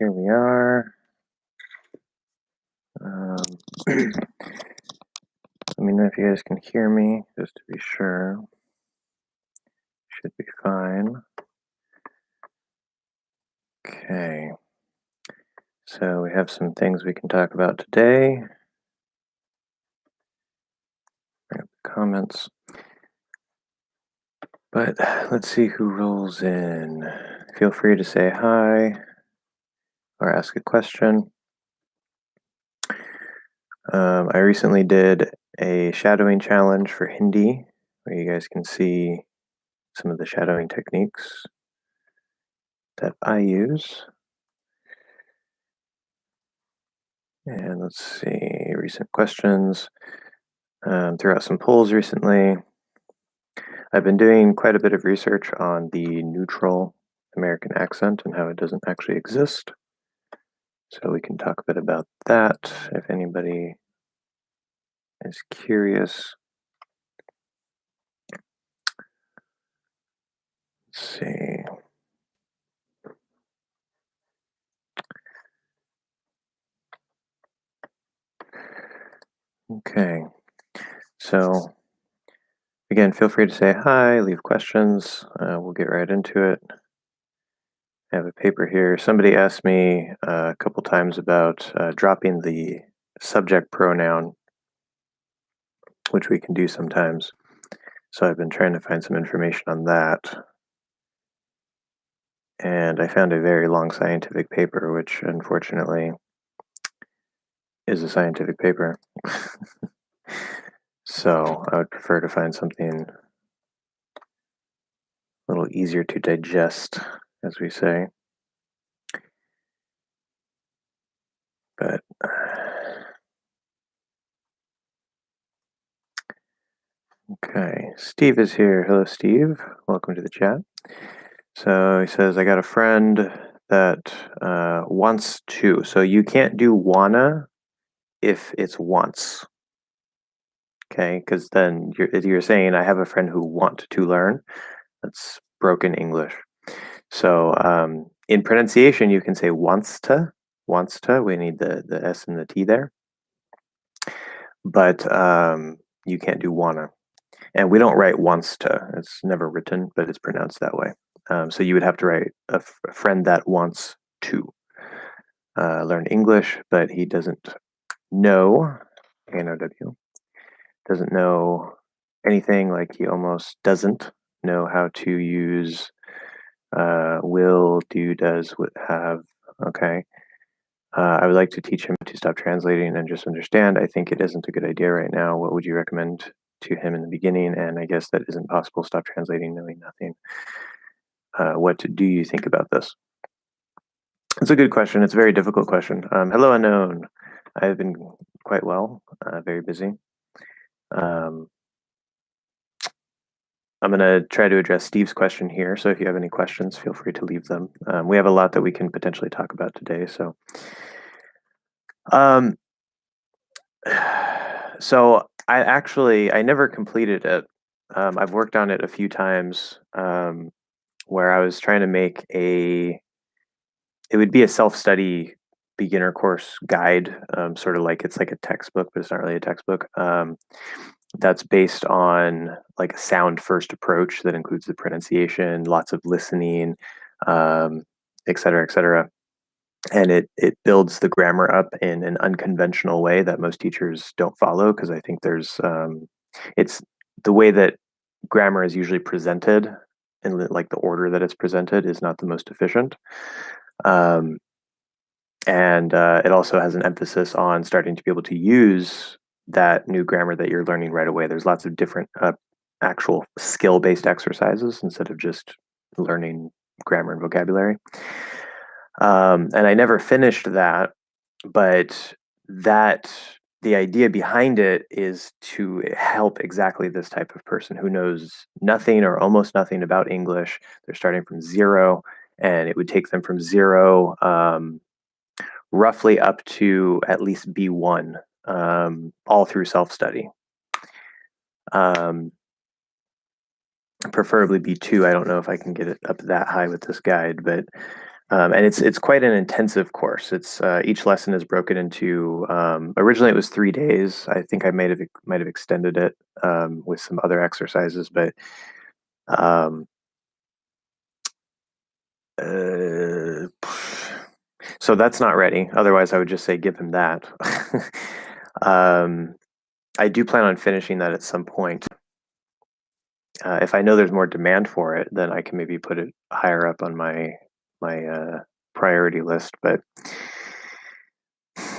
here we are. Let me know if you guys can hear me, just to be sure. Should be fine. Okay. So we have some things we can talk about today. Bring up the comments. But let's see who rolls in. Feel free to say hi or ask a question. I recently did a shadowing challenge for Hindi, where you guys can see some of the shadowing techniques that I use. And let's see, recent questions. Threw out some polls recently. I've been doing quite a bit of research on the neutral American accent and how it doesn't actually exist. So we can talk a bit about that if anybody is curious. Let's see. Okay, so again, feel free to say hi, leave questions. We'll get right into it. I have a paper here. Somebody asked me a couple times about dropping the subject pronoun, which we can do sometimes. So I've been trying to find some information on that. And I found a very long scientific paper, which unfortunately is a scientific paper. So I would prefer to find something a little easier to digest, as we say. But okay, Steve is here. Hello, Steve. Welcome to the chat. So he says, I got a friend that wants to. So you can't do wanna if it's wants. Okay, because then you're saying, I have a friend who want to learn. That's broken English. So in pronunciation, you can say wants to. We need the S and the T there. But you can't do wanna. And we don't write wants to. It's never written, but it's pronounced that way. So you would have to write a friend that wants to learn English, but he doesn't know, N-O-W, doesn't know anything, like he almost doesn't know how to use will, do, does, would, have, okay. I would like to teach him to stop translating and just understand. I think it isn't a good idea right now. What would you recommend to him in the beginning? And I guess that isn't possible. Stop translating, knowing nothing. What do you think about this? It's a good question. It's a very difficult question. Hello, unknown. I've been quite well, very busy. I'm going to try to address Steve's question here. So if you have any questions, feel free to leave them. We have a lot that we can potentially talk about today. So, so I never completed it. I've worked on it a few times where I was trying to make it would be a self-study beginner course guide, sort of like it's like a textbook, but it's not really a textbook. That's based on like a sound first approach that includes the pronunciation, lots of listening, et cetera, et cetera. And it builds the grammar up in an unconventional way that most teachers don't follow, because I think there's it's the way that grammar is usually presented in like the order that it's presented is not the most efficient. And it also has an emphasis on starting to be able to use that new grammar that you're learning right away. There's lots of different actual skill-based exercises instead of just learning grammar and vocabulary. And I never finished that, but the idea behind it is to help exactly this type of person who knows nothing or almost nothing about English. They're starting from zero, and it would take them from zero roughly up to at least B1, all through self-study. Preferably B2. I don't know if I can get it up that high with this guide, but And it's quite an intensive course. It's each lesson is broken into originally it was 3 days. I think I might have extended it with some other exercises, but um, uh, so that's not ready. Otherwise, I would just say give him that. um, I do plan on finishing that at some point. If I know there's more demand for it, then I can maybe put it higher up on my priority list. But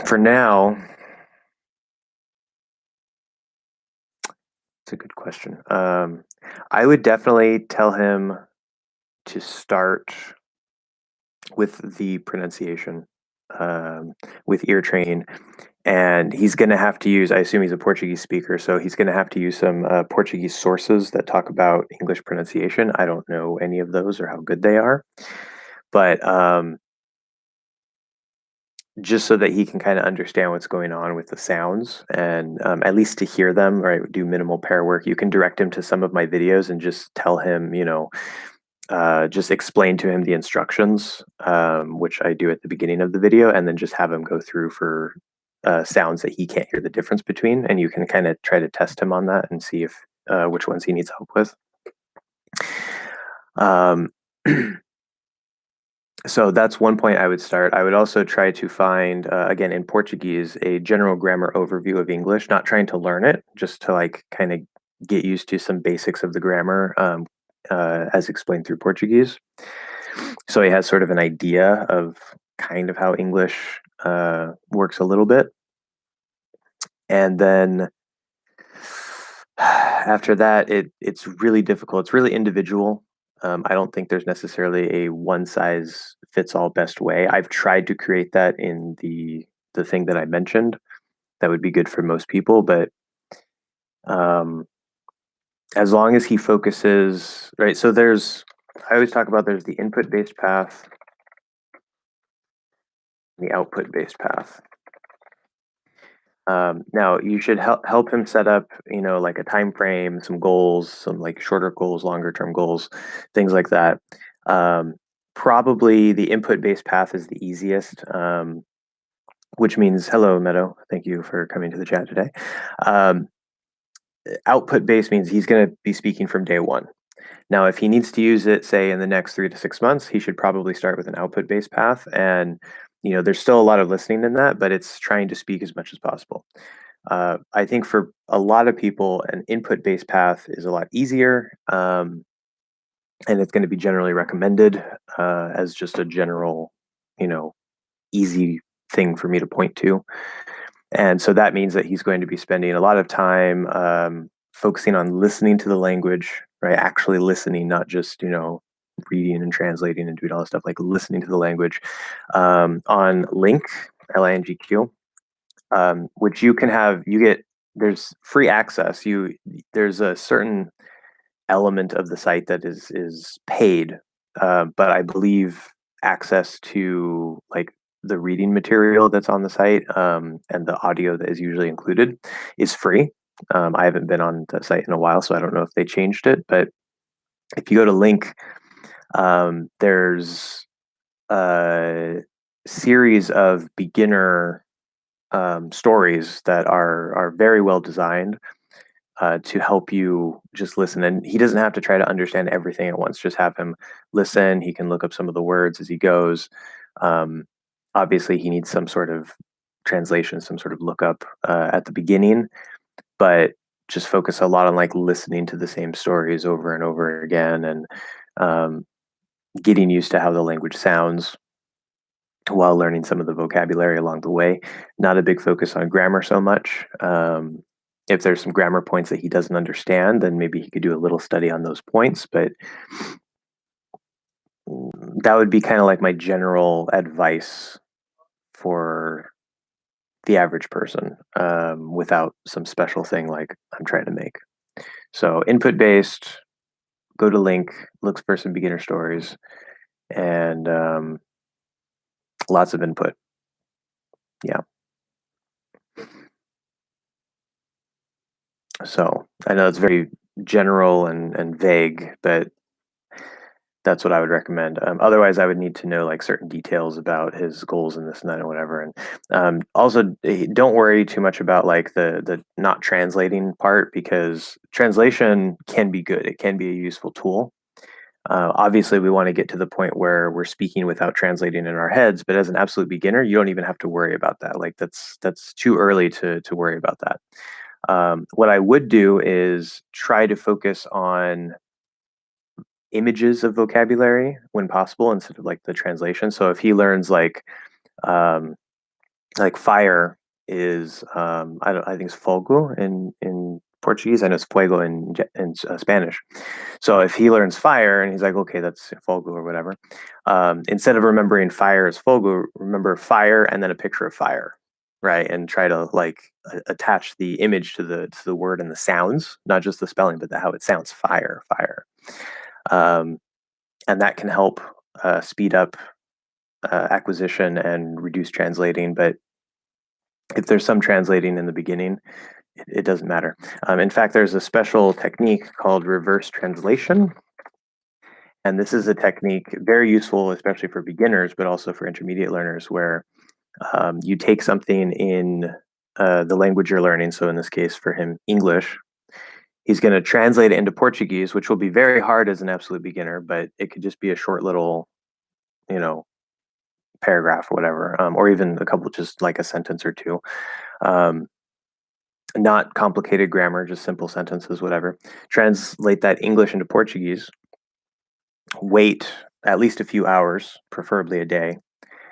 for now, it's a good question. I would definitely tell him to start with the pronunciation, um, with ear training, and he's going to have to use. I assume he's a Portuguese speaker, so he's going to have to use some Portuguese sources that talk about English pronunciation. I don't know any of those or how good they are, but just so that he can kind of understand what's going on with the sounds and at least to hear them, right? Do minimal pair work. You can direct him to some of my videos and just tell him, just explain to him the instructions, which I do at the beginning of the video, and then just have him go through for sounds that he can't hear the difference between. And you can kind of try to test him on that and see if which ones he needs help with. Um, So that's one point I would start. I would also try to find, again, in Portuguese, a general grammar overview of English, not trying to learn it, just to like kind of get used to some basics of the grammar as explained through Portuguese. So he has sort of an idea of kind of how English works a little bit. And then after that, it's really difficult. It's really individual. I don't think there's necessarily a one size fits all best way. I've tried to create that in the thing that I mentioned. That would be good for most people, but um, as long as he focuses, right? So I always talk about there's the input based path, and the output based path. Now you should help him set up, like a time frame, some goals, some like shorter goals, longer term goals, things like that. Um, Probably the input based path is the easiest, which means hello, Meadow. Thank you for coming to the chat today. Um, Output based means he's going to be speaking from day one. Now, if he needs to use it, say in the next 3 to 6 months, he should probably start with an output based path. And there's still a lot of listening in that, but it's trying to speak as much as possible. I think for a lot of people, an input based path is a lot easier, and it's going to be generally recommended as just a general, you know, easy thing for me to point to. And so that means that he's going to be spending a lot of time focusing on listening to the language, right? Actually listening, not just, reading and translating and doing all this stuff, like listening to the language on Link, LINGQ, which you can have, there's free access. There's a certain element of the site that is paid, but I believe access to like the reading material that's on the site and the audio that is usually included is free. I haven't been on the site in a while, so I don't know if they changed it. But if you go to Link, there's a series of beginner stories that are very well designed to help you just listen. And he doesn't have to try to understand everything at once. Just have him listen. He can look up some of the words as he goes. Um, Obviously, he needs some sort of translation, some sort of lookup at the beginning, but just focus a lot on like listening to the same stories over and over again and um, getting used to how the language sounds while learning some of the vocabulary along the way. Not a big focus on grammar so much. If there's some grammar points that he doesn't understand, then maybe he could do a little study on those points. But that would be kind of like my general advice for the average person without some special thing like I'm trying to make. So input based, go to Link, look for some beginner stories, and lots of input. Yeah. So I know it's very general and vague, but That's what I would recommend. Otherwise, I would need to know like certain details about his goals and this and that and whatever. And also, don't worry too much about like the not translating part, because translation can be good. It can be a useful tool. Obviously, we want to get to the point where we're speaking without translating in our heads. But as an absolute beginner, you don't even have to worry about that. Like that's too early to worry about that. What I would do is try to focus on images of vocabulary when possible instead of like the translation. So if he learns um, like fire is I think it's fogo in Portuguese. I know it's fuego in Spanish. So if he learns fire and he's like, okay, that's fogo or whatever, instead of remembering fire as fogo, remember fire and then a picture of fire, right? And try to like attach the image to the word and the sounds, not just the spelling, but how it sounds. Fire, fire. Um, and that can help speed up acquisition and reduce translating. But if there's some translating in the beginning, it doesn't matter. In fact, there's a special technique called reverse translation. And this is a technique very useful, especially for beginners, but also for intermediate learners, where you take something in the language you're learning. So in this case, for him, English. He's going to translate it into Portuguese, which will be very hard as an absolute beginner, but it could just be a short little, you know, paragraph or whatever, or even a couple, just like a sentence or two. Um, Not complicated grammar, just simple sentences, whatever. Translate that English into Portuguese. Wait at least a few hours, preferably a day.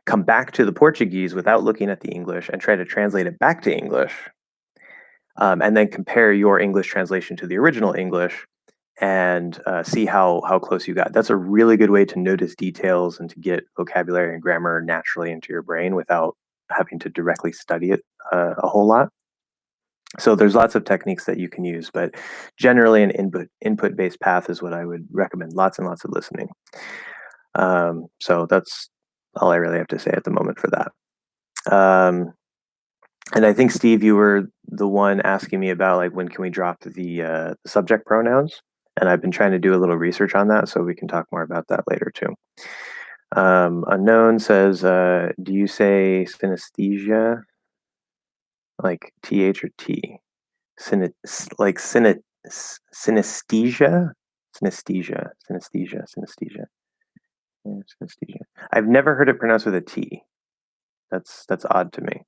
Come back to the Portuguese without looking at the English and try to translate it back to English. And then compare your English translation to the original English and see how close you got. That's a really good way to notice details and to get vocabulary and grammar naturally into your brain without having to directly study it a whole lot. So there's lots of techniques that you can use, but generally an input based path is what I would recommend. Lots and lots of listening. So that's all I really have to say at the moment for that. And I think Steve, you were the one asking me about like when can we drop the subject pronouns, and I've been trying to do a little research on that, so we can talk more about that later too. Unknown says, do you say synesthesia like th or t? Like synesthesia, synesthesia. Yeah, synesthesia. I've never heard it pronounced with a T. That's odd to me.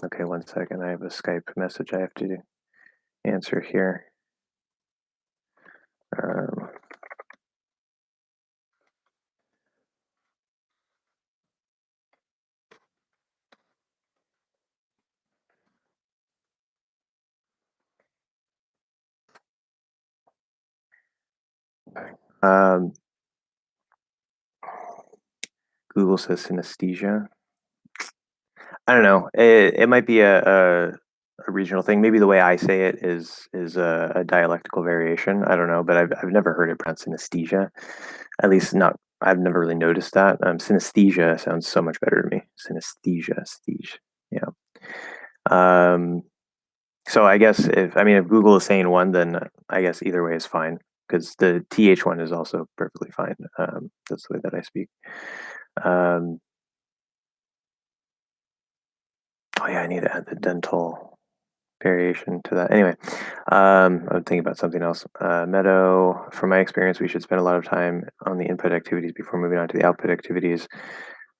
Okay, one second. I have a Skype message I have to answer here. Um, um, Google says synesthesia. I don't know. It might be a regional thing. Maybe the way I say it is a dialectical variation. I don't know, but I've never heard it pronounced synesthesia. At least not. I've never really noticed that. Synesthesia sounds so much better to me. Synesthesia, sthesia. Yeah. Um, so I guess if Google is saying one, then I guess either way is fine, because the th one is also perfectly fine. That's the way that I speak. Um, oh yeah, I need to add the dental variation to that. Anyway, I'm thinking about something else. Meadow, from my experience, we should spend a lot of time on the input activities before moving on to the output activities.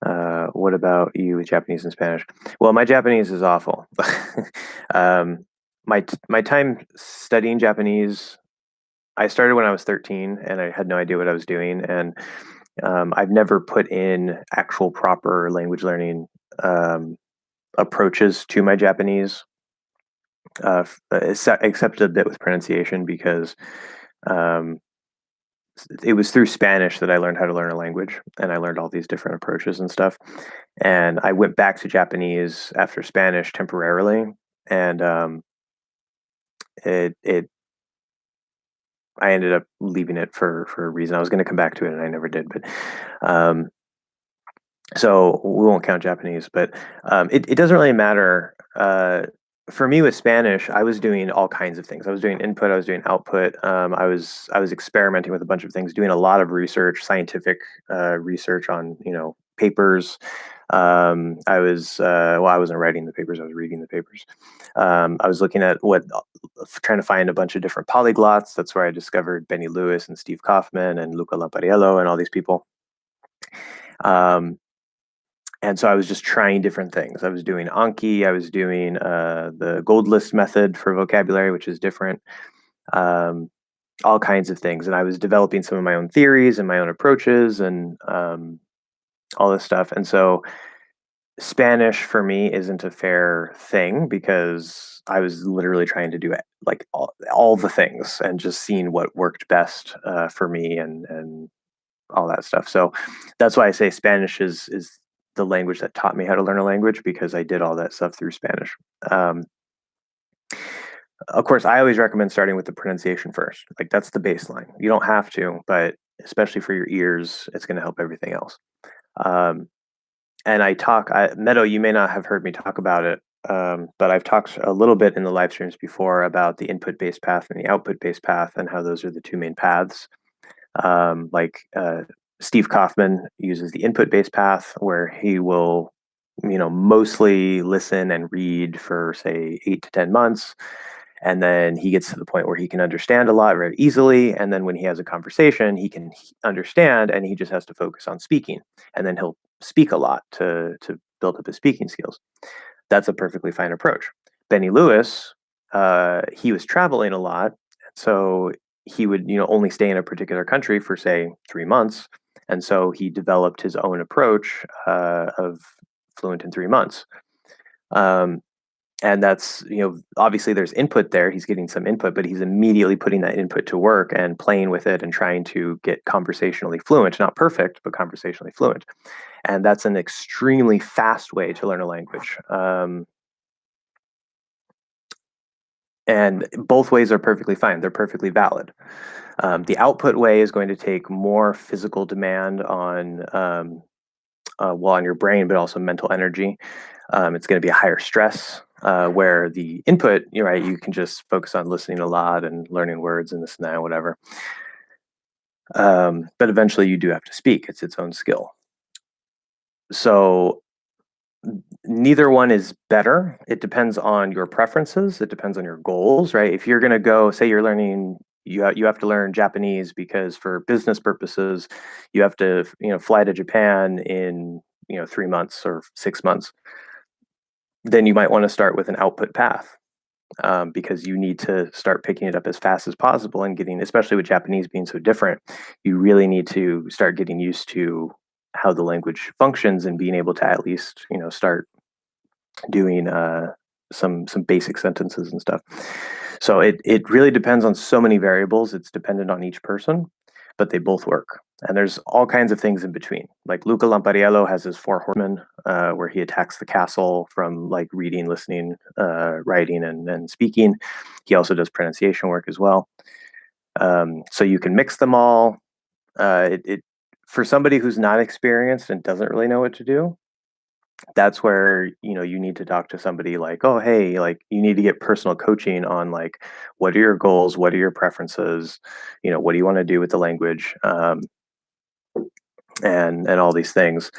What about you with Japanese and Spanish? Well, my Japanese is awful. um, my time studying Japanese, I started when I was 13, and I had no idea what I was doing. And I've never put in actual proper language learning approaches to my Japanese, except a bit with pronunciation, because um, it was through Spanish that I learned how to learn a language, and I learned all these different approaches and stuff. And I went back to Japanese after Spanish temporarily, and it I ended up leaving it for a reason. I was going to come back to it, and I never did. But um, so we won't count Japanese, but it doesn't really matter. For me with Spanish, I was doing all kinds of things. I was doing input, I was doing output. I was experimenting with a bunch of things, doing a lot of research, scientific research on papers. Well, I wasn't writing the papers; I was reading the papers. I was looking at trying to find a bunch of different polyglots. That's where I discovered Benny Lewis and Steve Kaufman and Luca Lampariello and all these people. Um, and so I was just trying different things. I was doing Anki. I was doing the gold list method for vocabulary, which is different. Um, all kinds of things, and I was developing some of my own theories and my own approaches and all this stuff. And so Spanish for me isn't a fair thing because I was literally trying to do it like all the things and just seeing what worked best for me and all that stuff. So that's why I say Spanish is the language that taught me how to learn a language because I did all that stuff through Spanish. Um, of course, I always recommend starting with the pronunciation first. Like that's the baseline. You don't have to, but especially for your ears, it's going to help everything else. Um, and Meadow, you may not have heard me talk about it, but I've talked a little bit in the live streams before about the input based path and the output based path and how those are the two main paths. Like Steve Kaufman uses the input based path where he will, mostly listen and read for say 8 to 10 months. And then he gets to the point where he can understand a lot very easily. And then when he has a conversation, he can understand and he just has to focus on speaking. And then he'll speak a lot to build up his speaking skills. That's a perfectly fine approach. Benny Lewis, he was traveling a lot. So he would, only stay in a particular country for say 3 months. And so he developed his own approach of fluent in 3 months. Um, and that's obviously there's input there, he's getting some input, but he's immediately putting that input to work and playing with it and trying to get conversationally fluent, not perfect but conversationally fluent. And that's an extremely fast way to learn a language. And both ways are perfectly fine, they're perfectly valid. The output way is going to take more physical demand on on your brain, but also mental energy. It's going to be a higher stress, where the input, you're right, you can just focus on listening a lot and learning words and this and that, whatever. But eventually you do have to speak. It's its own skill. So neither one is better. It depends on your preferences. It depends on your goals, right? If you're going to go, say you're learning, you have to learn Japanese because for business purposes, you have to, fly to Japan in, 3 months or 6 months. Then you might want to start with an output path, because you need to start picking it up as fast as possible and getting, especially with Japanese being so different, you really need to start getting used to how the language functions and being able to at least, start doing some basic sentences and stuff. So it really depends on so many variables. It's dependent on each person, but they both work. And there's all kinds of things in between. Like Luca Lampariello has his four horsemen, where he attacks the castle from like reading, listening, writing, and speaking. He also does pronunciation work as well. So you can mix them all. It for somebody who's not experienced and doesn't really know what to do, that's where you need to talk to somebody like, oh hey, like you need to get personal coaching on like what are your goals, what are your preferences, what do you want to do with the language, and all these things.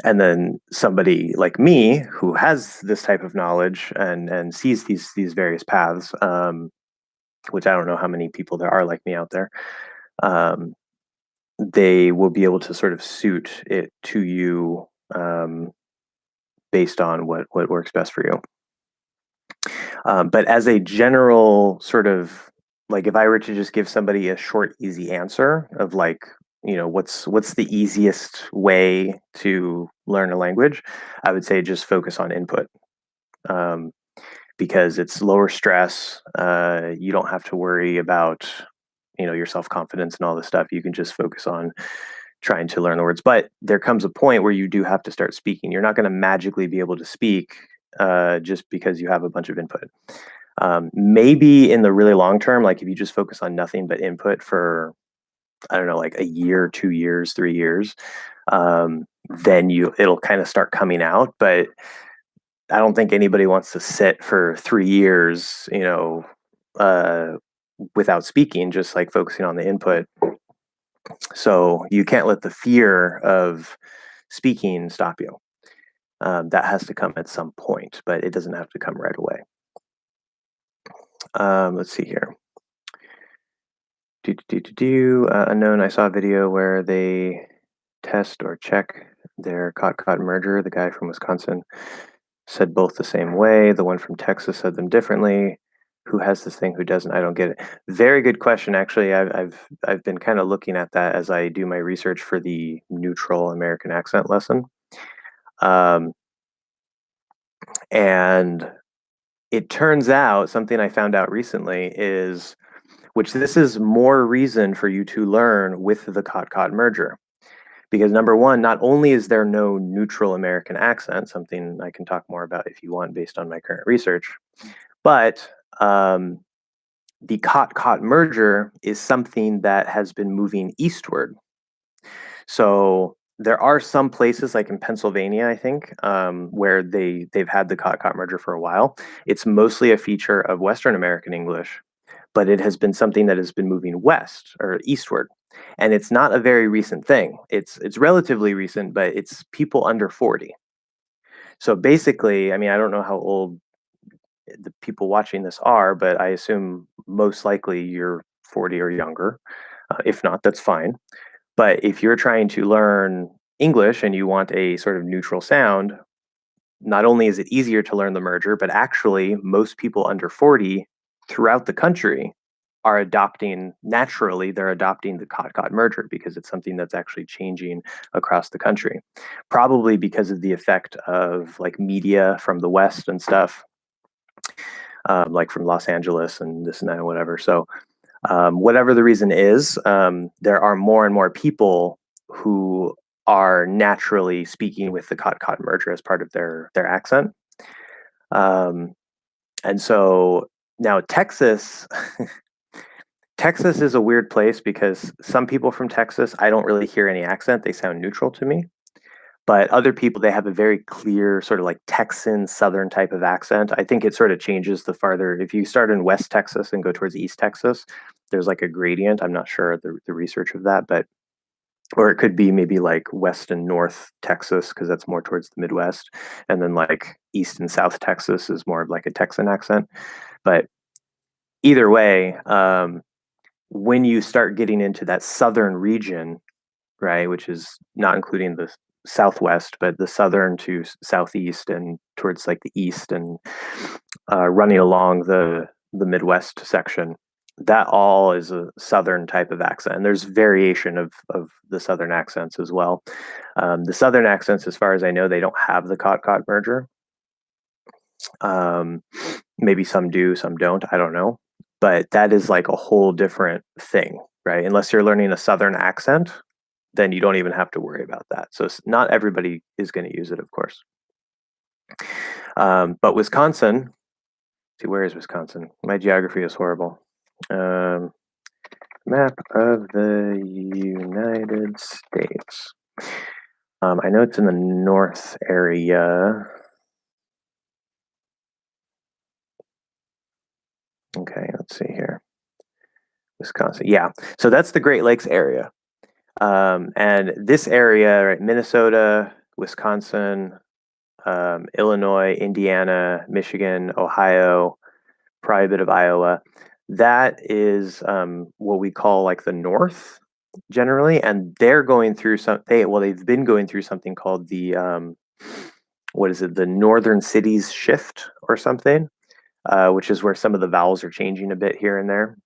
And then somebody like me who has this type of knowledge and sees these various paths, which I don't know how many people there are like me out there, um, they will be able to sort of suit it to you, based on what works best for you. But as a general sort of, like if I were to just give somebody a short, easy answer of like, what's the easiest way to learn a language, I would say just focus on input, um, because it's lower stress. You don't have to worry about your self confidence and all this stuff. You can just focus on trying to learn the words. But there comes a point where you do have to start speaking. You're not going to magically be able to speak just because you have a bunch of input. Maybe in the really long term, like if you just focus on nothing but input for, I don't know, like a year, 2 years, 3 years, then it'll kind of start coming out. But I don't think anybody wants to sit for 3 years, without speaking, just like focusing on the input. So you can't let the fear of speaking stop you. That has to come at some point, but it doesn't have to come right away. Let's see here. Unknown. I saw a video where they test or check their caught merger. The guy from Wisconsin said both the same way. The one from Texas said them differently. Who has this thing? Who doesn't? I don't get it. Very good question. Actually, I've been kind of looking at that as I do my research for the neutral American accent lesson, and it turns out something I found out recently is, which this is more reason for you to learn with the caught merger. Because number one, not only is there no neutral American accent, something I can talk more about if you want based on my current research, but the caught merger is something that has been moving eastward. So there are some places like in Pennsylvania, I think, where they've had the caught merger for a while. It's mostly a feature of Western American English, but it has been something that has been moving west or eastward. And it's not a very recent thing. It's relatively recent, but it's people under 40. So basically, I mean, I don't know how old the people watching this are, but I assume most likely you're 40 or younger. If not, that's fine. But if you're trying to learn English and you want a sort of neutral sound, not only is it easier to learn the merger, but actually most people under 40 throughout the country are adopting naturally, they're adopting the caught merger because it's something that's actually changing across the country. Probably because of the effect of like media from the West and stuff, like from Los Angeles and this and that and whatever. So whatever the reason is, there are more and more people who are naturally speaking with the caught merger as part of their accent. And so now Texas, Texas is a weird place because some people from Texas, I don't really hear any accent. They sound neutral to me. But other people, they have a very clear sort of like Texan Southern type of accent. I think it sort of changes the farther, if you start in West Texas and go towards East Texas, there's like a gradient. I'm not sure the research of that, but, or it could be maybe like West and North Texas, because that's more towards the Midwest. And then like East and South Texas is more of like a Texan accent. But either way, when you start getting into that Southern region, right, which is not including the Southwest, but the Southern to Southeast and towards like the East and running along the Midwest section, that all is a Southern type of accent. And there's variation of the Southern accents as well. The Southern accents, as far as I know, they don't have the caught merger. Maybe some do, some don't. I don't know. But that is like a whole different thing, right? Unless you're learning a Southern accent, then you don't even have to worry about that. So not everybody is going to use it, of course. But Wisconsin, see, where is Wisconsin? My geography is horrible. Map of the United States. I know it's in the north area. Okay, let's see here. Wisconsin, yeah. So that's the Great Lakes area. And this area, right, Minnesota, Wisconsin, Illinois, Indiana, Michigan, Ohio, probably a bit of Iowa. That is what we call like the North generally, and they're going through they've been going through something called the what is it, the Northern Cities Shift or something, which is where some of the vowels are changing a bit here and there.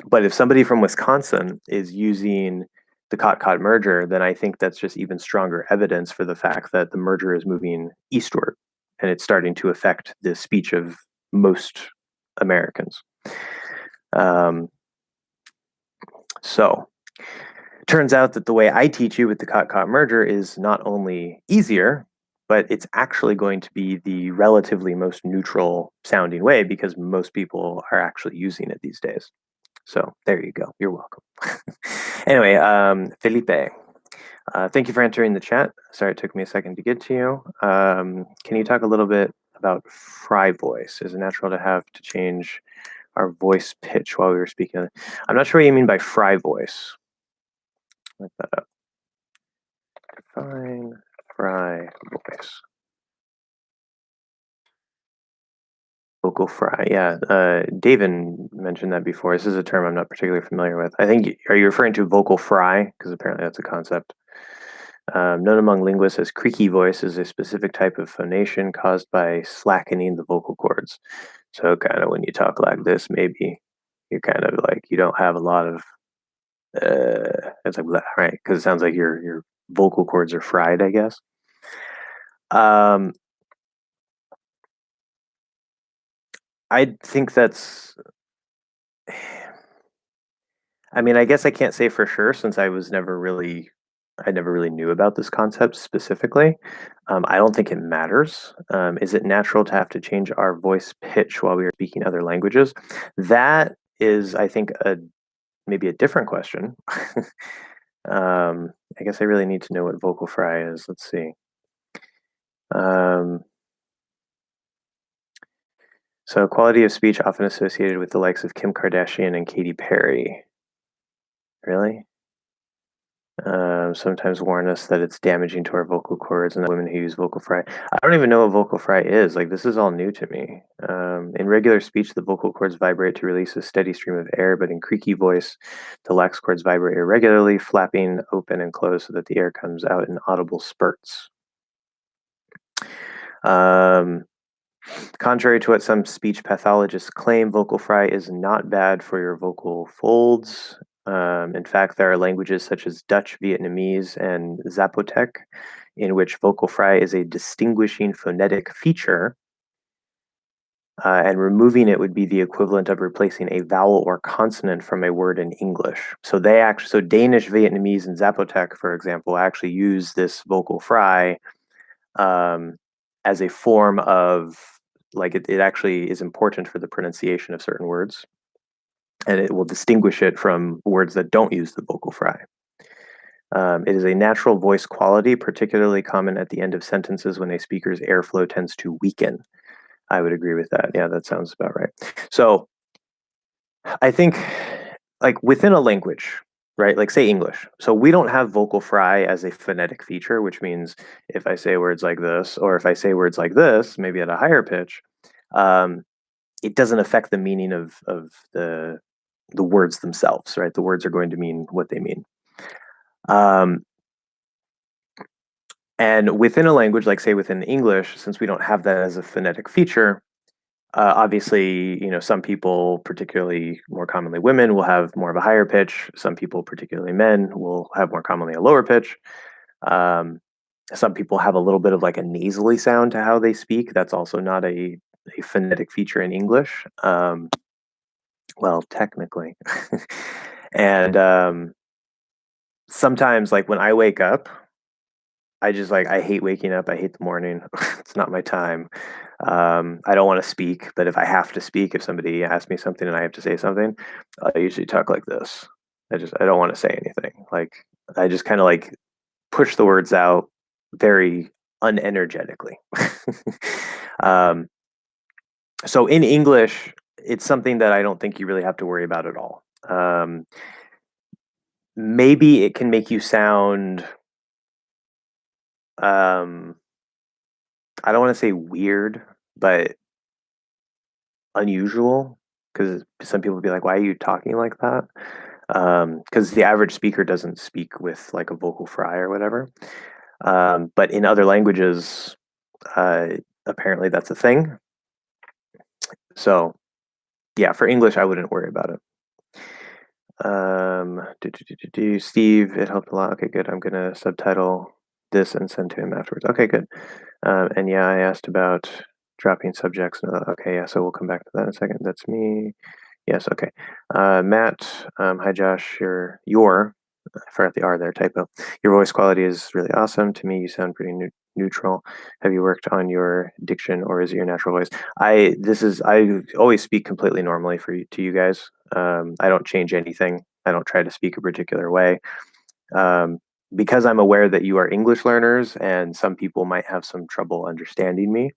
But if somebody from Wisconsin is using the caught merger, then I think that's just even stronger evidence for the fact that the merger is moving eastward and it's starting to affect the speech of most Americans. So turns out that the way I teach you with the caught merger is not only easier, but it's actually going to be the relatively most neutral sounding way because most people are actually using it these days. So there you go. You're welcome. Anyway, Felipe, Thank you for entering the chat. Sorry it took me a second to get to you. Can you talk a little bit about fry voice? Is it natural to have to change our voice pitch while we were speaking? I'm not sure what you mean by fry voice. Look that up. Define fry voice. Vocal fry, yeah. David mentioned that before. This is a term I'm not particularly familiar with. I think, are you referring to vocal fry? Because apparently that's a concept. Known among linguists as creaky voice is a specific type of phonation caused by slackening the vocal cords. So kind of when you talk like this, maybe you're kind of like you don't have a lot of it's like right because it sounds like your vocal cords are fried, I guess. Um, I think that's. I mean, I guess I can't say for sure since I never really knew about this concept specifically. I don't think it matters. Is it natural to have to change our voice pitch while we are speaking other languages? That is, I think, maybe a different question. I guess I really need to know what vocal fry is. Let's see. Um, so, quality of speech often associated with the likes of Kim Kardashian and Katy Perry. Really? Sometimes warn us that it's damaging to our vocal cords and that women who use vocal fry. I don't even know what vocal fry is. Like, this is all new to me. In regular speech, the vocal cords vibrate to release a steady stream of air, but in creaky voice, the lax cords vibrate irregularly, flapping open and closed so that the air comes out in audible spurts. Um, Contrary to what some speech pathologists claim, vocal fry is not bad for your vocal folds. In fact, there are languages such as Dutch, Vietnamese, and Zapotec in which vocal fry is a distinguishing phonetic feature, and removing it would be the equivalent of replacing a vowel or consonant from a word in English. So so Danish, Vietnamese, and Zapotec, for example, actually use this vocal fry um, as a form of like it actually is important for the pronunciation of certain words, and it will distinguish it from words that don't use the vocal fry. It is a natural voice quality, particularly common at the end of sentences when a speaker's airflow tends to weaken. I would agree with that. Yeah, that sounds about right. So I think, like within a language, right? Like say English. So we don't have vocal fry as a phonetic feature, which means if I say words like this, or if I say words like this, maybe at a higher pitch, um, it doesn't affect the meaning of the words themselves, right? The words are going to mean what they mean. Um, and within a language, like say within English, since we don't have that as a phonetic feature, obviously, you know, some people, particularly more commonly women, will have more of a higher pitch. Some people, particularly men, will have more commonly a lower pitch. Um, some people have a little bit of like a nasally sound to how they speak. That's also not a phonetic feature in English. Well, technically. And sometimes, like when I wake up, I just like I hate waking up. I hate the morning. It's not my time. I don't want to speak, but if I have to speak, if somebody asks me something and I have to say something, I usually talk like this. I don't want to say anything. Like I just kind of like push the words out very unenergetically. um, so in English, it's something that I don't think you really have to worry about at all. Maybe it can make you sound um, I don't want to say weird, but unusual because some people would be like, "Why are you talking like that?" Because the average speaker doesn't speak with like a vocal fry or whatever. But in other languages, uh, apparently that's a thing. So yeah, for English, I wouldn't worry about it. Steve, it helped a lot. Okay, good. I'm gonna subtitle this and send to him afterwards. Okay, good. And yeah, I asked about dropping subjects. Okay, yeah, so we'll come back to that in a second. That's me. Yes, okay. Matt, hi Josh. I forgot the R there, typo. Your voice quality is really awesome. To me, you sound pretty neutral. Have you worked on your diction or is it your natural voice? I always speak completely normally to you guys. I don't change anything. I don't try to speak a particular way. Um, because I'm aware that you are English learners and some people might have some trouble understanding me,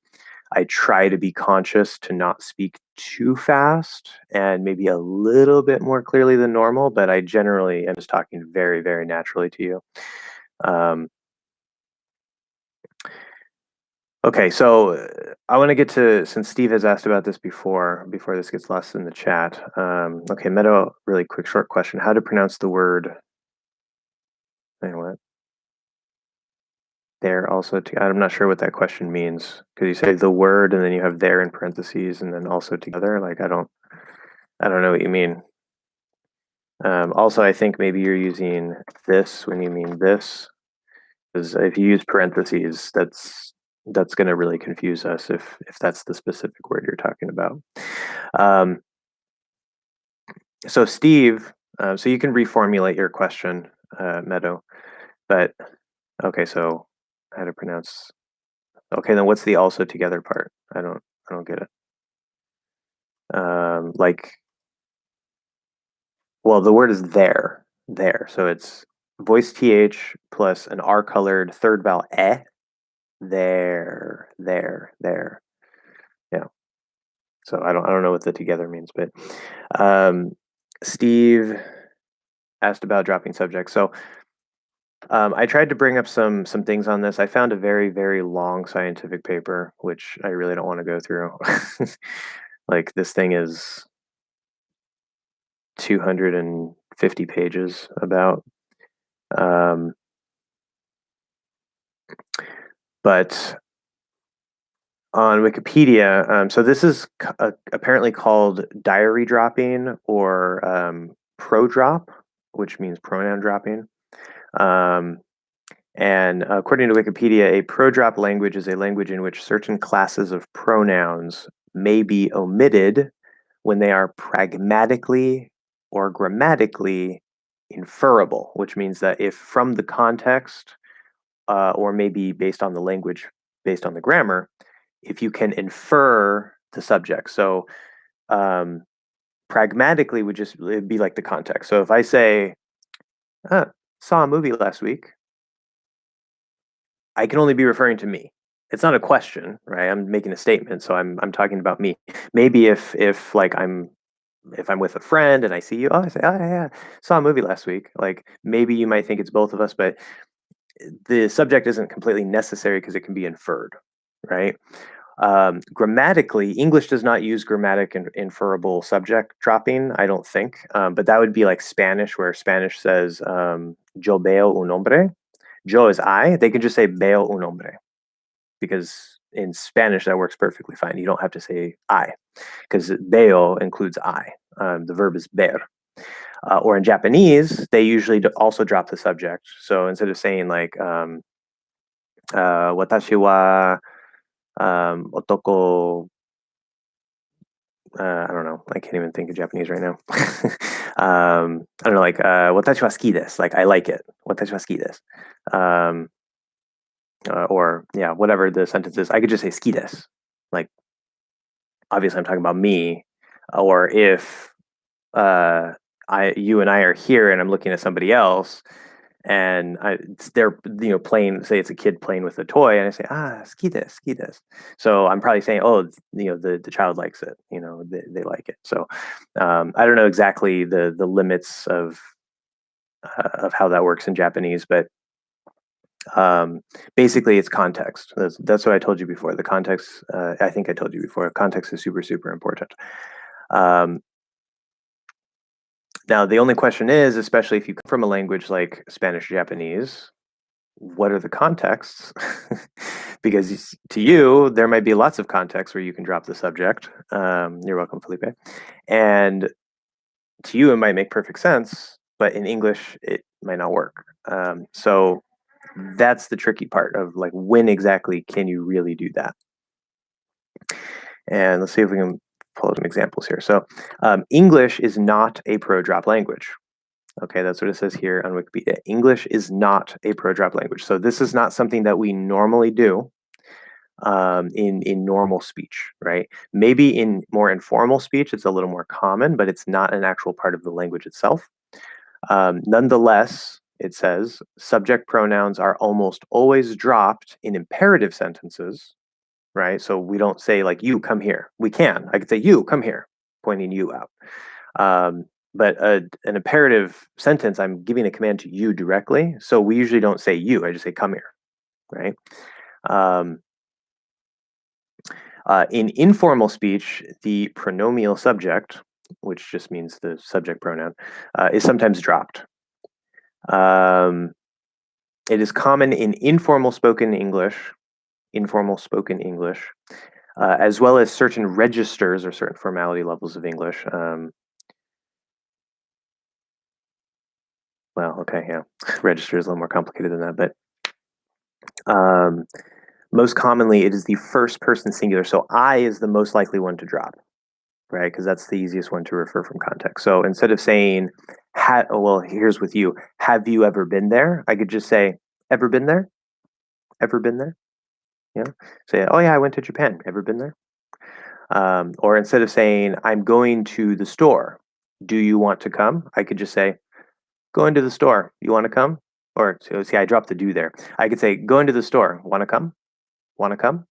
I try to be conscious to not speak too fast and maybe a little bit more clearly than normal, but I generally am just talking very, very naturally to you. Um, okay, so I want to get to, since Steve has asked about this before this gets lost in the chat. Okay, Meadow, really quick, short question. How to pronounce the word, what? There also, I'm not sure what that question means. Because you say the word and then you have there in parentheses and then also together. Like, I don't know what you mean. Also, I think maybe you're using this when you mean this, because if you use parentheses, that's going to really confuse us if that's the specific word you're talking about. So Steve, so you can reformulate your question, Meadow, but okay, so how to pronounce? Okay, then what's the also together part? I don't get it. Like, well, the word is there, so it's voice th plus an r colored third vowel there. Yeah. So I don't know what the together means, but Steve asked about dropping subjects. So I tried to bring up some things on this. I found a very, very long scientific paper, which I really don't want to go through. Like, this thing is 250 pages about. But on Wikipedia, so this is apparently called diary dropping or pro drop, which means pronoun dropping. And according to Wikipedia, a pro-drop language is a language in which certain classes of pronouns may be omitted when they are pragmatically or grammatically inferable, which means that if from the context, or maybe based on the language, based on the grammar, if you can infer the subject. So pragmatically would just it'd be like the context. So if I say, saw a movie last week, I can only be referring to me. It's not a question, right? I'm making a statement, so I'm talking about me. Maybe if like if I'm with a friend and I see you, I say, oh yeah, saw a movie last week. Like, maybe you might think it's both of us, but the subject isn't completely necessary because it can be inferred, right? Grammatically, English does not use grammatic and inferable subject dropping, I don't think. But that would be like Spanish, where Spanish says, yo veo un hombre. Yo is I. They can just say veo un hombre, because in Spanish that works perfectly fine. You don't have to say I, because veo includes I. The verb is ver. Or in Japanese, they usually also drop the subject. So instead of saying like watashi wa otoko, I don't know. I can't even think of Japanese right now. I don't know, like watashi wa suki desu. Like, I like it. Watashi wa suki desu. Or yeah, whatever the sentence is, I could just say suki desu. Like, obviously, I'm talking about me. Or if you and I are here, and I'm looking at somebody else, and they're playing. Say it's a kid playing with a toy, and I say, suki desu, suki desu. So I'm probably saying, oh, the child likes it. They like it. So I don't know exactly the limits of how that works in Japanese, but basically it's context. That's what I told you before. The context, I think I told you before, context is super, super important. Now, the only question is, especially if you come from a language like Spanish, Japanese, what are the contexts? Because to you, there might be lots of contexts where you can drop the subject. You're welcome, Felipe. And to you, it might make perfect sense, but in English, it might not work. So that's the tricky part of, like, when exactly can you really do that? And let's see if we can pull some examples here. So English is not a pro-drop language. Okay, that's what it says here on Wikipedia. English is not a pro-drop language. So this is not something that we normally do in normal speech, right? Maybe in more informal speech, it's a little more common, but it's not an actual part of the language itself. Nonetheless, it says subject pronouns are almost always dropped in imperative sentences, right? So we don't say like you come here. We can. I could say you come here, pointing you out. But an imperative sentence, I'm giving a command to you directly. So we usually don't say you. I just say come here, right? In informal speech, the pronominal subject, which just means the subject pronoun, is sometimes dropped. It is common in informal spoken English, as well as certain registers or certain formality levels of English. Well, okay, yeah, register is a little more complicated than that, but most commonly it is the first person singular. So I is the most likely one to drop, right? Because that's the easiest one to refer from context. So instead of saying, well, here's with you, have you ever been there? I could just say, ever been there? Ever been there? Yeah. Say, oh yeah, I went to Japan. Ever been there? Or instead of saying, I'm going to the store, do you want to come? I could just say, go into the store. You want to come? Or so see, I dropped the do there. I could say, go into the store. Want to come? Want to come?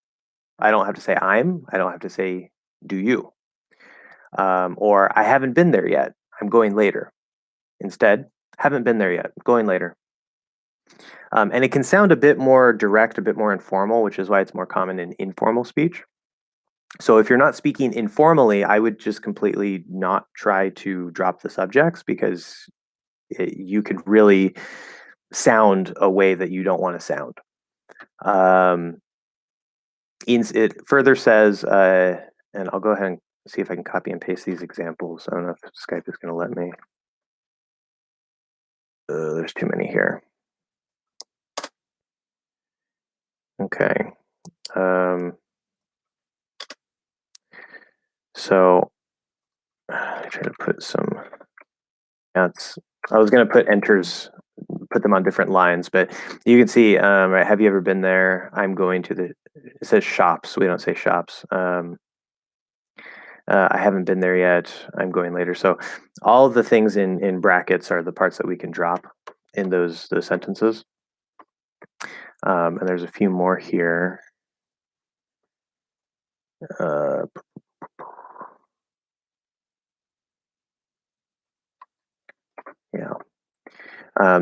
I don't have to say I don't have to say do you. Or I haven't been there yet. I'm going later. Instead, haven't been there yet. Going later. And it can sound a bit more direct, a bit more informal, which is why it's more common in informal speech. So if you're not speaking informally, I would just completely not try to drop the subjects because you could really sound a way that you don't want to sound. It further says, and I'll go ahead and see if I can copy and paste these examples. I don't know if Skype is going to let me. There's too many here. Okay. So I try to put some. I was going to put enters, put them on different lines, but you can see. Right, have you ever been there? I'm going to the. It says shops. We don't say shops. I haven't been there yet. I'm going later. So all of the things in brackets are the parts that we can drop in those sentences. And there's a few more here. Yeah.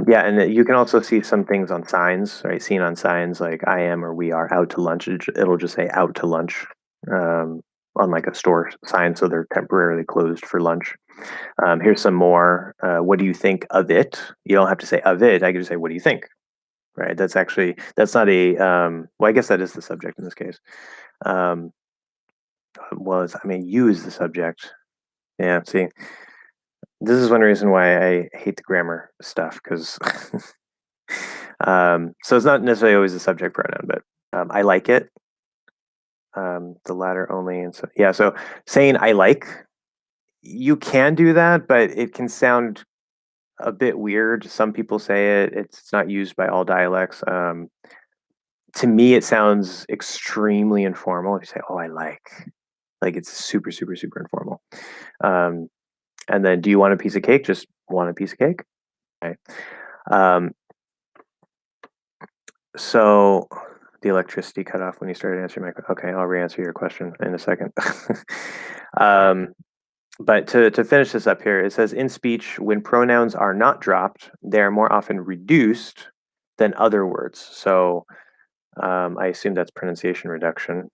Yeah, and you can also see some things on signs, right? Seen on signs like I am or we are out to lunch. It'll just say out to lunch on like a store sign, so they're temporarily closed for lunch. Here's some more. What do you think of it? You don't have to say of it. I can just say, what do you think? Right? That's not a, well, I guess that is the subject in this case. You is the subject. Yeah, see, this is one reason why I hate the grammar stuff because so it's not necessarily always a subject pronoun, but I like it. The latter only, and so yeah. So saying I like, you can do that, but it can sound a bit weird. Some people say it. It's not used by all dialects. To me, it sounds extremely informal. If you say, "Oh, I like it's super, super, super informal." And then, do you want a piece of cake? Just want a piece of cake. Okay. So the electricity cut off when you started answering my question. Okay, I'll re-answer your question in a second. But to finish this up here, it says in speech, when pronouns are not dropped, they are more often reduced than other words. So I assume that's pronunciation reduction.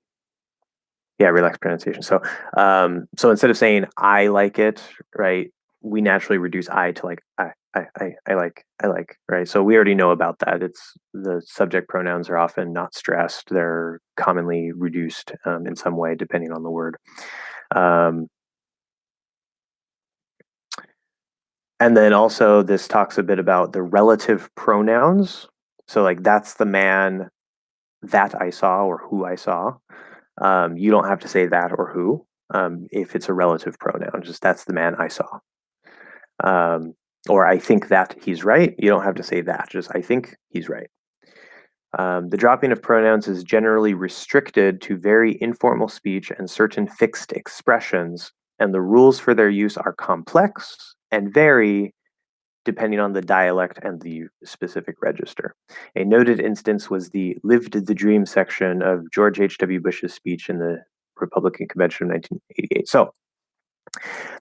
Yeah, relaxed pronunciation. So so instead of saying I like it, right, we naturally reduce I to like I like, right? So we already know about that. It's the subject pronouns are often not stressed. They're commonly reduced in some way, depending on the word. And then also this talks a bit about the relative pronouns. So like that's the man that I saw or who I saw. You don't have to say that or who if it's a relative pronoun. Just that's the man I saw. Or I think that he's right. You don't have to say that. Just I think he's right. The dropping of pronouns is generally restricted to very informal speech and certain fixed expressions, and the rules for their use are complex and vary depending on the dialect and the specific register. A noted instance was the "Lived the Dream" section of George H.W. Bush's speech in the Republican Convention of 1988. So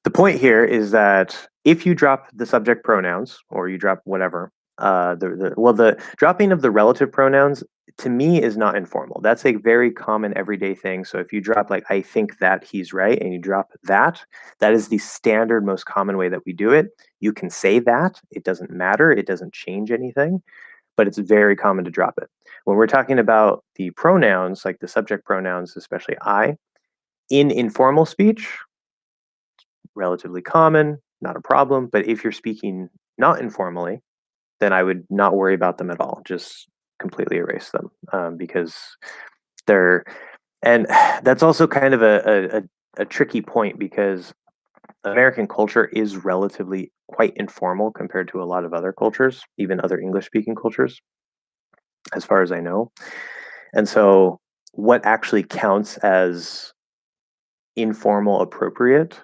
the point here is that if you drop the subject pronouns or you drop whatever, the dropping of the relative pronouns to me is not informal. That's a very common everyday thing. So if you drop like "I think that he's right" and you drop that, that is the standard, most common way that we do it. You can say that. It doesn't matter. It doesn't change anything, but it's very common to drop it. When we're talking about the pronouns, like the subject pronouns, especially I, in informal speech, relatively common, not a problem. But if you're speaking not informally, then I would not worry about them at all. Just completely erase them because they're, and that's also kind of a tricky point because American culture is relatively quite informal compared to a lot of other cultures, even other English speaking cultures, as far as I know. And so what actually counts as informal appropriate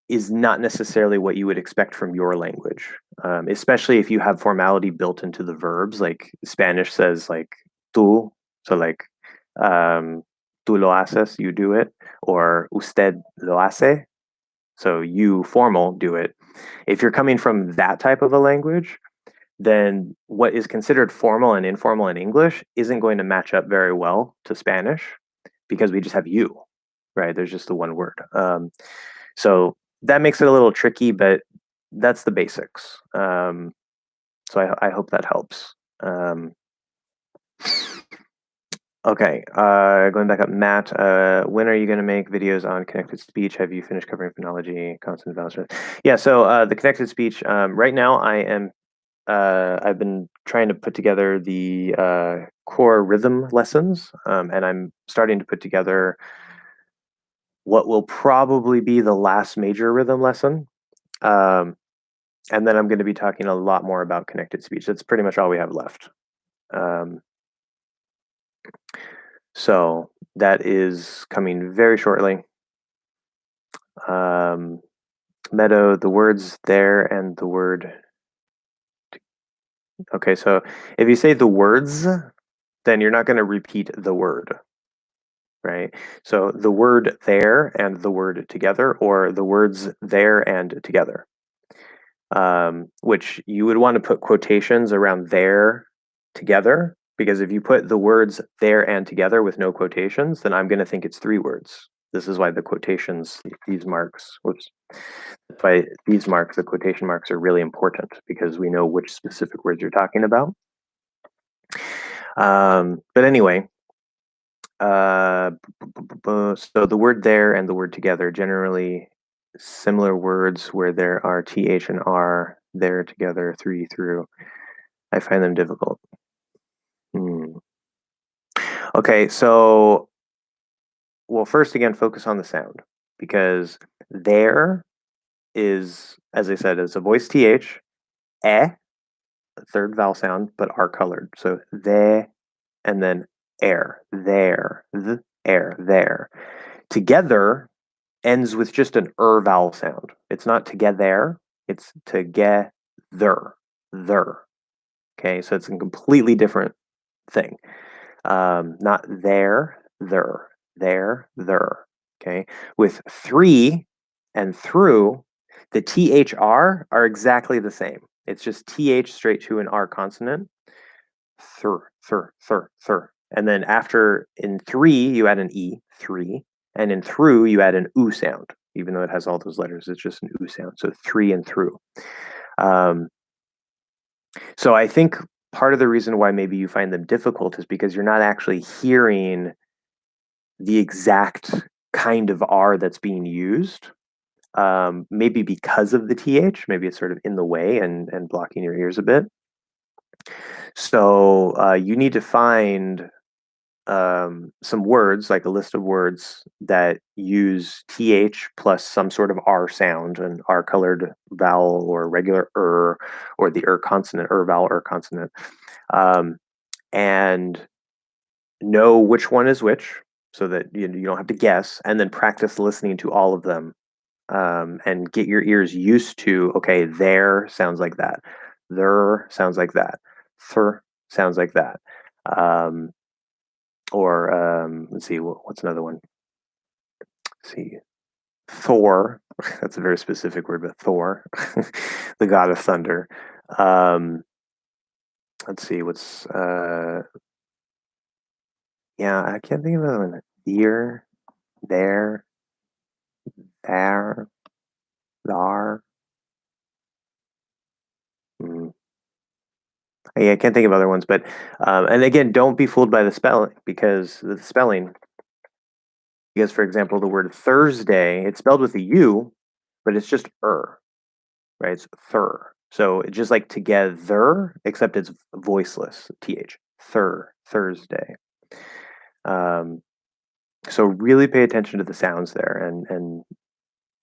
is not necessarily what you would expect from your language, especially if you have formality built into the verbs. Like Spanish says, like tú, so like tú lo haces, you do it, or usted lo hace, so you formal do it. If you're coming from that type of a language, then what is considered formal and informal in English isn't going to match up very well to Spanish because we just have you, right? There's just the one word. So that makes it a little tricky, but that's the basics. So I hope that helps. Okay, going back up, Matt, when are you going to make videos on connected speech? Have you finished covering phonology, consonant vowels? Yeah, so the connected speech, right now I've been trying to put together the core rhythm lessons, and I'm starting to put together what will probably be the last major rhythm lesson. And then I'm going to be talking a lot more about connected speech. That's pretty much all we have left. So that is coming very shortly. Meadow, the words there and the word. Okay, so if you say the words, then you're not going to repeat the word, right? So the word there and the word together, or the words there and together, which you would want to put quotations around there together, because if you put the words there and together with no quotations, then I'm going to think it's three words. This is why the quotations, these marks, whoops, by these marks, the quotation marks are really important because we know which specific words you're talking about. But anyway, so the word there and the word together, generally similar words where there are th and r, there, together, three, through. I find them difficult. Okay, so, well, first again, focus on the sound, because there is, as I said, it's a voiced th, third vowel sound, but r colored. So the, and then air, there, the, air, there. Together ends with just an vowel sound. It's not together, it's together, there. Okay, so it's a completely different thing. Not there, there. Okay, with three and through, the THR are exactly the same. It's just TH straight to an R consonant. Thur. And then after, in three, you add an E, three. And in through, you add an oo sound. Even though it has all those letters, it's just an oo sound. So three and through. So I think part of the reason why maybe you find them difficult is because you're not actually hearing the exact kind of R that's being used. Maybe because of the TH, maybe it's sort of in the way and blocking your ears a bit. So you need to find some words, like a list of words that use th plus some sort of r sound, an r colored vowel or regular or the consonant, vowel, consonant, and know which one is which, so that you don't have to guess, and then practice listening to all of them and get your ears used to, okay, there sounds like that, there sounds like that, thur sounds like that. Um, or let's see, what's another one? Let's see, Thor. That's a very specific word, but Thor, the god of thunder. Um, let's see, what's yeah, I can't think of another one. Here, there, there, thar. Mm. Yeah, I can't think of other ones, but and again, don't be fooled by the spelling because the spelling. Because, for example, the word Thursday, it's spelled with a U, but it's just right? It's thur. So it's just like together, except it's voiceless, th. Thursday. Um, so really pay attention to the sounds there and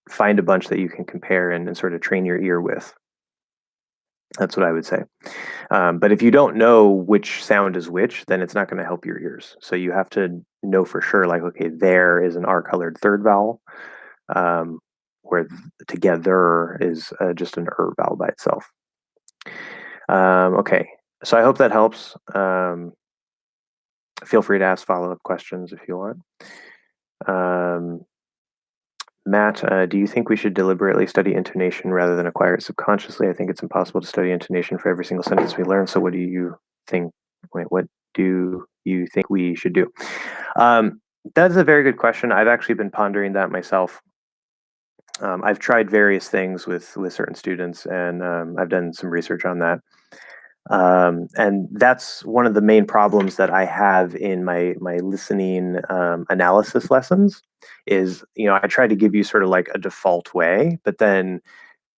find a bunch that you can compare and sort of train your ear with. That's what I would say. But if you don't know which sound is which, then it's not going to help your ears. So you have to know for sure, like, okay, there is an R colored third vowel, um, where together is just an vowel by itself. Okay, so I hope that helps. Feel free to ask follow-up questions if you want. Matt, do you think we should deliberately study intonation rather than acquire it subconsciously? I think it's impossible to study intonation for every single sentence we learn. So what do you think? Wait, what do you think we should do? That's a very good question. I've actually been pondering that myself. I've tried various things with certain students, and I've done some research on that. And that's one of the main problems that I have in my listening analysis lessons is, I try to give you sort of like a default way, but then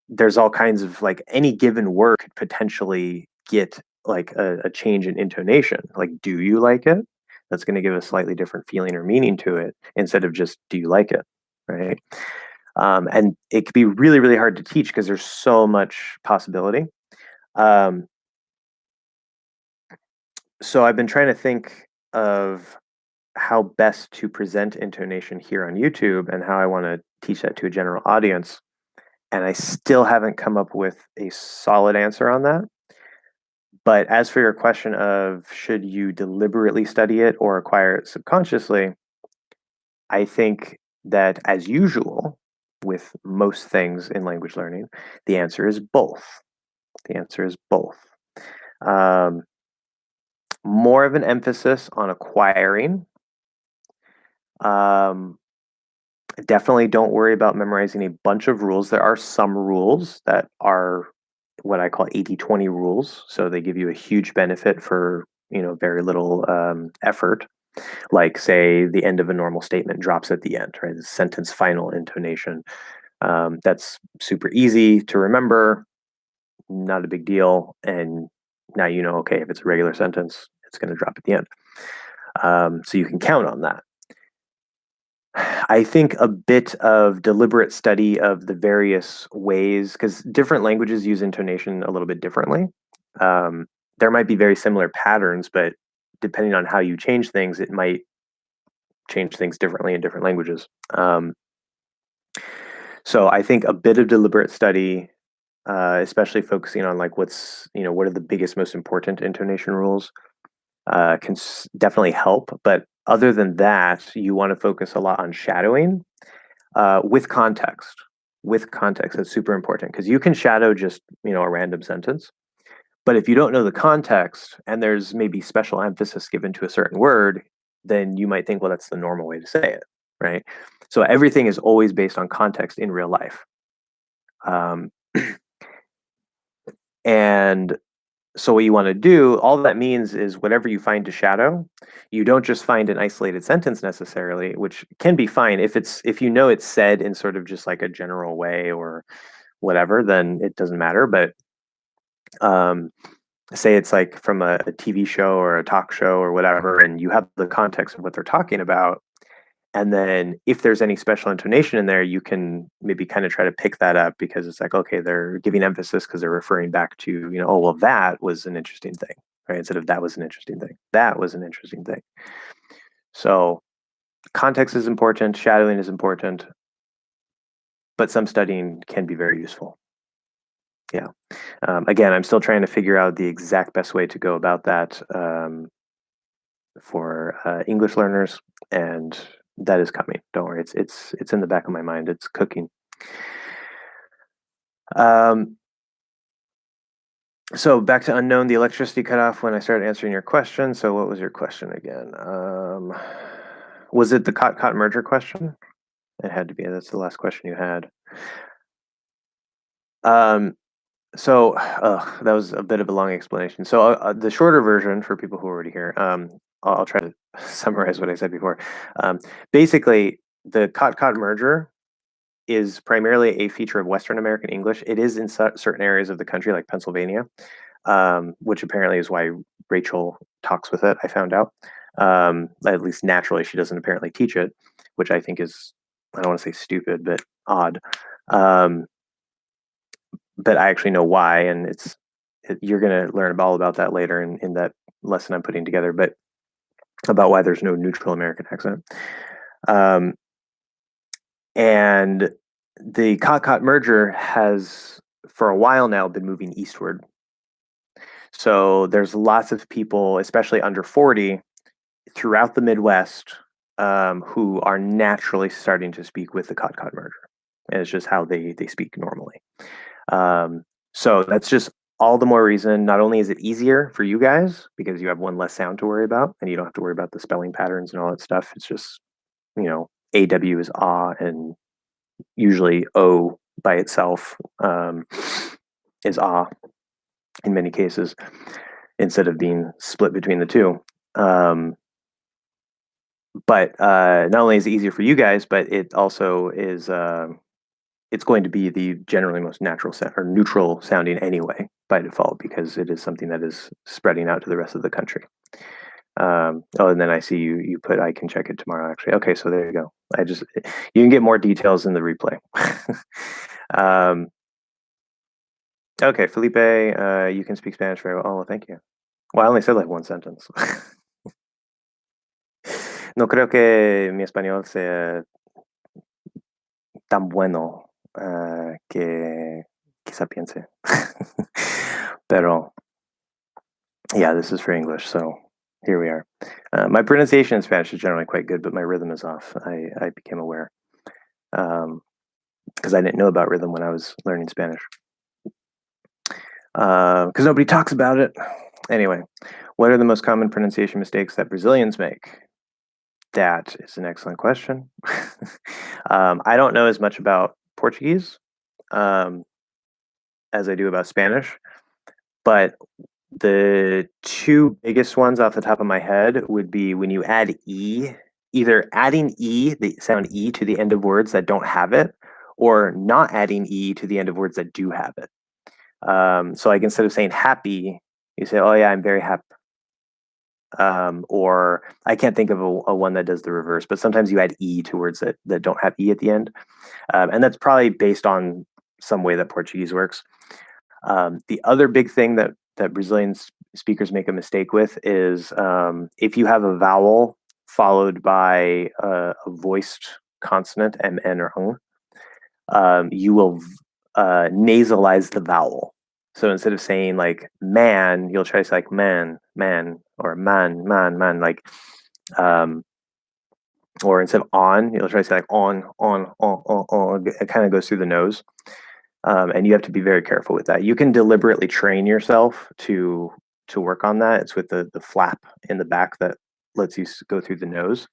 there's all kinds of like any given word could potentially get like a change in intonation. Like, do you like it? That's going to give a slightly different feeling or meaning to it instead of just, do you like it? Right. And it could be really, really hard to teach because there's so much possibility. Um, So I've been trying to think of how best to present intonation here on YouTube and how I want to teach that to a general audience. And I still haven't come up with a solid answer on that. But as for your question of should you deliberately study it or acquire it subconsciously, I think that as usual with most things in language learning, the answer is both. The answer is both. Um, more of an emphasis on acquiring. Um, Definitely don't worry about memorizing a bunch of rules. There are some rules that are what I call 80-20 rules. So they give you a huge benefit for, very little effort. Like, say, the end of a normal statement drops at the end, right? The sentence final intonation. That's super easy to remember, not a big deal. And now okay, if it's a regular sentence, it's going to drop at the end. So you can count on that. I think a bit of deliberate study of the various ways, because different languages use intonation a little bit differently. There might be very similar patterns, but depending on how you change things, it might change things differently in different languages. So I think a bit of deliberate study, especially focusing on like what are the biggest, most important intonation rules, can definitely help. But other than that, you want to focus a lot on shadowing with context. With context, that's super important because you can shadow just a random sentence, but if you don't know the context and there's maybe special emphasis given to a certain word, then you might think, well, that's the normal way to say it, right? So everything is always based on context in real life, um, and so what you want to do, all that means is whatever you find to shadow, you don't just find an isolated sentence necessarily, which can be fine if it's said in sort of just like a general way or whatever, then it doesn't matter. But um, say it's like from a TV show or a talk show or whatever, and you have the context of what they're talking about. And then if there's any special intonation in there, you can maybe kind of try to pick that up because it's like, okay, they're giving emphasis because they're referring back to, oh, well, that was an interesting thing, right? Instead of that was an interesting thing. That was an interesting thing. So context is important, shadowing is important, but some studying can be very useful. Yeah. Again, I'm still trying to figure out the exact best way to go about that for English learners, and that is coming. Don't worry, it's in the back of my mind. It's cooking. So back to unknown. The electricity cut off when I started answering your question. So what was your question again? Was it the cot merger question? It had to be. That's the last question you had. So that was a bit of a long explanation. So the shorter version for people who are already here, I'll try to summarize what I said before. Basically, the cot merger is primarily a feature of Western American English. It is in certain areas of the country, like Pennsylvania, which apparently is why Rachel talks with it. I found out, at least naturally, she doesn't apparently teach it, which I think is, I don't want to say stupid, but odd. But I actually know why, and you're going to learn all about that later in that lesson I'm putting together, but about why there's no neutral American accent. And the cot merger has, for a while now, been moving eastward. So there's lots of people, especially under 40, throughout the Midwest, who are naturally starting to speak with the cot merger. And it's just how they speak normally. So that's just all the more reason. Not only is it easier for you guys because you have one less sound to worry about and you don't have to worry about the spelling patterns and all that stuff. It's just, AW is ah, and usually O by itself is ah in many cases instead of being split between the two. But not only is it easier for you guys, but it also is it's going to be the generally most natural or neutral sounding anyway by default because it is something that is spreading out to the rest of the country. And then I see you put I can check it tomorrow actually. Okay, so there you go. You can get more details in the replay. Okay, Felipe, you can speak Spanish very well. Oh, thank you. Well, I only said like one sentence. No creo que mi español sea tan bueno que quizá piense. Pero, yeah, this is for English, so here we are. My pronunciation in Spanish is generally quite good, but my rhythm is off. I became aware because I didn't know about rhythm when I was learning Spanish. Because nobody talks about it. Anyway, what are the most common pronunciation mistakes that Brazilians make? That is an excellent question. I don't know as much about Portuguese as I do about Spanish, but the two biggest ones off the top of my head would be when you add E, either adding E, the sound E to the end of words that don't have it, or not adding E to the end of words that do have it. So like instead of saying happy, you say, oh yeah, I'm very happy. Or I can't think of a one that does the reverse, but sometimes you add E to words that don't have E at the end. And that's probably based on some way that Portuguese works. The other big thing that Brazilian speakers make a mistake with is if you have a vowel followed by a voiced consonant, MN or ng, you will nasalize the vowel. So instead of saying like man, you'll try to say like man, or man, like, or instead of on, you'll try to say like on. It kind of goes through the nose. And you have to be very careful with that. You can deliberately train yourself to work on that. It's with the flap in the back that lets you go through the nose.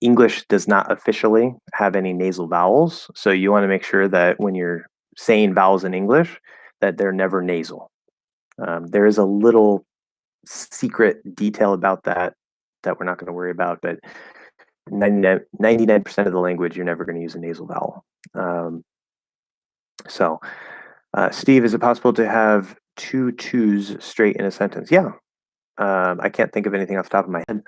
English does not officially have any nasal vowels, so you want to make sure that when you're saying vowels in English, that they're never nasal. There is a little secret detail about that we're not going to worry about, but 99% of the language, you're never going to use a nasal vowel. So, Steve, is it possible to have two twos straight in a sentence? Yeah. I can't think of anything off the top of my head.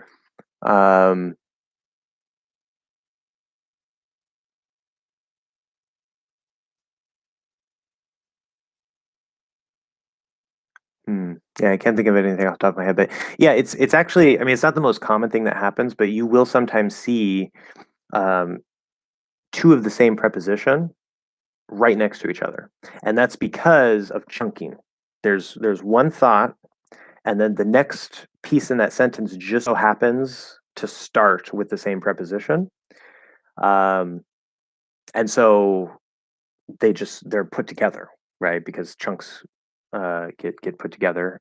Yeah, I can't think of anything off the top of my head, but yeah, it's actually, I mean, it's not the most common thing that happens, but you will sometimes see two of the same preposition right next to each other. And that's because of chunking. There's one thought, and then the next piece in that sentence just so happens to start with the same preposition. Um, and so they're put together, right? Because chunks get put together.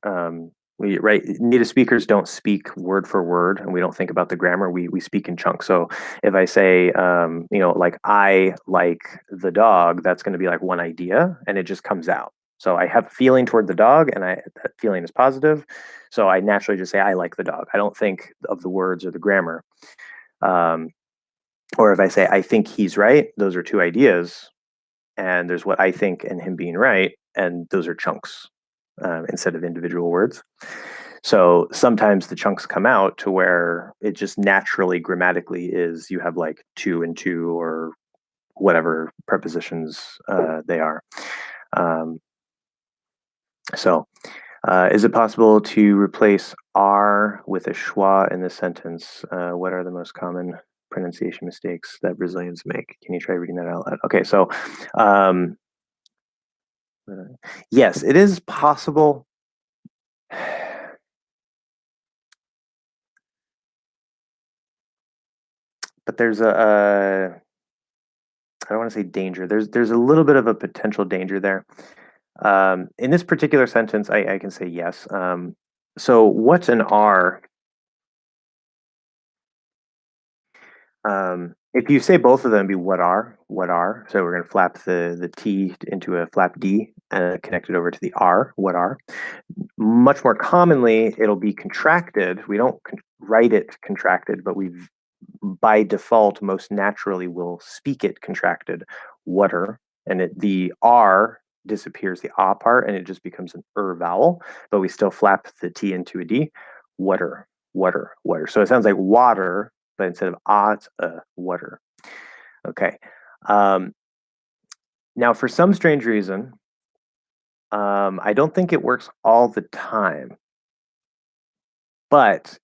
Native speakers don't speak word for word, and we don't think about the grammar. We speak in chunks. So if I say, like I like the dog, that's going to be like one idea, and it just comes out. So I have a feeling toward the dog, and that feeling is positive. So I naturally just say I like the dog. I don't think of the words or the grammar. Um, or if I say I think he's right, those are two ideas, and there's what I think and him being right, and those are chunks instead of individual words. So sometimes the chunks come out to where it just naturally grammatically is you have like two and two or whatever prepositions they are. Um, so is it possible to replace R with a schwa in the sentence? What are the most common pronunciation mistakes that Brazilians make? Can you try reading that out loud? Okay, so yes, it is possible. But there's I don't want to say danger. There's a little bit of a potential danger there. In this particular sentence, I can say yes. So what's an R? If you say both of them, be what are. So we're going to flap the T into a flap D and connect it over to the R, what are. Much more commonly, it'll be contracted. We don't write it contracted, but we've by default most naturally will speak it contracted, water, and the R disappears, the ah part, and it just becomes an vowel, but we still flap the T into a D, water, water, water. So it sounds like water, but instead of ah, it's water. Okay. Now, for some strange reason, I don't think it works all the time, but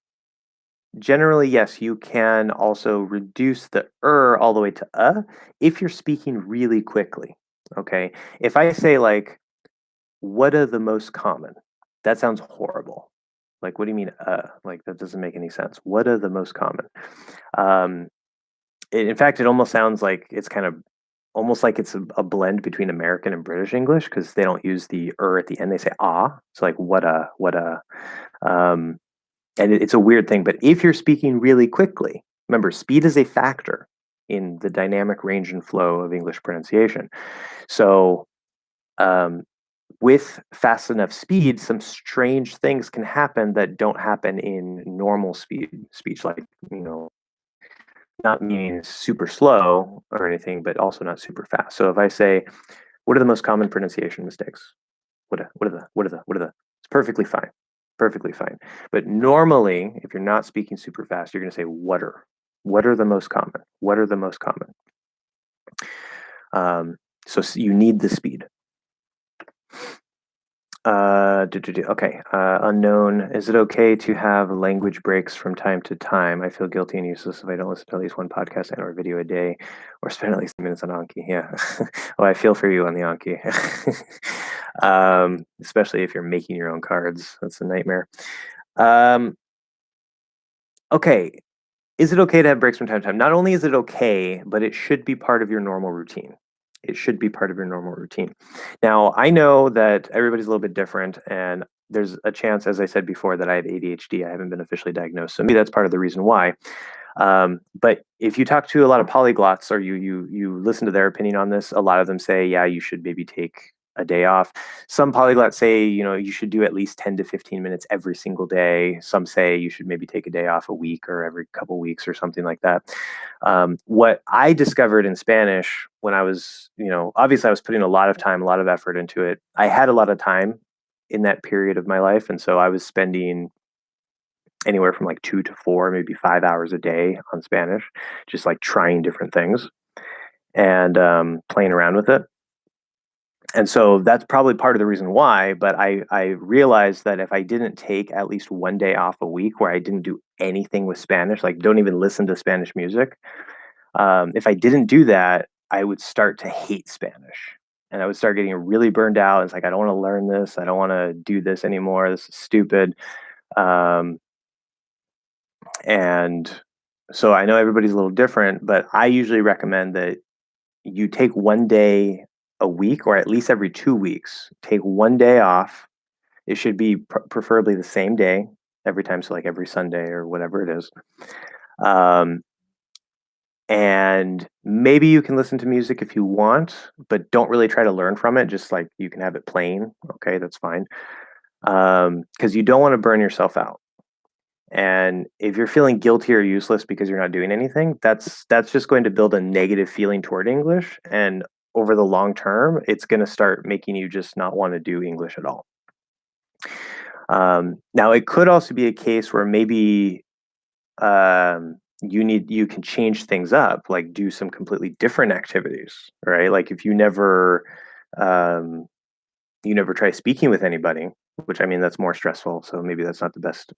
generally, yes, you can also reduce the all the way to if you're speaking really quickly. Okay. If I say like, what are the most common? That sounds horrible. Like, what do you mean? Like that doesn't make any sense. What are the most common? Um, in fact, it almost sounds like it's kind of almost like it's a blend between American and British English because they don't use the at the end. They say ah. So like what a. Um, and it's a weird thing, but if you're speaking really quickly, remember, speed is a factor in the dynamic range and flow of English pronunciation. So, with fast enough speed, some strange things can happen that don't happen in normal speech, like, not meaning super slow or anything, but also not super fast. So if I say, what are the most common pronunciation mistakes? What are the? It's perfectly fine. Perfectly fine. But normally, if you're not speaking super fast, you're going to say what are. What are the most common? What are the most common? So you need the speed. Okay. Unknown. Is it okay to have language breaks from time to time? I feel guilty and useless if I don't listen to at least one podcast and or video a day, or spend at least minutes on Anki. Yeah. Well, I feel for you on the Anki. Especially if you're making your own cards. That's a nightmare. Okay. Is it okay to have breaks from time to time? Not only is it okay, but it should be part of your normal routine. It should be part of your normal routine. Now, I know that everybody's a little bit different, and there's a chance, as I said before, that I have ADHD. I haven't been officially diagnosed, so maybe that's part of the reason why. But if you talk to a lot of polyglots or you listen to their opinion on this, a lot of them say, yeah, you should maybe take a day off. Some polyglots say, you should do at least 10 to 15 minutes every single day. Some say you should maybe take a day off a week or every couple weeks or something like that. What I discovered in Spanish when I was, obviously I was putting a lot of time, a lot of effort into it. I had a lot of time in that period of my life. And so I was spending anywhere from like 2 to 4, maybe 5 hours a day on Spanish, just like trying different things and playing around with it. And so that's probably part of the reason why, but I realized that if I didn't take at least one day off a week where I didn't do anything with Spanish, like don't even listen to Spanish music, If I didn't do that, I would start to hate Spanish. And I would start getting really burned out. It's like, I don't want to learn this. I don't want to do this anymore. This is stupid. Um, and so I know everybody's a little different, but I usually recommend that you take one day a week, or at least every 2 weeks, take one day off. It should be preferably the same day every time. So, like every Sunday or whatever it is. Um, and maybe you can listen to music if you want, but don't really try to learn from it. Just like you can have it playing. Okay, that's fine. Because you don't want to burn yourself out. And if you're feeling guilty or useless because you're not doing anything, that's just going to build a negative feeling toward English. And over the long term, it's going to start making you just not want to do English at all. Now, it could also be a case where maybe you can change things up, like do some completely different activities, right? Like if um, you never try speaking with anybody, which I mean, that's more stressful. So maybe that's not the best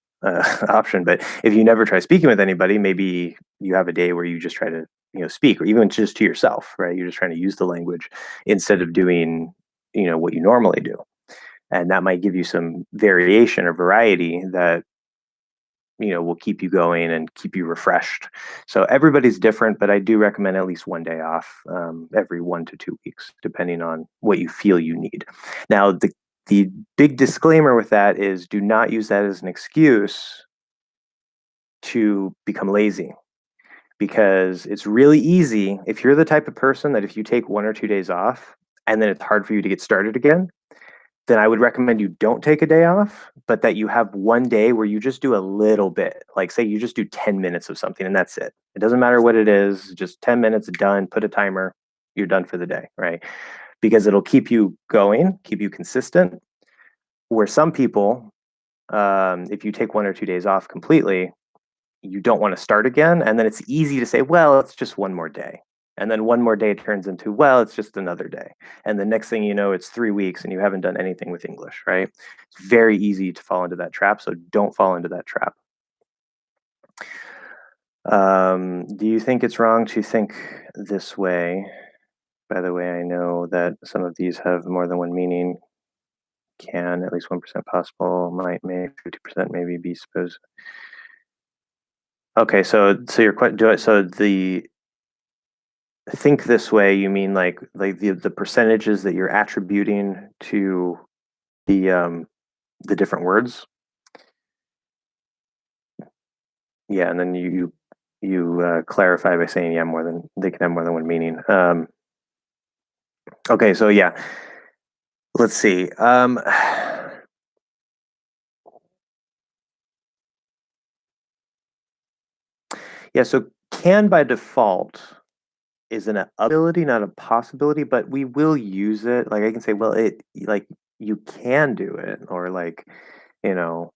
option. But if you never try speaking with anybody, maybe you have a day where you just try to, speak, or even just to yourself, right? You're just trying to use the language instead of doing, what you normally do. And that might give you some variation or variety that, will keep you going and keep you refreshed. So everybody's different, but I do recommend at least one day off every 1 to 2 weeks, depending on what you feel you need. Now, the big disclaimer with that is do not use that as an excuse to become lazy, because it's really easy if you're the type of person that if you take 1 or 2 days off and then it's hard for you to get started again, then I would recommend you don't take a day off, but that you have one day where you just do a little bit. Like, say you just do 10 minutes of something and that's it. It doesn't matter what it is, just 10 minutes, done, put a timer, you're done for the day, right? Because it'll keep you going, keep you consistent. Where some people, if you take 1 or 2 days off completely, you don't want to start again. And then it's easy to say, well, it's just one more day. And then one more day turns into, well, it's just another day. And the next thing you know, it's 3 weeks and you haven't done anything with English, right? It's very easy to fall into that trap. So don't fall into that trap. Do you think it's wrong to think this way? By the way, I know that some of these have more than one meaning. Can, at least 1% possible, might, may, 50% maybe, be supposed. Okay, so you're quite do it. So the think this way, you mean like the percentages that you're attributing to the different words? Yeah, and then you clarify by saying, yeah, more than they can have more than one meaning. Okay, so yeah, let's see. Yeah, so can by default is an ability, not a possibility, but we will use it. Like I can say, well, it like you can do it, or like, you know,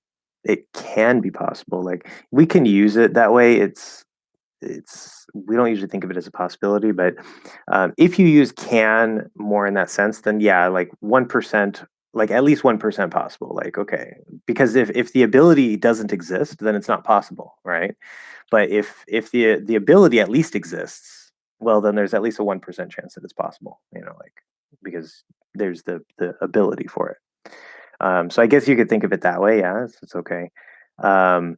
it can be possible. Like we can use it that way. It's we don't usually think of it as a possibility, but if you use can more in that sense, then yeah, like 1%, like at least 1% possible. Like okay, because if the ability doesn't exist, then it's not possible, right? But if the ability at least exists, well, then there's at least a 1% chance that it's possible. Like because there's the ability for it. So I guess you could think of it that way. Yeah, it's okay. Um,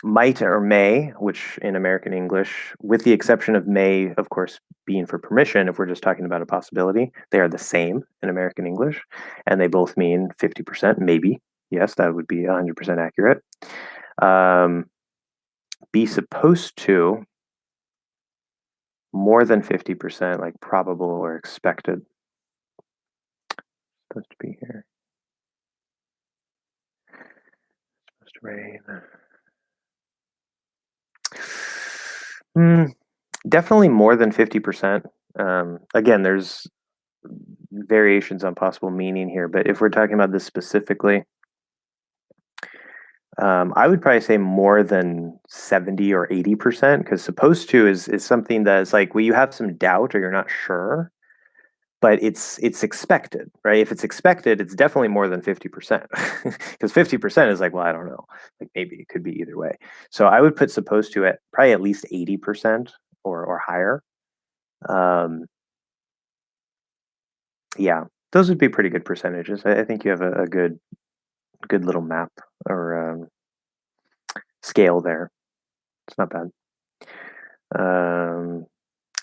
might or may, which in American English, with the exception of may, of course, being for permission, if we're just talking about a possibility, they are the same in American English, and they both mean 50%, maybe. Yes, that would be 100% accurate. Um, be supposed to, more than 50%, like probable or expected. Supposed to be here. Supposed to rain. Definitely more than 50%. Again, there's variations on possible meaning here, but if we're talking about this specifically, I would probably say more than 70 or 80%, because supposed to is something that's like, well, you have some doubt or you're not sure, but it's expected, right? If it's expected, it's definitely more than 50%, because 50% is like, well, I don't know, like maybe it could be either way. So I would put supposed to at probably at least 80%, or higher. Yeah, those would be pretty good percentages. I think you have a good little map or scale there. It's not bad.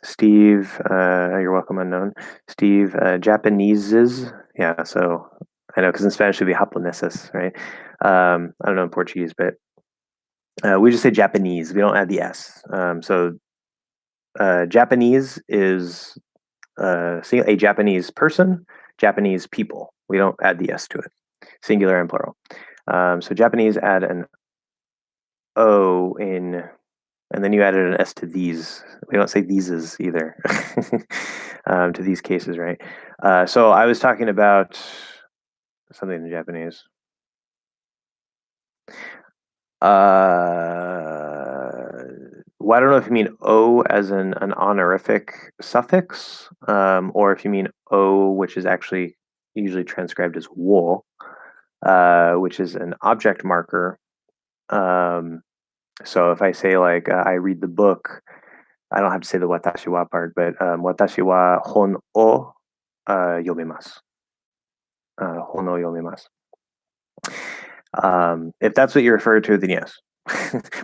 Steve, you're welcome, unknown. Steve, Japaneses. Yeah, so I know because in Spanish it would be japoneses, right? I don't know in Portuguese, but we just say Japanese. We don't add the S. So Japanese is a Japanese person, Japanese people. We don't add the S to it, singular and plural. So Japanese add an O in, and then you added an S to these. We don't say theses either to these cases, right? So I was talking about something in Japanese. Well, I don't know if you mean O as an honorific suffix, or if you mean O, which is actually usually transcribed as wo, which is an object marker. So if I say like I read the book, I don't have to say the watashi wa part, but watashi wa hon o yomimasu. Hon o yomimasu. If that's what you refer to, then yes.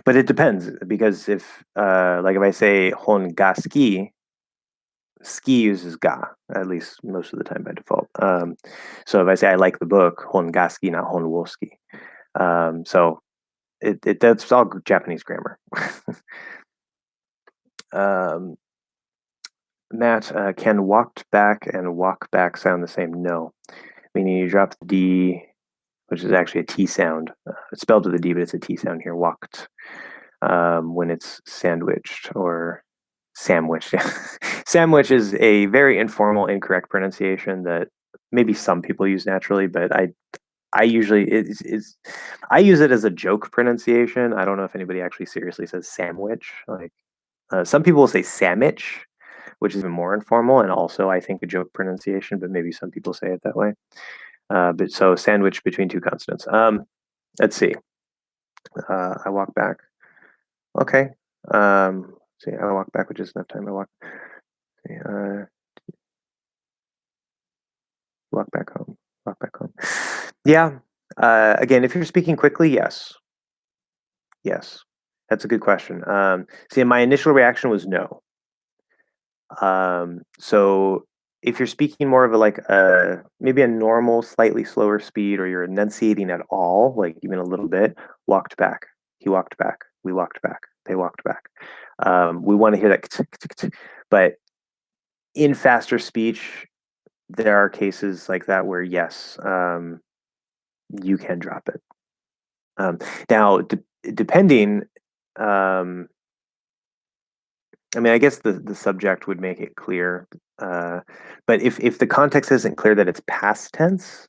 But it depends because if like if I say hon ga ski, ski uses ga at least most of the time by default. So if I say I like the book, hon ga ski, not hon wo ski. So that's all Japanese grammar. Matt, can walked back and walk back sound the same? No, meaning you drop the D, which is actually a T sound. It's spelled with a D, but it's a T sound here. Walked when it's sandwiched or sandwiched. Sandwich is a very informal, incorrect pronunciation that maybe some people use naturally, but I usually I use it as a joke pronunciation. I don't know if anybody actually seriously says sandwich. Like some people will say sandwich, which is even more informal and also I think a joke pronunciation, but maybe some people say it that way. But so sandwich between two consonants. Let's see. I walk back. Okay. See, I walk back, which is enough time. I walk. See, walk back home. Walk back home. Yeah. Again, if you're speaking quickly, yes. Yes. That's a good question. See, my initial reaction was no. So if you're speaking more of a like maybe a normal, slightly slower speed, or you're enunciating at all, like even a little bit, walked back. He walked back. We walked back. They walked back. We want to hear that, but in faster speech, there are cases like that where yes, you can drop it. Now, depending, I mean, I guess the subject would make it clear, but if the context isn't clear that it's past tense,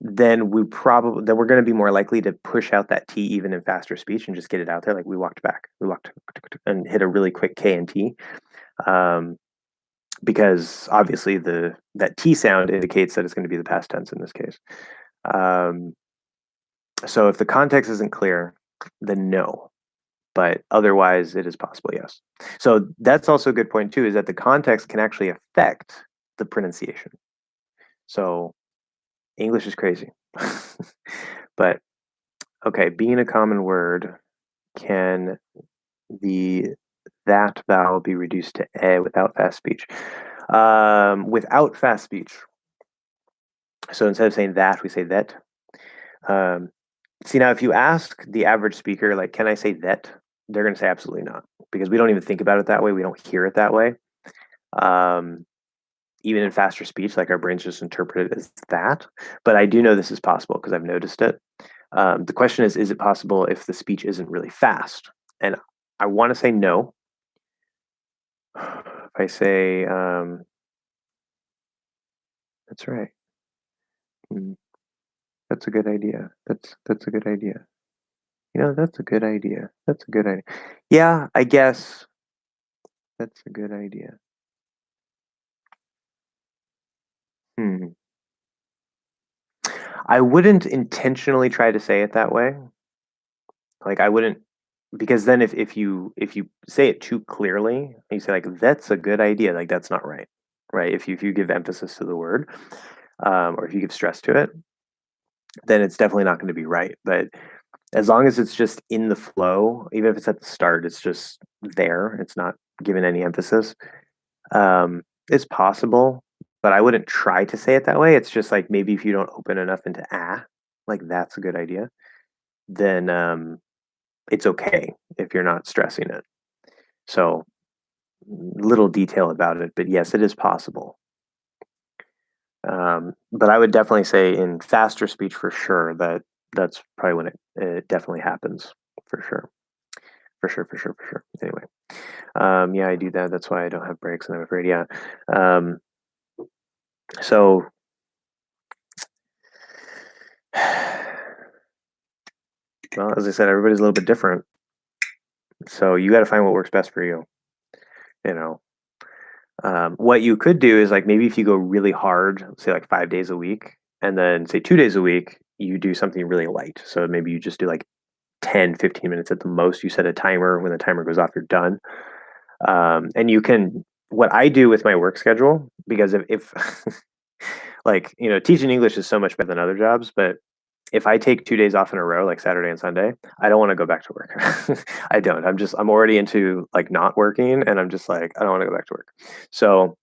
then we're going to be more likely to push out that T even in faster speech and just get it out there, like we walked back, we walked, and hit a really quick K and T, because obviously that T sound indicates that it's going to be the past tense in this case. So if the context isn't clear, then no. But otherwise, it is possible, yes. So that's also a good point too, is that the context can actually affect the pronunciation. So English is crazy. But okay, being a common word, can that vowel be reduced to e without fast speech? Without fast speech. So instead of saying that, we say that. See, now if you ask the average speaker, like, can I say that? They're going to say absolutely not, because we don't even think about it that way. We don't hear it that way. Even in faster speech, like our brains just interpret it as that. But I do know this is possible because I've noticed it. The question is it possible if the speech isn't really fast? And I want to say no. If I say, that's right. That's a good idea. That's a good idea. You know, that's a good idea. That's a good idea. Yeah, I guess that's a good idea. I wouldn't intentionally try to say it that way. Like I wouldn't because then if you say it too clearly, you say like that's a good idea, like that's not right, right? If you give emphasis to the word, or if you give stress to it, then it's definitely not going to be right. But as long as it's just in the flow, even if it's at the start, it's just there. It's not given any emphasis. Um, it's possible, but I wouldn't try to say it that way. It's just like maybe if you don't open enough into like that's a good idea, then it's okay if you're not stressing it. So little detail about it, but yes, it is possible. But I would definitely say in faster speech for sure that that's probably when it definitely happens for sure. For sure, for sure, for sure. Anyway, yeah, I do that. That's why I don't have breaks, and I'm afraid, yeah. Um, so, well, as I said, everybody's a little bit different. So you got to find what works best for you. You know, what you could do is like maybe if you go really hard, say like 5 days a week, and then say 2 days a week, you do something really light. So maybe you just do like 10, 15 minutes at the most. You set a timer. When the timer goes off, you're done. And you can, what I do with my work schedule, because if like, teaching English is so much better than other jobs, but if I take 2 days off in a row, like Saturday and Sunday, I don't want to go back to work. I don't. I'm already into like not working, and I'm just like, I don't want to go back to work. So,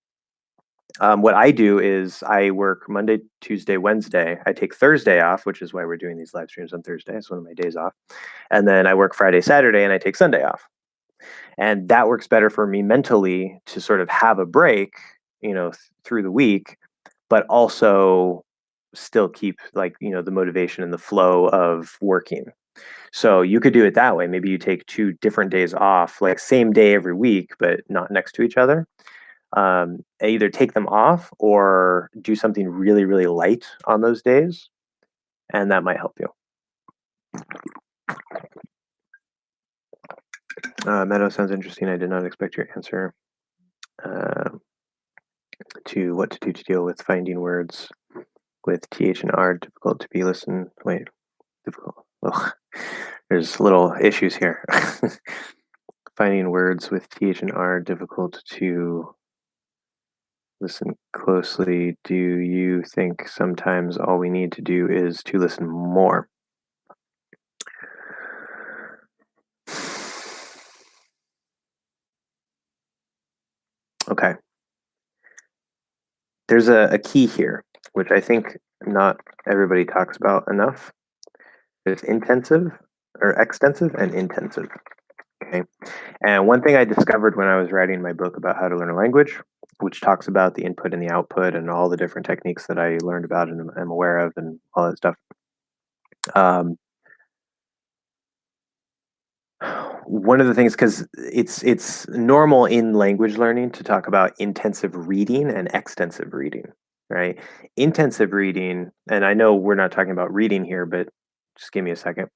what I do is I work Monday, Tuesday, Wednesday. I take Thursday off, which is why we're doing these live streams on Thursday. It's one of my days off. And then I work Friday, Saturday, and I take Sunday off. And that works better for me mentally to sort of have a break, through the week, but also still keep like, the motivation and the flow of working. So you could do it that way. Maybe you take 2 different days off, like same day every week, but not next to each other. Either take them off or do something really, really light on those days, and that might help you. Meadow sounds interesting. I did not expect your answer to what to do to deal with finding words with th and r difficult to be listened. Wait, difficult. Well, there's little issues here. Finding words with th and r difficult to listen closely. Do you think sometimes all we need to do is to listen more? Okay. There's a key here, which I think not everybody talks about enough. There's intensive or extensive and intensive. Okay. And one thing I discovered when I was writing my book about how to learn a language, which talks about the input and the output and all the different techniques that I learned about and am aware of and all that stuff. Um, one of the things, because it's normal in language learning to talk about intensive reading and extensive reading, right? Intensive reading, and I know we're not talking about reading here, but just give me a second.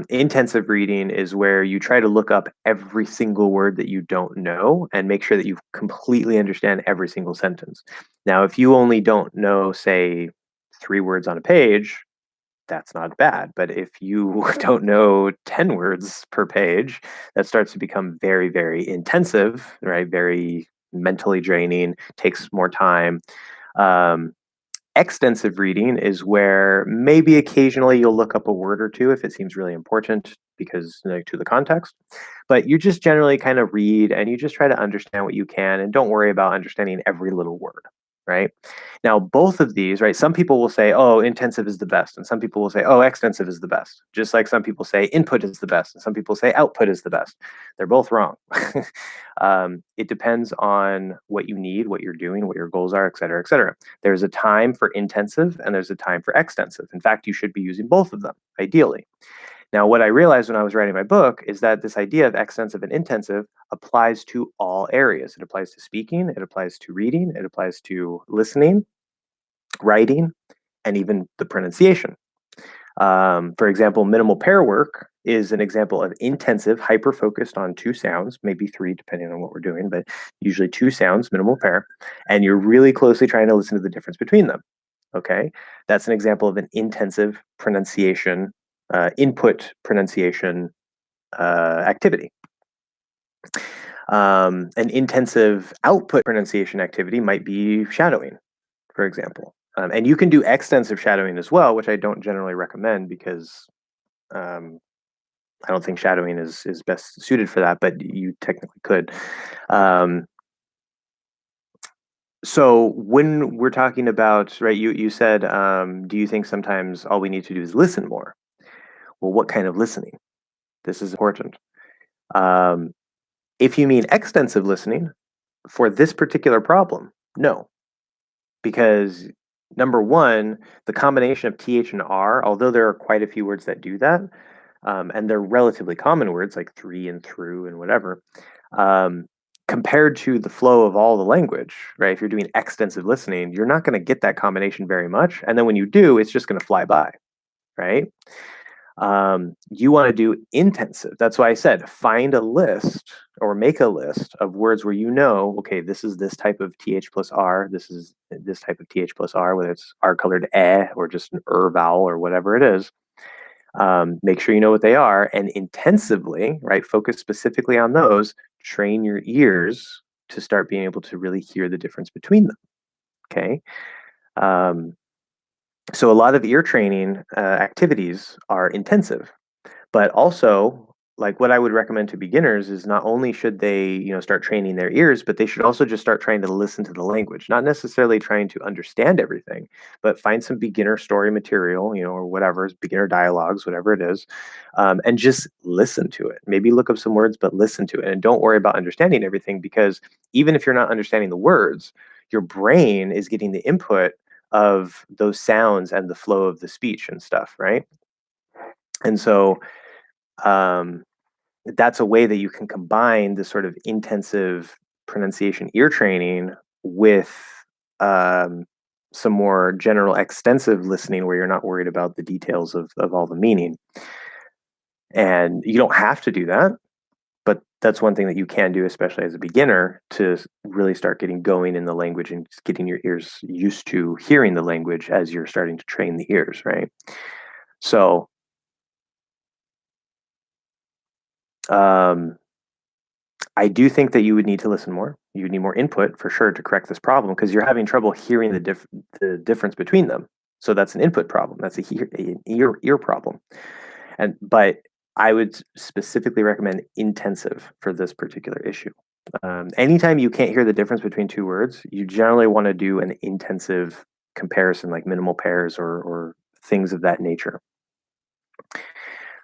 Intensive reading is where you try to look up every single word that you don't know and make sure that you completely understand every single sentence. Now, if you only don't know, say, 3 words on a page, that's not bad. But if you don't know 10 words per page, that starts to become very, very intensive, right? Very mentally draining, takes more time. Um, Extensive reading is where maybe occasionally you'll look up a word or two if it seems really important because to the context, but you just generally kind of read and you just try to understand what you can and don't worry about understanding every little word, right? Now, both of these, right? Some people will say, oh, intensive is the best, and some people will say, oh, extensive is the best. Just like some people say input is the best, and some people say output is the best. They're both wrong. It depends on what you need, what you're doing, what your goals are, et cetera, et cetera. There's a time for intensive and there's a time for extensive. In fact, you should be using both of them, ideally. Now, what I realized when I was writing my book is that this idea of extensive and intensive applies to all areas. It applies to speaking, it applies to reading, it applies to listening, writing, and even the pronunciation. For example, minimal pair work is an example of intensive, hyper focused on 2 sounds, maybe 3, depending on what we're doing, but usually 2 sounds, minimal pair, and you're really closely trying to listen to the difference between them. Okay, that's an example of an intensive pronunciation, input pronunciation activity. An intensive output pronunciation activity might be shadowing, for example. And you can do extensive shadowing as well, which I don't generally recommend because I don't think shadowing is best suited for that, but you technically could. So when we're talking about, right, you said, do you think sometimes all we need to do is listen more? Well, what kind of listening? This is important. Um, if you mean extensive listening for this particular problem, no, because number one, the combination of th and r, although there are quite a few words that do that, and they're relatively common words like three and through and whatever, um, compared to the flow of all the language, right? If you're doing extensive listening, you're not going to get that combination very much. And then when you do, it's just going to fly by, right? You want to do intensive. That's why I said find a list or make a list of words where you know, okay, this is this type of th plus r, this is this type of th plus r, whether it's r colored or just an vowel or whatever it is. Make sure you know what they are and intensively, right? Focus specifically on those. Train your ears to start being able to really hear the difference between them. Okay. Um, so a lot of ear training activities are intensive, but also like what I would recommend to beginners is not only should they start training their ears, but they should also just start trying to listen to the language, not necessarily trying to understand everything, but find some beginner story material, or whatever, beginner dialogues, whatever it is, and just listen to it. Maybe look up some words, but listen to it, and don't worry about understanding everything, because even if you're not understanding the words, your brain is getting the input of those sounds and the flow of the speech and stuff, right? And so um, that's a way that you can combine this sort of intensive pronunciation ear training with um, some more general extensive listening where you're not worried about the details of all the meaning. And you don't have to do that, but that's one thing that you can do, especially as a beginner, to really start getting going in the language and just getting your ears used to hearing the language as you're starting to train the ears, right? So, um, I do think that you would need to listen more. You would need more input for sure to correct this problem because you're having trouble hearing the difference between them. So that's an input problem. That's an ear problem. But I would specifically recommend intensive for this particular issue. Anytime you can't hear the difference between two words, you generally want to do an intensive comparison, like minimal pairs or things of that nature.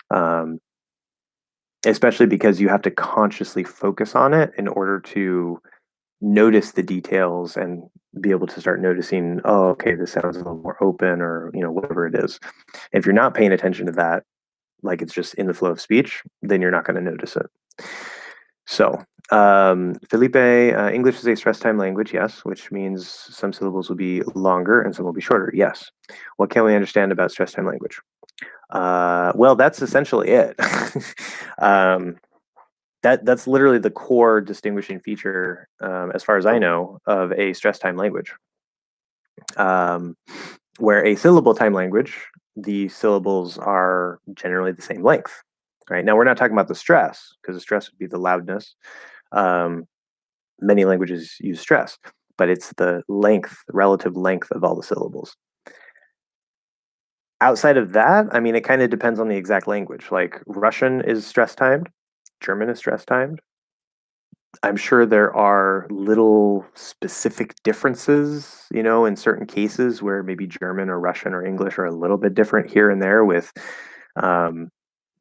Um, Especially because you have to consciously focus on it in order to notice the details and be able to start noticing, oh, okay, this sounds a little more open, or whatever it is. If you're not paying attention to that, like it's just in the flow of speech, then you're not going to notice it. So, Felipe, English is a stress time language, yes, which means some syllables will be longer and some will be shorter, yes. What can we understand about stress time language? Well, that's essentially it. um, that's literally the core distinguishing feature, as far as I know, of a stress time language. Where a syllable time language, the syllables are generally the same length. Right now, we're not talking about the stress because the stress would be the loudness. Um, Many languages use stress, but it's the relative length of all the syllables. Outside of that, I mean, it kind of depends on the exact language. Like Russian is stress timed, German is stress timed. I'm sure there are little specific differences, in certain cases where maybe German or Russian or English are a little bit different here and there with um,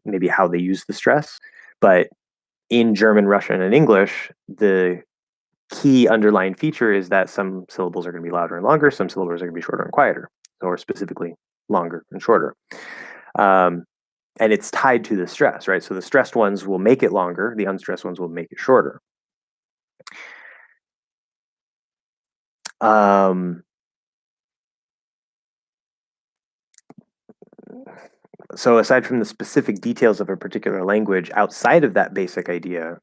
maybe how they use the stress. But in German, Russian, and English, the key underlying feature is that some syllables are going to be louder and longer, some syllables are going to be shorter and quieter, or specifically longer and shorter. Um, and it's tied to the stress, right? So the stressed ones will make it longer, the unstressed ones will make it shorter. Um, so aside from the specific details of a particular language, outside of that basic idea,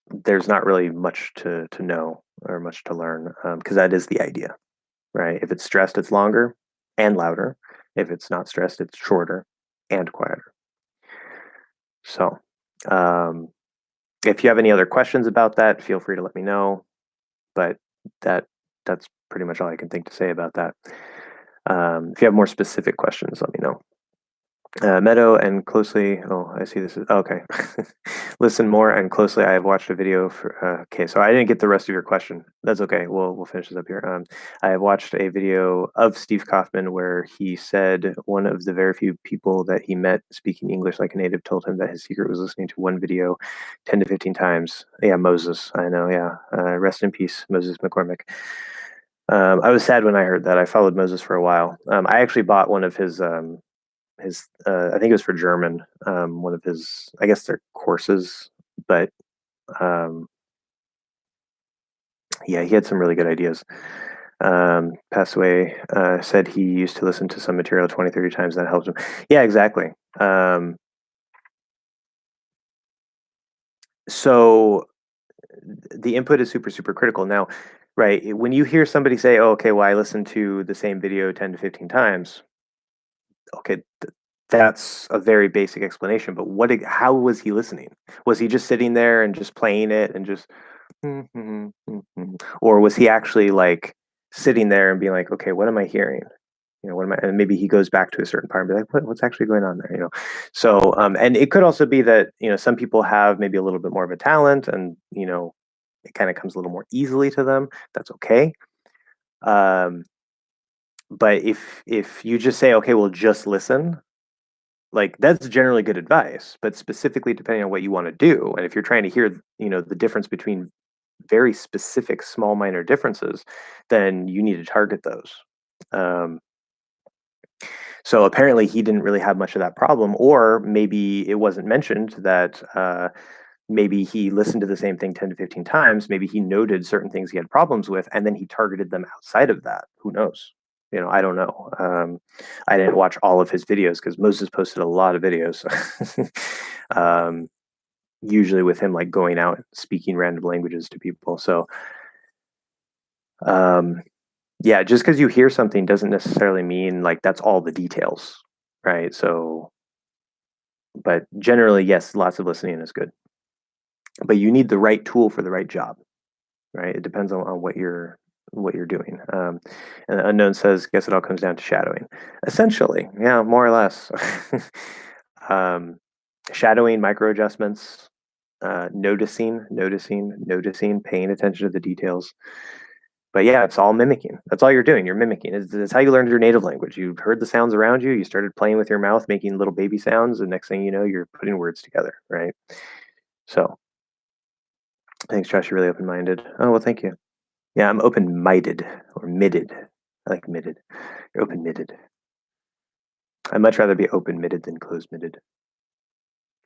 there's not really much to know or much to learn, because that is the idea, right? If it's stressed, it's longer and louder. If it's not stressed, it's shorter and quieter. So Um, if you have any other questions about that, feel free to let me know. But that that's pretty much all I can think to say about that. If you have more specific questions, let me know. Meadow and closely. Oh, I see this is okay. Listen more and closely. I have watched a video for. Okay, so I didn't get the rest of your question. That's okay. We'll finish this up here. I have watched a video of Steve Kaufman where he said one of the very few people that he met speaking English like a native told him that his secret was listening to one video 10 to 15 times. Yeah, Moses. I know. Yeah. Rest in peace, Moses McCormick. I was sad when I heard that. I followed Moses for a while. I actually bought one of his I think it was for German, one of his, I guess they're courses, but um, yeah, he had some really good ideas. Passed away, said he used to listen to some material 20, 30 times. That helps him. Yeah, exactly. So the input is super, super critical. Now, right, when you hear somebody say, oh, okay, well, I listened to the same video 10 to 15 times, okay, that's a very basic explanation, but how was he listening? Was he just sitting there and just playing it and just or was he actually like sitting there and being like, okay, what am I hearing? You know, what am I? And maybe he goes back to a certain part and be like, what's actually going on there? You know, so and it could also be that some people have maybe a little bit more of a talent, and it kind of comes a little more easily to them. That's okay. Um, but if you just say, okay, well, just listen, like that's generally good advice, but specifically depending on what you want to do, and if you're trying to hear the difference between very specific small minor differences, then you need to target those. um, so apparently he didn't really have much of that problem, or maybe it wasn't mentioned that maybe he listened to the same thing 10 to 15 times. Maybe he noted certain things he had problems with, and then he targeted them outside of that. Who knows? I don't know. I didn't watch all of his videos because Moses posted a lot of videos. um, usually with him like going out speaking random languages to people. So um, yeah, just because you hear something doesn't necessarily mean like that's all the details, right? So, but generally, yes, lots of listening is good, but you need the right tool for the right job, right? It depends on what you're doing. And the unknown says, guess it all comes down to shadowing. Essentially, yeah, more or less. um, Shadowing, micro adjustments, noticing, paying attention to the details. But yeah, it's all mimicking. That's all you're doing. You're mimicking. It's how you learned your native language. You heard the sounds around you. You started playing with your mouth, making little baby sounds, and next thing you know, you're putting words together, right? So, thanks, Josh. You're really open-minded. Oh well, thank you. Yeah, I'm open-minded or midded. I like midded. You're open-midded. I'd much rather be open-midded than closed-midded.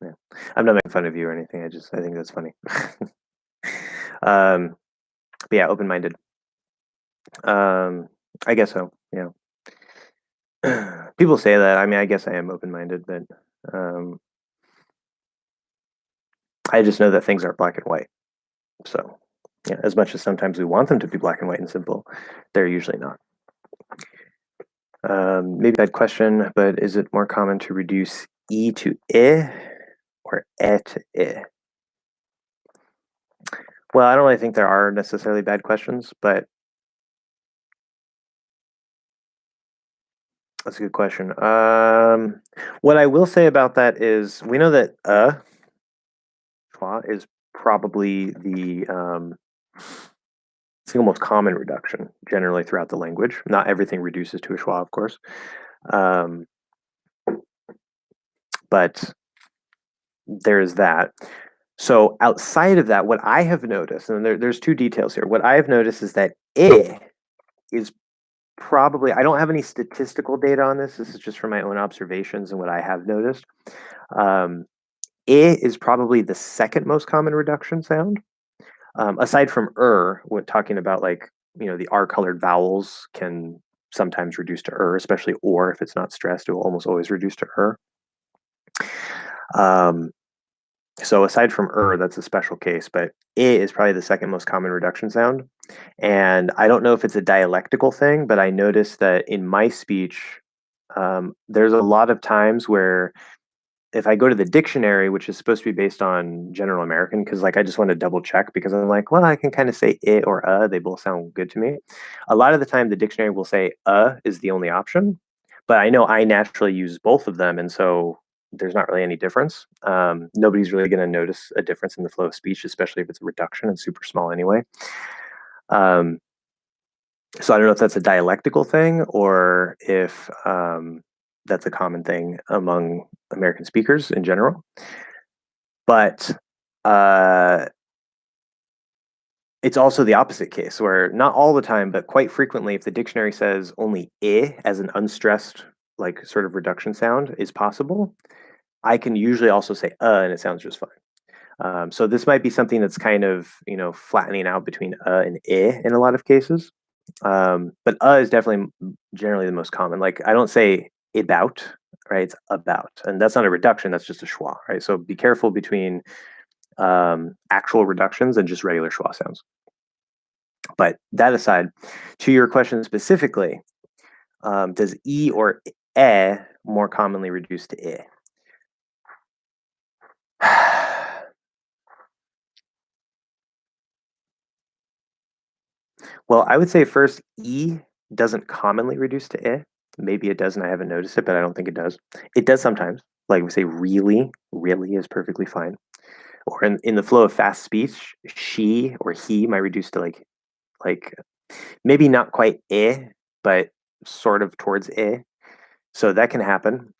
Yeah. I'm not making fun of you or anything. I think that's funny. um, but yeah, open-minded. I guess so. Yeah. People say that. I mean, I guess I am open-minded, but um, I just know that things aren't black and white. So, yeah, as much as sometimes we want them to be black and white and simple, they're usually not. Maybe bad question, but is it more common to reduce e to I or e to I? Well, I don't really think there are necessarily bad questions, but that's a good question. What I will say about that is we know that schwa is probably the single most common reduction generally throughout the language. Not everything reduces to a schwa, of course. Um, but there's that. So outside of that, what I have noticed, and there's two details here. What I have noticed is that I is probably, I don't have any statistical data on this. This is just from my own observations and what I have noticed. Um, I is probably the second most common reduction sound, aside from when talking about like, the R colored vowels can sometimes reduce to especially or if it's not stressed, it will almost always reduce to Um, so aside from that's a special case, but I is probably the second most common reduction sound. And I don't know if it's a dialectical thing, but I noticed that in my speech, there's a lot of times where if I go to the dictionary, which is supposed to be based on General American, because like I just want to double check because I'm like, well, I can kind of say it or they both sound good to me. A lot of the time, the dictionary will say is the only option, but I know I naturally use both of them, and so there's not really any difference. Nobody's really going to notice a difference in the flow of speech, especially if it's a reduction and super small anyway. Um, so I don't know if that's a dialectical thing or if that's a common thing among American speakers in general. But uh, it's also the opposite case where not all the time, but quite frequently, if the dictionary says only as an unstressed, like sort of reduction sound is possible, I can usually also say and it sounds just fine. So this might be something that's kind of, flattening out between and in a lot of cases. But is definitely generally the most common. Like I don't say about, right? It's about, and that's not a reduction. That's just a schwa, right? So be careful between actual reductions and just regular schwa sounds. But that aside, to your question specifically, does or more commonly reduce to Well, I would say first, doesn't commonly reduce to Maybe it does, and I haven't noticed it, but I don't think it does. It does sometimes. Like we say, really is perfectly fine. Or in the flow of fast speech, she or he might reduce to like maybe not quite but sort of towards So that can happen.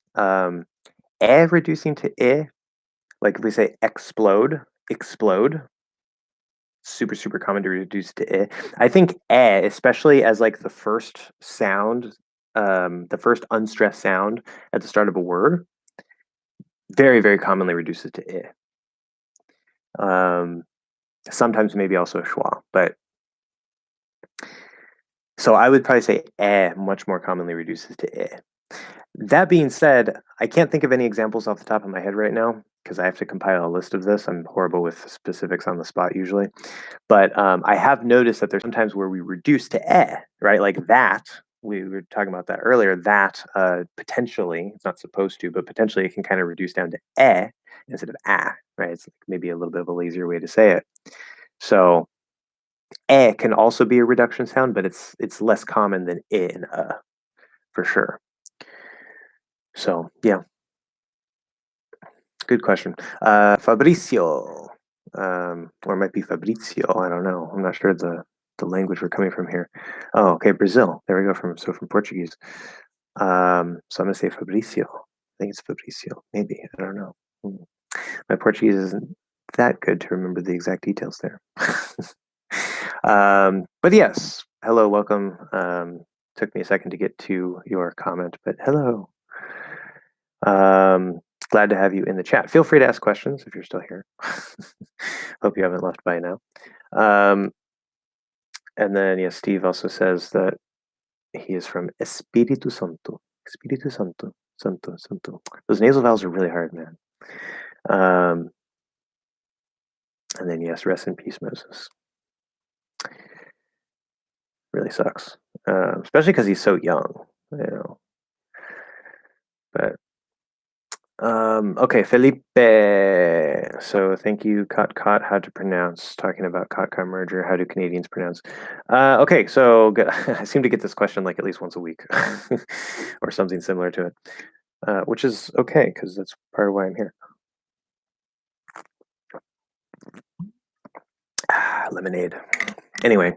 Reducing to like if we say explode, super super common to reduce to I think especially as like the first sound, the first unstressed sound at the start of a word, very very commonly reduces to sometimes maybe also a schwa, but so I would probably say much more commonly reduces to That being said, I can't think of any examples off the top of my head right now because I have to compile a list of this. I'm horrible with specifics on the spot usually. But I have noticed that there's sometimes where we reduce to right? Like that, we were talking about that earlier, that potentially, it's not supposed to, but potentially it can kind of reduce down to instead of right? It's maybe a little bit of a lazier way to say it. So can also be a reduction sound, but it's less common than and for sure. So yeah, good question. Fabrizio, or it might be Fabrizio. I don't know. I'm not sure the language we're coming from here. Oh, okay, Brazil. There we go. From Portuguese. So I'm gonna say Fabrizio. I think it's Fabrizio. Maybe I don't know. My Portuguese isn't that good to remember the exact details there. But yes, hello, welcome. Took me a second to get to your comment, but hello. Um, Glad to have you in the chat. Feel free to ask questions if you're still here. Hope you haven't left by now. And then, yes, Steve also says that he is from Espiritu Santo. Espiritu Santo. Santo, Santo. Those nasal vowels are really hard, man. And then, yes, rest in peace, Moses. Really sucks. Especially because he's so young, But okay, Felipe. So thank you, Cot, how to pronounce, talking about Cot merger. How do Canadians pronounce? Okay, so good. I seem to get this question like at least once a week or something similar to it, which is okay because that's part of why I'm here. Lemonade. Anyway,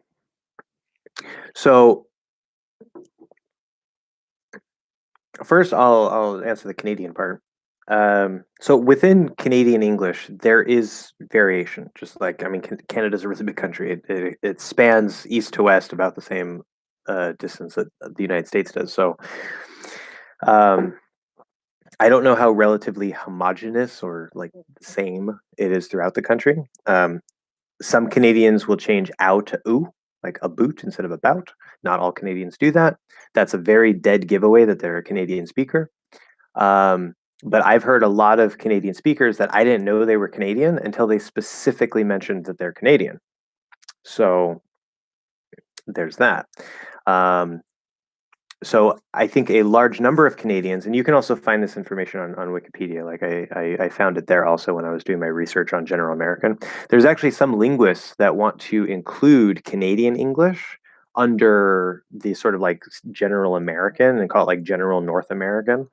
so first I'll answer the Canadian part. So within Canadian English, there is variation. Just like Canada's a really big country. It spans east to west about the same distance that the United States does. So I don't know how relatively homogenous or like the same it is throughout the country. Some Canadians will change ow to oo, like a boot instead of about. Not all Canadians do that. That's a very dead giveaway that they're a Canadian speaker. But I've heard a lot of Canadian speakers that I didn't know they were Canadian until they specifically mentioned that they're Canadian. So there's that. So I think a large number of Canadians, and you can also find this information on Wikipedia. Like I found it there also when I was doing my research on General American. There's actually some linguists that want to include Canadian English under the sort of like General American and call it like General North American,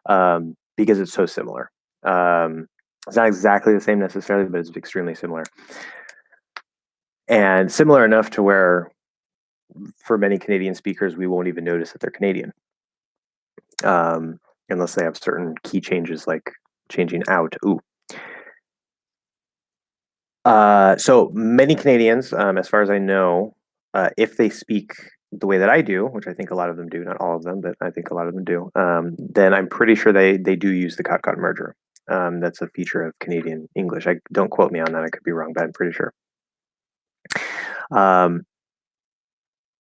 because it's so similar. It's not exactly the same necessarily, but it's extremely similar. And similar enough to where for many Canadian speakers, we won't even notice that they're Canadian, unless they have certain key changes like changing out. Ooh. So many Canadians, as far as I know, if they speak the way that I do, which I think a lot of them do, not all of them, but I think a lot of them do, then I'm pretty sure they do use the cot merger. That's a feature of Canadian English. I don't quote me on that. I could be wrong, but I'm pretty sure.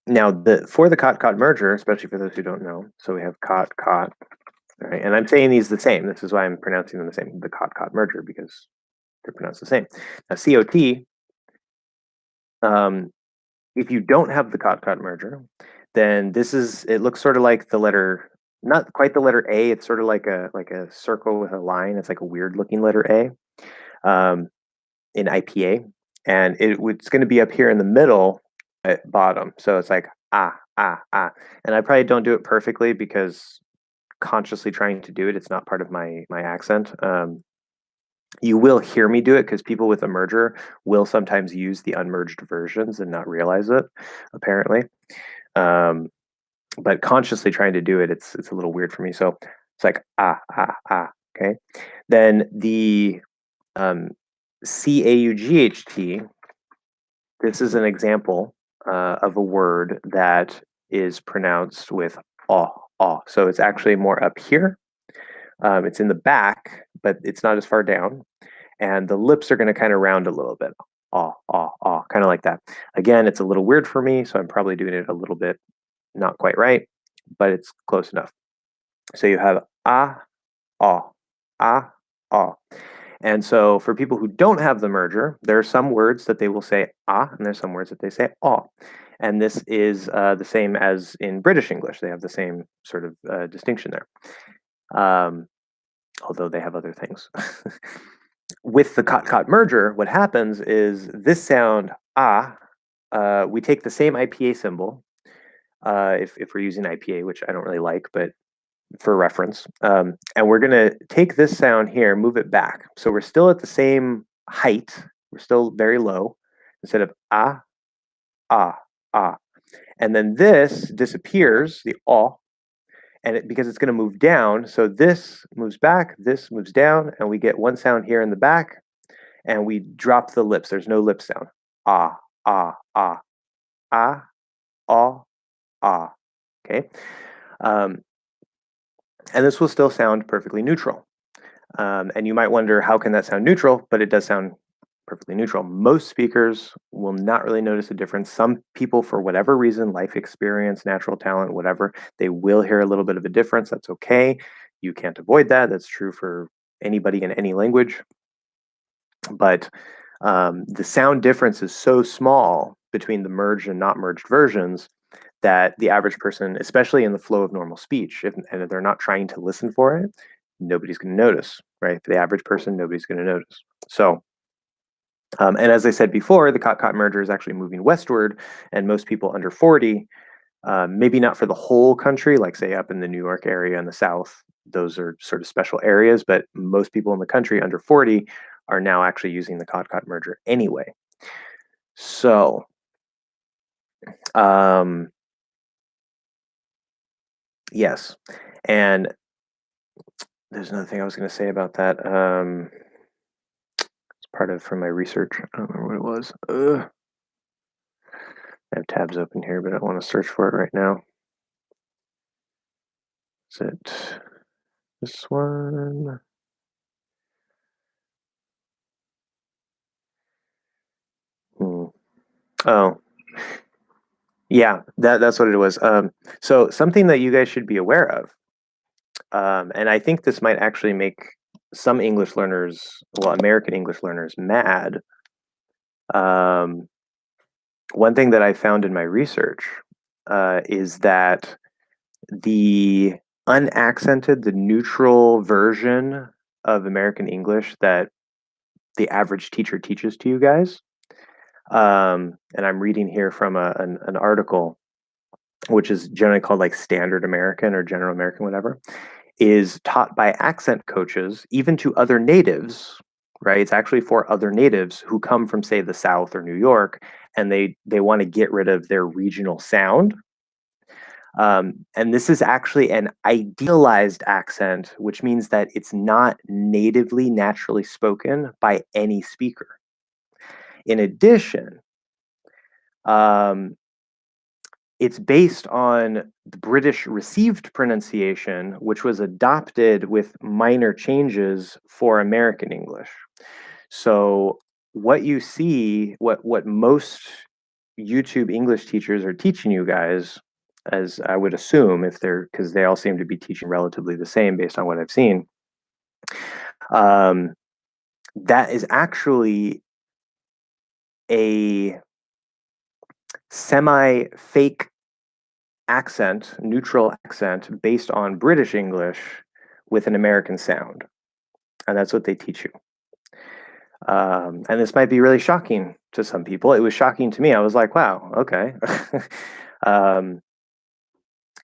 Now, for the cot merger, especially for those who don't know, so we have cot. All right, and I'm saying these the same. This is why I'm pronouncing them the same. The cot merger, because they're pronounced the same. Now, COT, if you don't have the cot merger, then it looks sort of like the letter, not quite the letter A. It's sort of like a circle with a line. It's like a weird looking letter A, in IPA, and it's going to be up here in the middle at bottom. So it's like and I probably don't do it perfectly because consciously trying to do it, it's not part of my accent. You will hear me do it because people with a merger will sometimes use the unmerged versions and not realize it, apparently. But consciously trying to do it, it's a little weird for me. So it's like okay. Then the CAUGHT. This is an example of a word that is pronounced with aw. So it's actually more up here. It's in the back, but it's not as far down. And the lips are going to kind of round a little bit. Aw, kind of like that. Again, it's a little weird for me, so I'm probably doing it a little bit not quite right, but it's close enough. So you have aw. And so for people who don't have the merger, there are some words that they will say and there's some words that they say aw. And this is the same as in British English. They have the same sort of distinction there, although they have other things. With the cot merger, what happens is this sound we take the same IPA symbol, if we're using IPA, which I don't really like, but for reference. And we're going to take this sound here, move it back. So we're still at the same height. We're still very low instead of ah. And then this disappears, the aw, and because it's going to move down. So this moves back, this moves down, and we get one sound here in the back, and we drop the lips. There's no lip sound. Ah. Okay. And this will still sound perfectly neutral. And you might wonder, how can that sound neutral? But it does sound perfectly neutral. Most speakers will not really notice a difference. Some people, for whatever reason, life experience, natural talent, whatever, they will hear a little bit of a difference. That's okay. You can't avoid that. That's true for anybody in any language. But the sound difference is so small between the merged and not merged versions that the average person, especially in the flow of normal speech, and if they're not trying to listen for it, nobody's going to notice, right? For the average person, nobody's going to notice. So, and as I said before, the cot merger is actually moving westward, and most people under 40, maybe not for the whole country, like say up in the New York area in the South, those are sort of special areas, but most people in the country under 40 are now actually using the cot merger anyway. So, yes, and there's another thing I was going to say about that. It's part of from my research. I don't remember what it was. I have tabs open here, but I don't want to search for it right now. Is it this one? Oh, yeah, that's what it was. So something that you guys should be aware of, and I think this might actually make some English learners, well, American English learners, mad. One thing that I found in my research is that the unaccented, the neutral version of American English that the average teacher teaches to you guys. And I'm reading here from an article, which is generally called like Standard American or General American, whatever, is taught by accent coaches, even to other natives, right? It's actually for other natives who come from, say, the South or New York, and they want to get rid of their regional sound. And this is actually an idealized accent, which means that it's not natively, naturally spoken by any speaker. In addition, it's based on the British received pronunciation, which was adopted with minor changes for American English. So what you see, what most YouTube English teachers are teaching you guys, as I would assume, if they're because they all seem to be teaching relatively the same based on what I've seen, um, that is actually a semi-fake accent, neutral accent based on British English with an American sound. And that's what they teach you. And this might be really shocking to some people. It was shocking to me. I was like, wow, okay. um,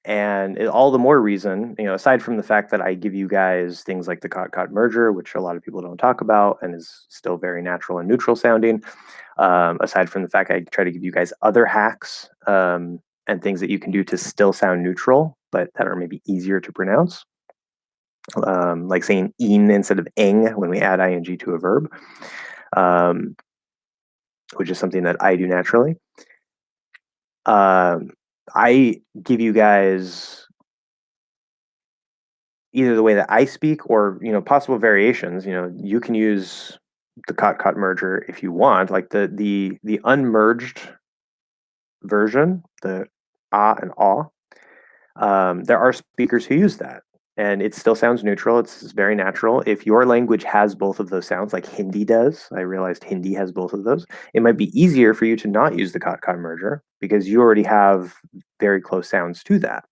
and all the more reason, aside from the fact that I give you guys things like the cot merger, which a lot of people don't talk about and is still very natural and neutral sounding. Aside from the fact I try to give you guys other hacks and things that you can do to still sound neutral, but that are maybe easier to pronounce. Like saying "in" instead of "ing" when we add ing to a verb, which is something that I do naturally. I give you guys either the way that I speak or possible variations. You can use the cot merger if you want, like the unmerged version, the ah and aw. There are speakers who use that, and it still sounds neutral. It's very natural. If your language has both of those sounds, like Hindi does, I realized Hindi has both of those. It might be easier for you to not use the cot merger because you already have very close sounds to that.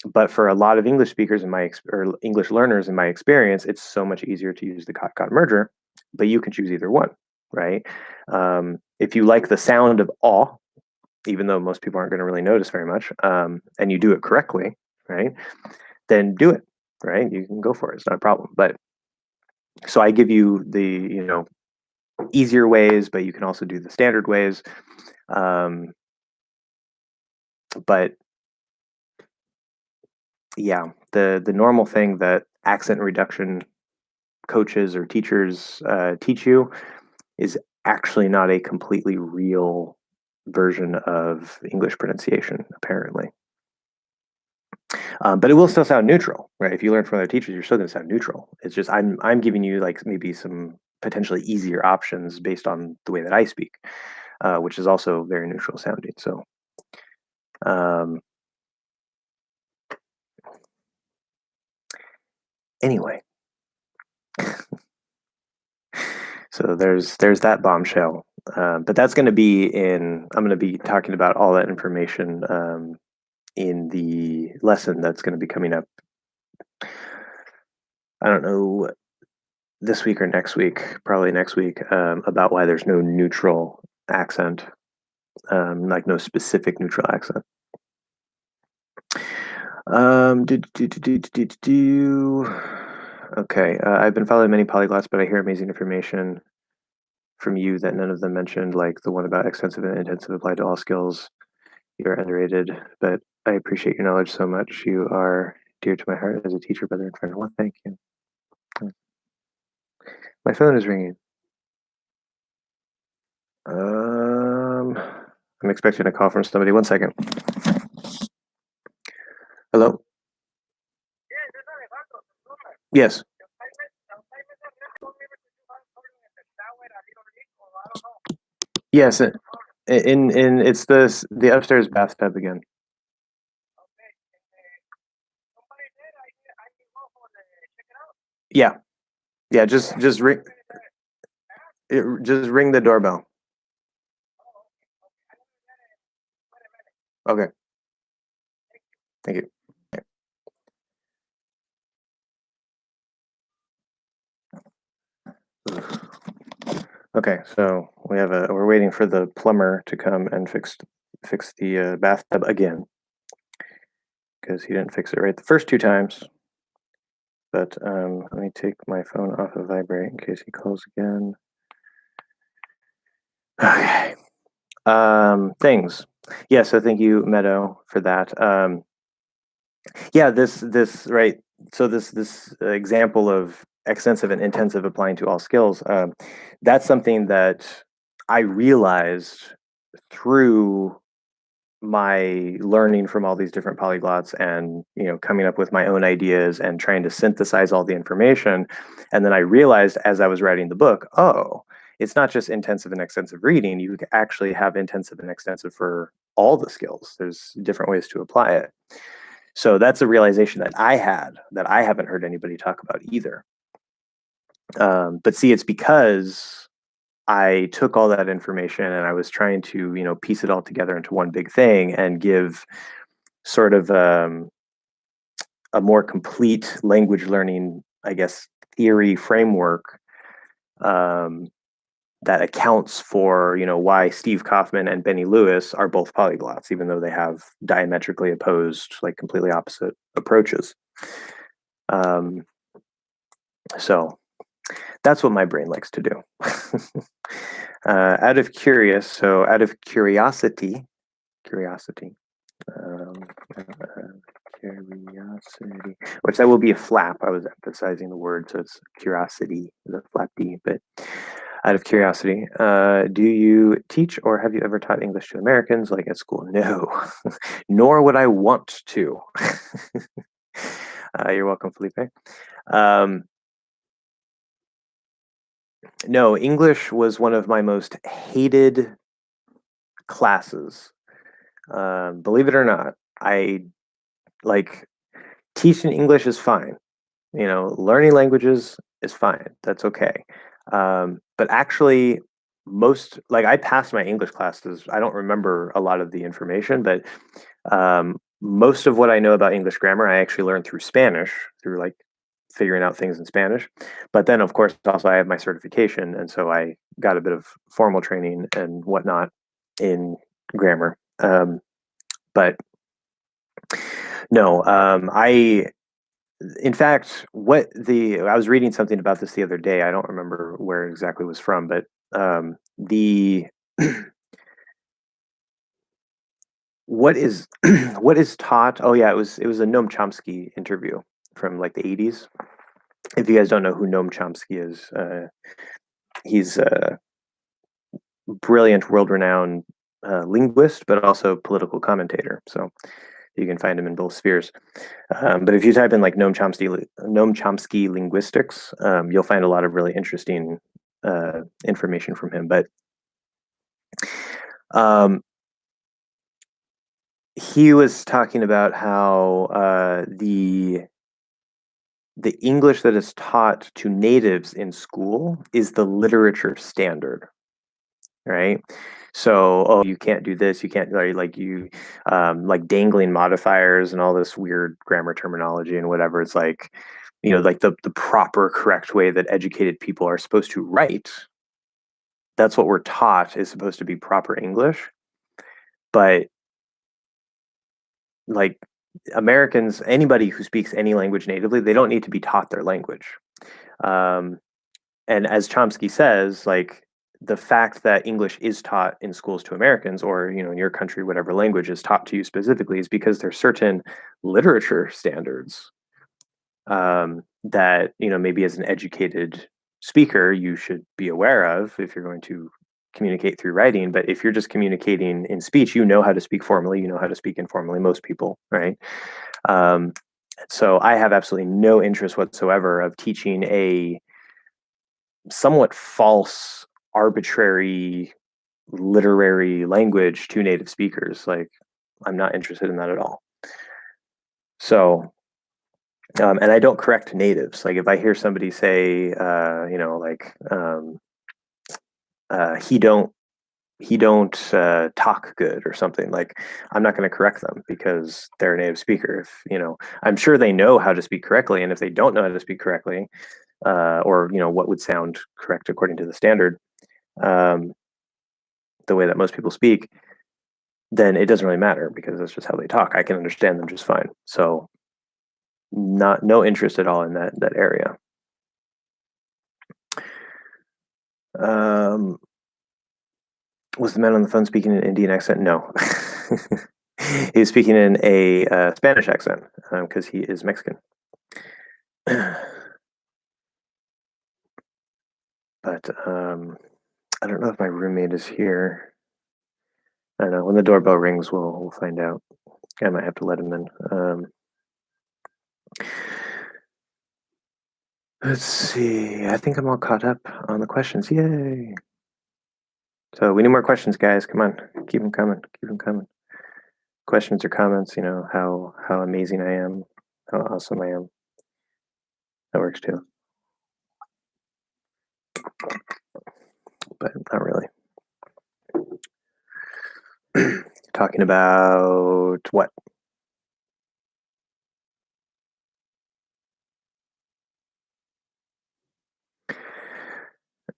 But for a lot of English speakers or English learners, in my experience, it's so much easier to use the cot merger. But you can choose either one, right? If you like the sound of aw, even though most people aren't going to really notice very much, and you do it correctly, right? Then do it, right? You can go for it. It's not a problem. But so I give you the easier ways, but you can also do the standard ways. But yeah, the normal thing that accent reduction coaches or teachers teach you is actually not a completely real version of English pronunciation, apparently. But it will still sound neutral, right? If you learn from other teachers, you're still going to sound neutral. It's just I'm giving you like maybe some potentially easier options based on the way that I speak, which is also very neutral sounding. So, anyway, so there's that bombshell. But that's going to be in. I'm going to be talking about all that information in the lesson that's going to be coming up. I don't know this week or next week, probably next week, about why there's no neutral accent, like no specific neutral accent. Okay, I've been following many polyglots, but I hear amazing information from you that none of them mentioned, like the one about extensive and intensive applied to all skills. You're underrated, but I appreciate your knowledge so much. You are dear to my heart as a teacher, brother, and friend. Well, thank you. My phone is ringing. I'm expecting a call from somebody. 1 second. Hello? Yes. Yes. In it's the upstairs bathtub again. Yeah. Yeah, just ring the doorbell. Okay. Thank you. Okay, so we're waiting for the plumber to come and fix the bathtub again because he didn't fix it right the first two times. But let me take my phone off of vibrate in case he calls again. Okay. Things. Yeah, so thank you, Meadow, for that. Yeah, this right. So this example of extensive and intensive applying to all skills. That's something that I realized through my learning from all these different polyglots and coming up with my own ideas and trying to synthesize all the information. And then I realized as I was writing the book, oh, it's not just intensive and extensive reading. You actually have intensive and extensive for all the skills. There's different ways to apply it. So that's a realization that I had that I haven't heard anybody talk about either. But see, it's because I took all that information and I was trying to, piece it all together into one big thing and give sort of a more complete language learning, I guess, theory framework um, that accounts for, why Steve Kaufman and Benny Lewis are both polyglots, even though they have diametrically opposed, like completely opposite approaches. Um, so that's what my brain likes to do. Out of curiosity, um, curiosity, which that will be a flap. I was emphasizing the word, so it's curiosity, the flap D. But out of curiosity, do you teach or have you ever taught English to Americans, like at school? No, nor would I want to. You're welcome, Felipe. Um, no, English was one of my most hated classes. Believe it or not, I like teaching English is fine. Learning languages is fine. That's okay. But actually, I passed my English classes. I don't remember a lot of the information, but most of what I know about English grammar, I actually learned through Spanish, through like figuring out things in Spanish. But then, of course, also I have my certification, and so I got a bit of formal training and whatnot in grammar. But no, in fact, I was reading something about this the other day. I don't remember where exactly it was from, but the what is what is taught. Oh yeah, it was a Noam Chomsky interview from like the 80s. If you guys don't know who Noam Chomsky is, he's a brilliant, world-renowned linguist, but also political commentator. So you can find him in both spheres. But if you type in like Noam Chomsky linguistics, you'll find a lot of really interesting information from him. But he was talking about how the English that is taught to natives in school is the literature standard, right? So, oh, you can't do this, you can't like you like dangling modifiers and all this weird grammar terminology and whatever. It's like, like the proper correct way that educated people are supposed to write. That's what we're taught is supposed to be proper English. But like Americans, anybody who speaks any language natively, they don't need to be taught their language. Um, and as Chomsky says, like the fact that English is taught in schools to Americans, or in your country, whatever language is taught to you specifically, is because there's certain literature standards that maybe as an educated speaker you should be aware of if you're going to communicate through writing. But if you're just communicating in speech, you know how to speak formally, you know how to speak informally. Most people, right? Um, so I have absolutely no interest whatsoever of teaching a somewhat false, arbitrary literary language to native speakers. Like, I'm not interested in that at all. So, and I don't correct natives. Like, if I hear somebody say, he don't he don't talk good or something, like I'm not going to correct them because they're a native speaker. If I'm sure they know how to speak correctly, and if they don't know how to speak correctly, or what would sound correct according to the standard, um, the way that most people speak, then it doesn't really matter because that's just how they talk. I can understand them just fine. So not no interest at all in that area. Um, was the man on the phone speaking in an Indian accent? No. He was speaking in a Spanish accent because he is Mexican. But I don't know if my roommate is here. I don't know. When the doorbell rings, we'll find out. I might have to let him in. Let's see. I think I'm all caught up on the questions. Yay! So we need more questions, guys. Come on, keep them coming. Keep them coming. Questions or comments. How amazing I am, how awesome I am. That works too, but not really. Talking about what?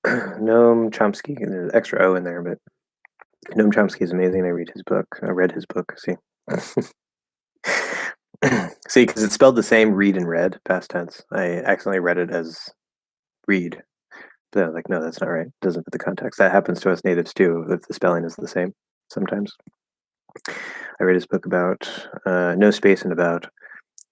Noam Chomsky. There's extra O in there, but Noam Chomsky is amazing. I read his book. I read his book. See, see, because it's spelled the same. Read and read, past tense. I accidentally read it as read. But I was like, no, that's not right. It doesn't fit the context. That happens to us natives too, if the spelling is the same sometimes. I read his book about no space and about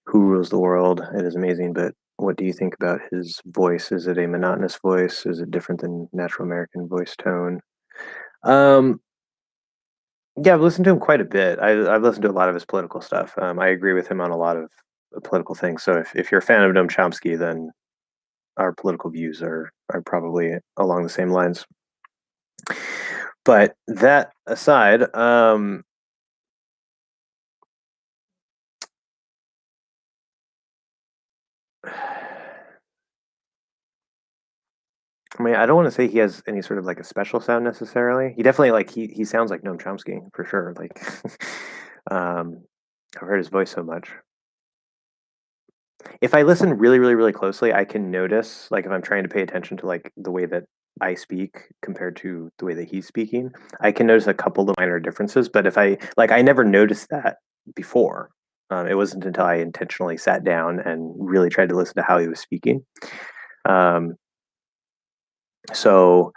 who rules the world. It is amazing, but what do you think about his voice? Is it a monotonous voice? Is it different than natural American voice tone? Um, yeah, I've listened to him quite a bit. I've listened to a lot of his political stuff. I agree with him on a lot of political things. So if you're a fan of Noam Chomsky, then our political views are probably along the same lines. But that aside, I mean, I don't want to say he has any sort of like a special sound necessarily. He definitely like he sounds like Noam Chomsky for sure. Like, um, I've heard his voice so much. If I listen really, really, really closely, I can notice like if I'm trying to pay attention to like the way that I speak compared to the way that he's speaking, I can notice a couple of minor differences. But if I never noticed that before. It wasn't until I intentionally sat down and really tried to listen to how he was speaking. Um, so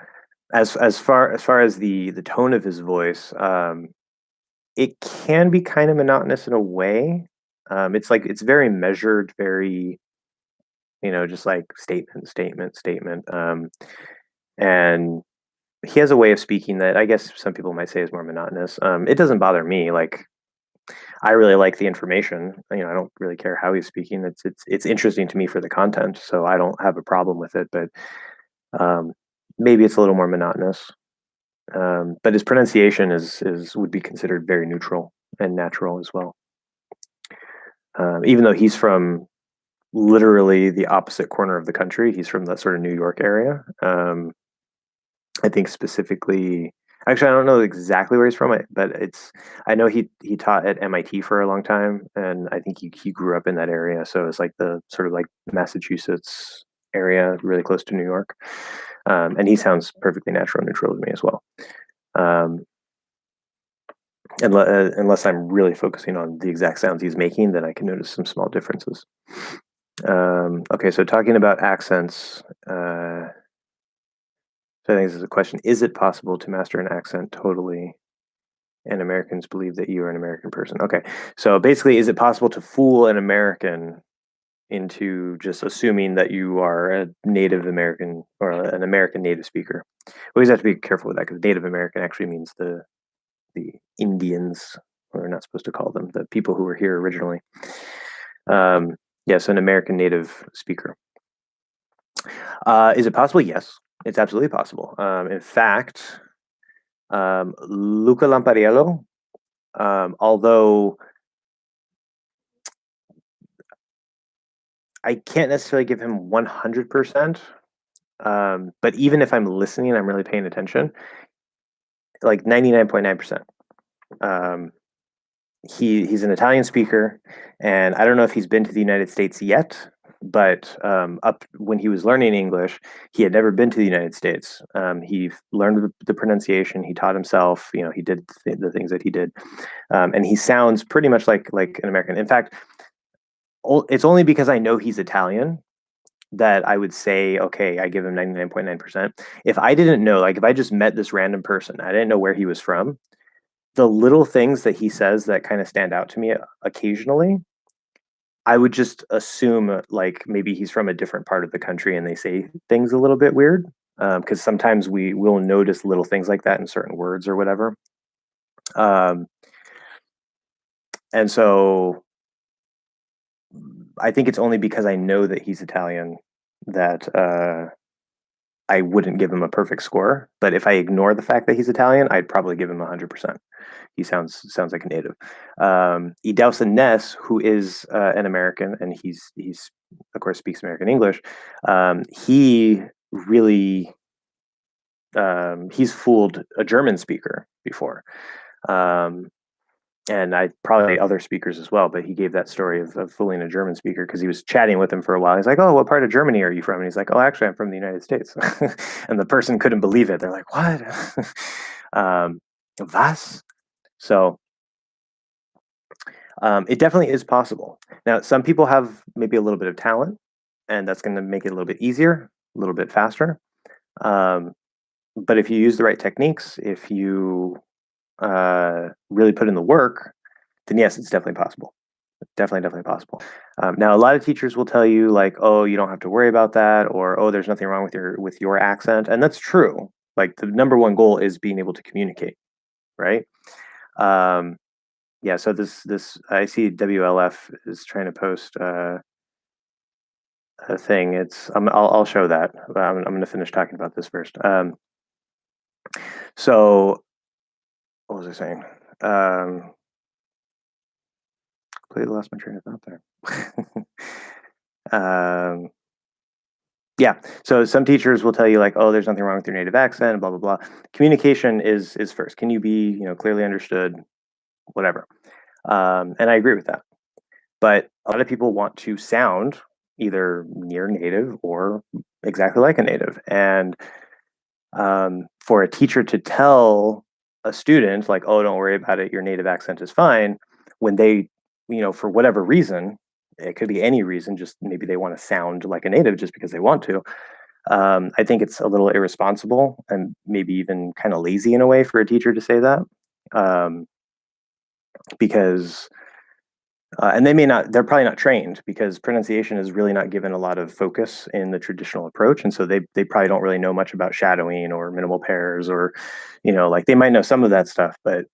as far as the tone of his voice, it can be kind of monotonous in a way. It's like it's very measured, very just like statement, statement, statement. And he has a way of speaking that I guess some people might say is more monotonous. It doesn't bother me. Like I really like the information. I don't really care how he's speaking. It's interesting to me for the content, so I don't have a problem with it. But um, maybe it's a little more monotonous. But his pronunciation is would be considered very neutral and natural as well. Even though he's from literally the opposite corner of the country, he's from that sort of New York area. I think specifically, actually, I don't know exactly where he's from, but I know he taught at MIT for a long time, and I think he grew up in that area. So it's like the sort of like Massachusetts area, really close to New York. And he sounds perfectly natural and neutral to me as well. Um, unless I'm really focusing on the exact sounds he's making, then I can notice some small differences. Okay, so talking about accents, so I think this is a question: is it possible to master an accent totally? And Americans believe that you are an American person. Okay, so basically, is it possible to fool an American into just assuming that you are a Native American or an American native speaker? We always have to be careful with that because Native American actually means the Indians. We're not supposed to call them the people who were here originally. Yes, an American native speaker. Is it possible? Yes, it's absolutely possible. In fact, Luca Lampariello, although I can't necessarily give him 100%, but even if I'm listening, I'm really paying attention. like 99.9%. He's an Italian speaker, and I don't know if he's been to the United States yet, but up when he was learning English, he had never been to the United States. He learned the pronunciation. He taught himself. He did the things that he did, and he sounds pretty much like an American. In fact, it's only because I know he's Italian that I would say, okay, I give him 99.9%. If I didn't know, like if I just met this random person, I didn't know where he was from, the little things that he says that kind of stand out to me occasionally, I would just assume like maybe he's from a different part of the country and they say things a little bit weird. Because sometimes we will notice little things like that in certain words or whatever. Um, and so I think it's only because I know that he's Italian that I wouldn't give him a perfect score. But if I ignore the fact that he's Italian, I'd probably give him 100%. He sounds like a native. Idausen Ness, who is an American, and he's of course speaks American English. He really he's fooled a German speaker before. And I probably other speakers as well, but he gave that story of fooling a German speaker because he was chatting with him for a while. He's like, "Oh, what part of Germany are you from?" And he's like, "Oh, actually, I'm from the United States." And the person couldn't believe it. They're like, "What?" Was? So it definitely is possible. Now, some people have maybe a little bit of talent, and that's going to make it a little bit easier, a little bit faster. But if you use the right techniques, if you really put in the work, then yes, it's definitely possible. Definitely possible. Now, a lot of teachers will tell you like, "Oh, you don't have to worry about that," or "Oh, there's nothing wrong with your accent," and that's true. Like the number one goal is being able to communicate, right? Um, yeah. So this I see WLF is trying to post a thing. I'll show that. I'm going to finish talking about this first. So what was I saying? Completely lost my train of thought there. Yeah. So some teachers will tell you like, "Oh, there's nothing wrong with your native accent," blah blah blah. Communication is first. Can you be clearly understood? Whatever. And I agree with that. But a lot of people want to sound either near native or exactly like a native. And for a teacher to tell a student like, "Oh, don't worry about it, your native accent is fine," when they, for whatever reason, it could be any reason, just maybe they want to sound like a native just because they want to. I think it's a little irresponsible and maybe even kind of lazy in a way for a teacher to say that, um, because and they're probably not trained because pronunciation is really not given a lot of focus in the traditional approach, and so they probably don't really know much about shadowing or minimal pairs, or like they might know some of that stuff, but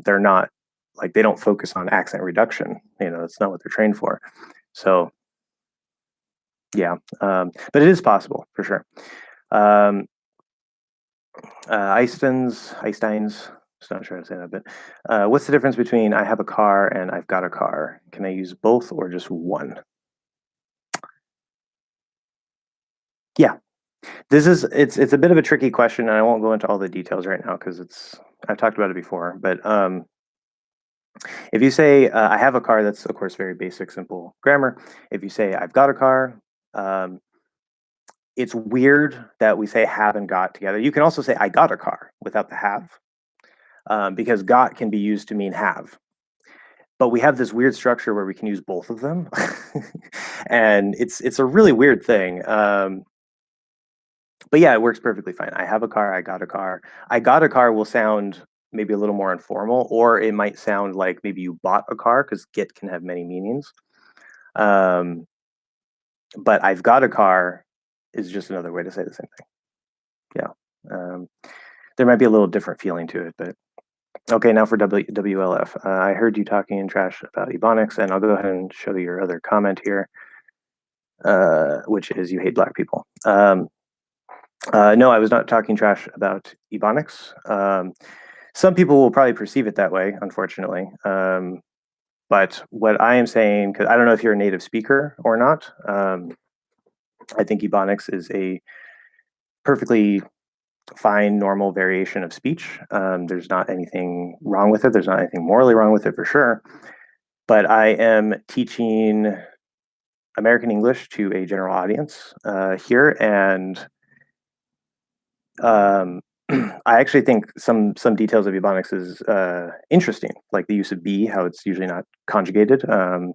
they're not, like, they don't focus on accent reduction. That's not what they're trained for. So yeah, but it is possible for sure. um, Einstein's, just not sure how to say that, but what's the difference between "I have a car" and "I've got a car"? Can I use both or just one? Yeah, it's a bit of a tricky question, and I won't go into all the details right now because I've talked about it before. But if you say "I have a car," that's of course very basic, simple grammar. If you say "I've got a car," um, it's weird that we say "have" and "got" together. You can also say "I got a car" without the "have," because "got" can be used to mean "have." But we have this weird structure where we can use both of them, and it's a really weird thing. But yeah, it works perfectly fine. "I have a car." "I got a car." "I got a car" will sound maybe a little more informal, or it might sound like maybe you bought a car because "get" can have many meanings. Um, but "I've got a car" is just another way to say the same thing. Yeah. There might be a little different feeling to it, but okay. Now for WLF. I heard you talking in trash about Ebonics, and I'll go ahead and show your other comment here, which is you hate black people. No, I was not talking trash about Ebonics. Some people will probably perceive it that way, unfortunately. But what I am saying, because I don't know if you're a native speaker or not, I think Ebonics is a perfectly fine, normal variation of speech. There's not anything wrong with it. There's not anything morally wrong with it for sure. But I am teaching American English to a general audience here, and um, I actually think some details of Ebonics is interesting, like the use of be, how it's usually not conjugated.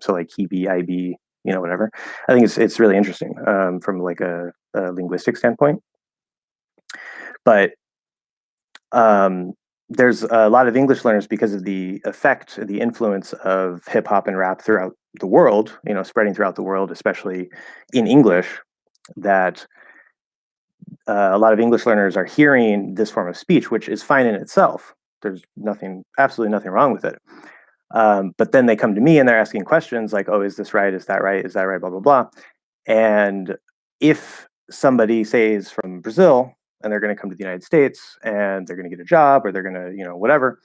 So like he be, I be, whatever. I think it's really interesting from like a linguistic standpoint. But um, there's a lot of English learners because of the effect, the influence of hip hop and rap throughout the world, spreading throughout the world, especially in English, that a lot of English learners are hearing this form of speech, which is fine in itself. There's absolutely nothing wrong with it. But then they come to me and they're asking questions like, "Oh, is this right? Is that right? Is that right? Blah blah blah." And if somebody says from Brazil and they're going to come to the United States and they're going to get a job or they're going to, whatever,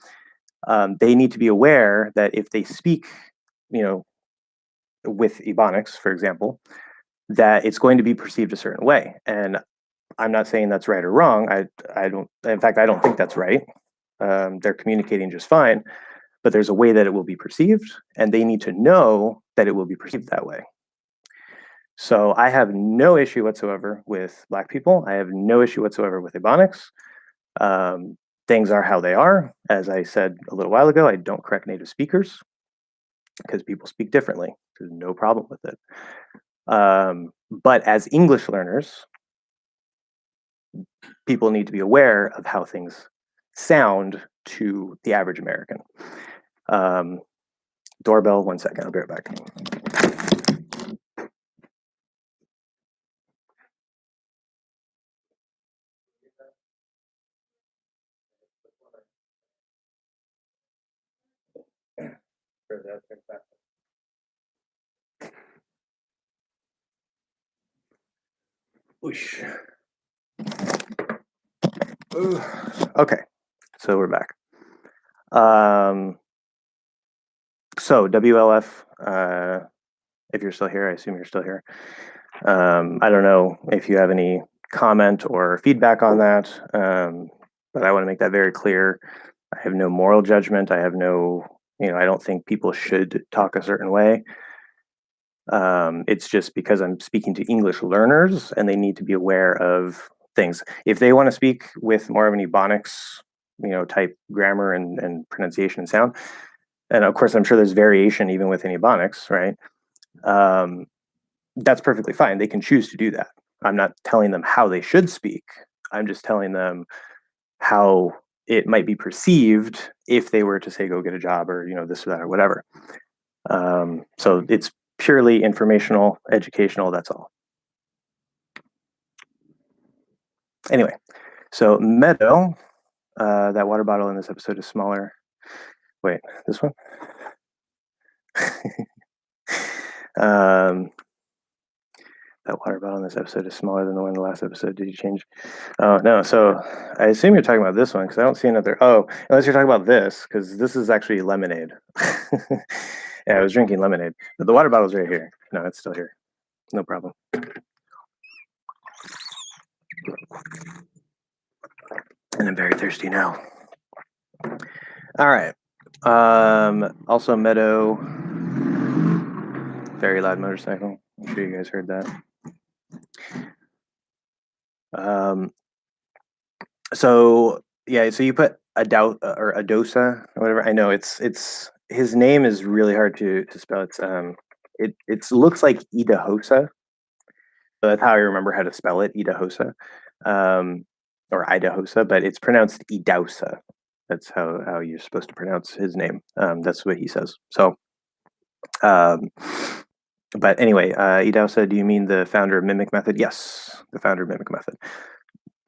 they need to be aware that if they speak, you know, with Ebonics, for example, that it's going to be perceived a certain way. And I'm not saying that's right or wrong. I don't. In fact, I don't think that's right. They're communicating just fine, but there's a way that it will be perceived, and they need to know that it will be perceived that way. So I have no issue whatsoever with Black people. I have no issue whatsoever with Ebonics. Um, Things are how they are. As I said a little while ago, I don't correct native speakers because people speak differently. There's no problem with it. But as English learners, people need to be aware of how things sound to the average American. Doorbell, 1 second, I'll be right back. Whoosh. Ooh. Okay, so we're back. So WLF, if you're still here, I assume you're still here. I don't know if you have any comment or feedback on that, but I want to make that very clear. I have no moral judgment. I have no, I don't think people should talk a certain way. It's just because I'm speaking to English learners and they need to be aware of things. If they want to speak with more of an Ebonics, type grammar and pronunciation and sound, and of course, I'm sure there's variation even within Ebonics, right? That's perfectly fine. They can choose to do that. I'm not telling them how they should speak. I'm just telling them how it might be perceived if they were to say go get a job or this or that or whatever. So it's purely informational, educational. That's all. Anyway, so Meadow, that water bottle in this episode is smaller. Wait, this one. That water bottle in this episode is smaller than the one in the last episode. Did you change? Oh, no. So I assume you're talking about this one because I don't see another. Oh, unless you're talking about this because this is actually lemonade. Yeah, I was drinking lemonade. But the water bottle's right here. No, it's still here. No problem. And I'm very thirsty now. All right. Also, Meadow. Very loud motorcycle. I'm sure you guys heard that. So yeah, so you put or Adosa or whatever. I know it's his name is really hard to spell. It looks like Idahosa. So that's how I remember how to spell it, Idahosa, or Idahosa, but it's pronounced Idausa. That's how you're supposed to pronounce his name. That's what he says. So, but anyway, Idausa, do you mean the founder of Mimic Method? Yes, the founder of Mimic Method.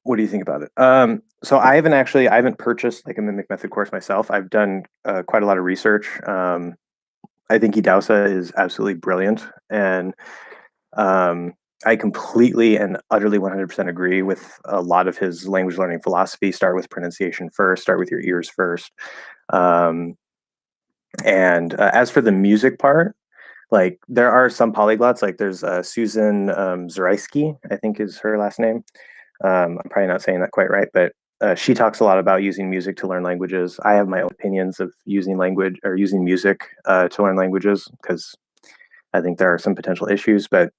What do you think about it? So I haven't purchased like a Mimic Method course myself. I've done quite a lot of research. I think Idausa is absolutely brilliant, and I completely and utterly 100% agree with a lot of his language learning philosophy. Start with pronunciation first. Start with your ears first. And as for the music part, like there are some polyglots. Like there's Susan Zarysky, I think is her last name. I'm probably not saying that quite right, but she talks a lot about using music to learn languages. I have my own opinions of using language or using music to learn languages because I think there are some potential issues, but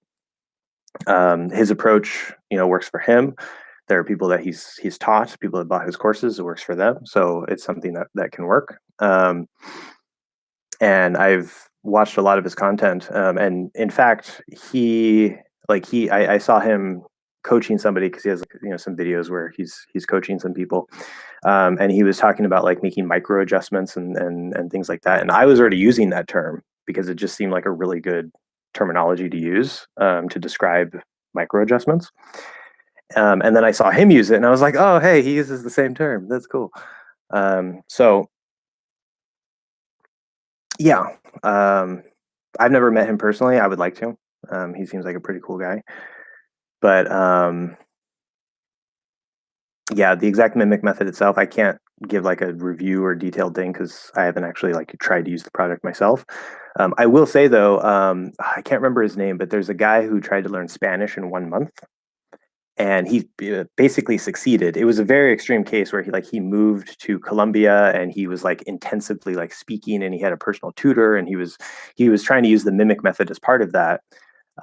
his approach, works for him. There are people that he's taught, people that bought his courses, it works for them. So it's something that can work. And I've watched a lot of his content. And in fact, I saw him coaching somebody because he has some videos where he's coaching some people, and he was talking about like making micro adjustments and things like that. And I was already using that term because it just seemed like a really good terminology to use to describe micro adjustments. And then I saw him use it, and I was like, oh, hey, he uses the same term. That's cool. So yeah, I've never met him personally. I would like to. He seems like a pretty cool guy. But yeah, the exact mimic method itself, I can't give like a review or detailed thing because I haven't actually like tried to use the product myself. I will say though, I can't remember his name, but there's a guy who tried to learn Spanish in 1 month, and he basically succeeded. It was a very extreme case where he moved to Colombia and he was like intensively like speaking, and he had a personal tutor, and he was trying to use the mimic method as part of that,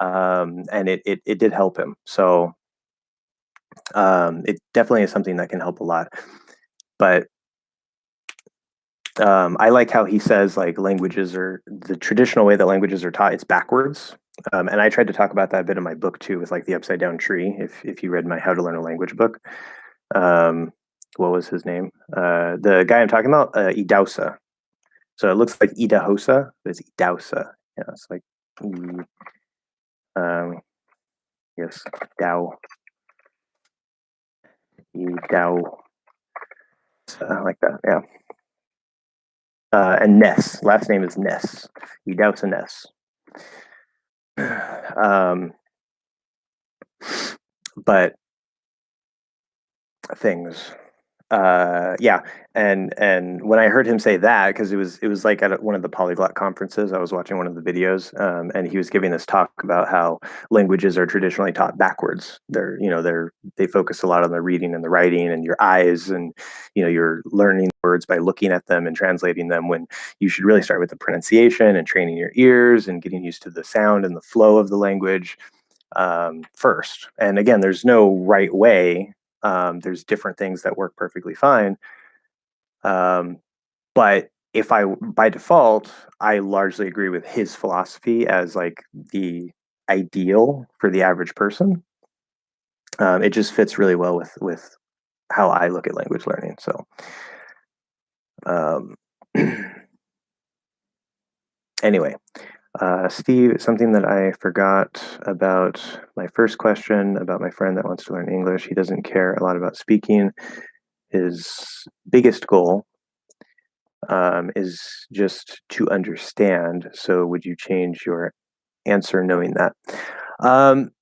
and it did help him. So it definitely is something that can help a lot. But I like how he says like languages are the traditional way that languages are taught. It's backwards, and I tried to talk about that a bit in my book too, with like the upside down tree. If you read my How to Learn a Language book, um, what was his name? The guy I'm talking about, Idausa. So it looks like Idahosa, but it's Idausa. Yeah, it's like um, yes, Dao, Idau, like that. Yeah. And Ness. Last name is Ness. Idausa Ness. Um, but things. Yeah, and when I heard him say that, because it was like at one of the polyglot conferences, I was watching one of the videos, and he was giving this talk about how languages are traditionally taught backwards. They focus a lot on the reading and the writing and your eyes, and you're learning words by looking at them and translating them, when you should really start with the pronunciation and training your ears and getting used to the sound and the flow of the language first. And again, there's no right way. There's different things that work perfectly fine. But if by default, I largely agree with his philosophy as like the ideal for the average person. It just fits really well with how I look at language learning. So, um, anyway, Steve, something that I forgot about my first question about my friend that wants to learn English. He doesn't care a lot about speaking. His biggest goal is just to understand. So, would you change your answer knowing that? Um,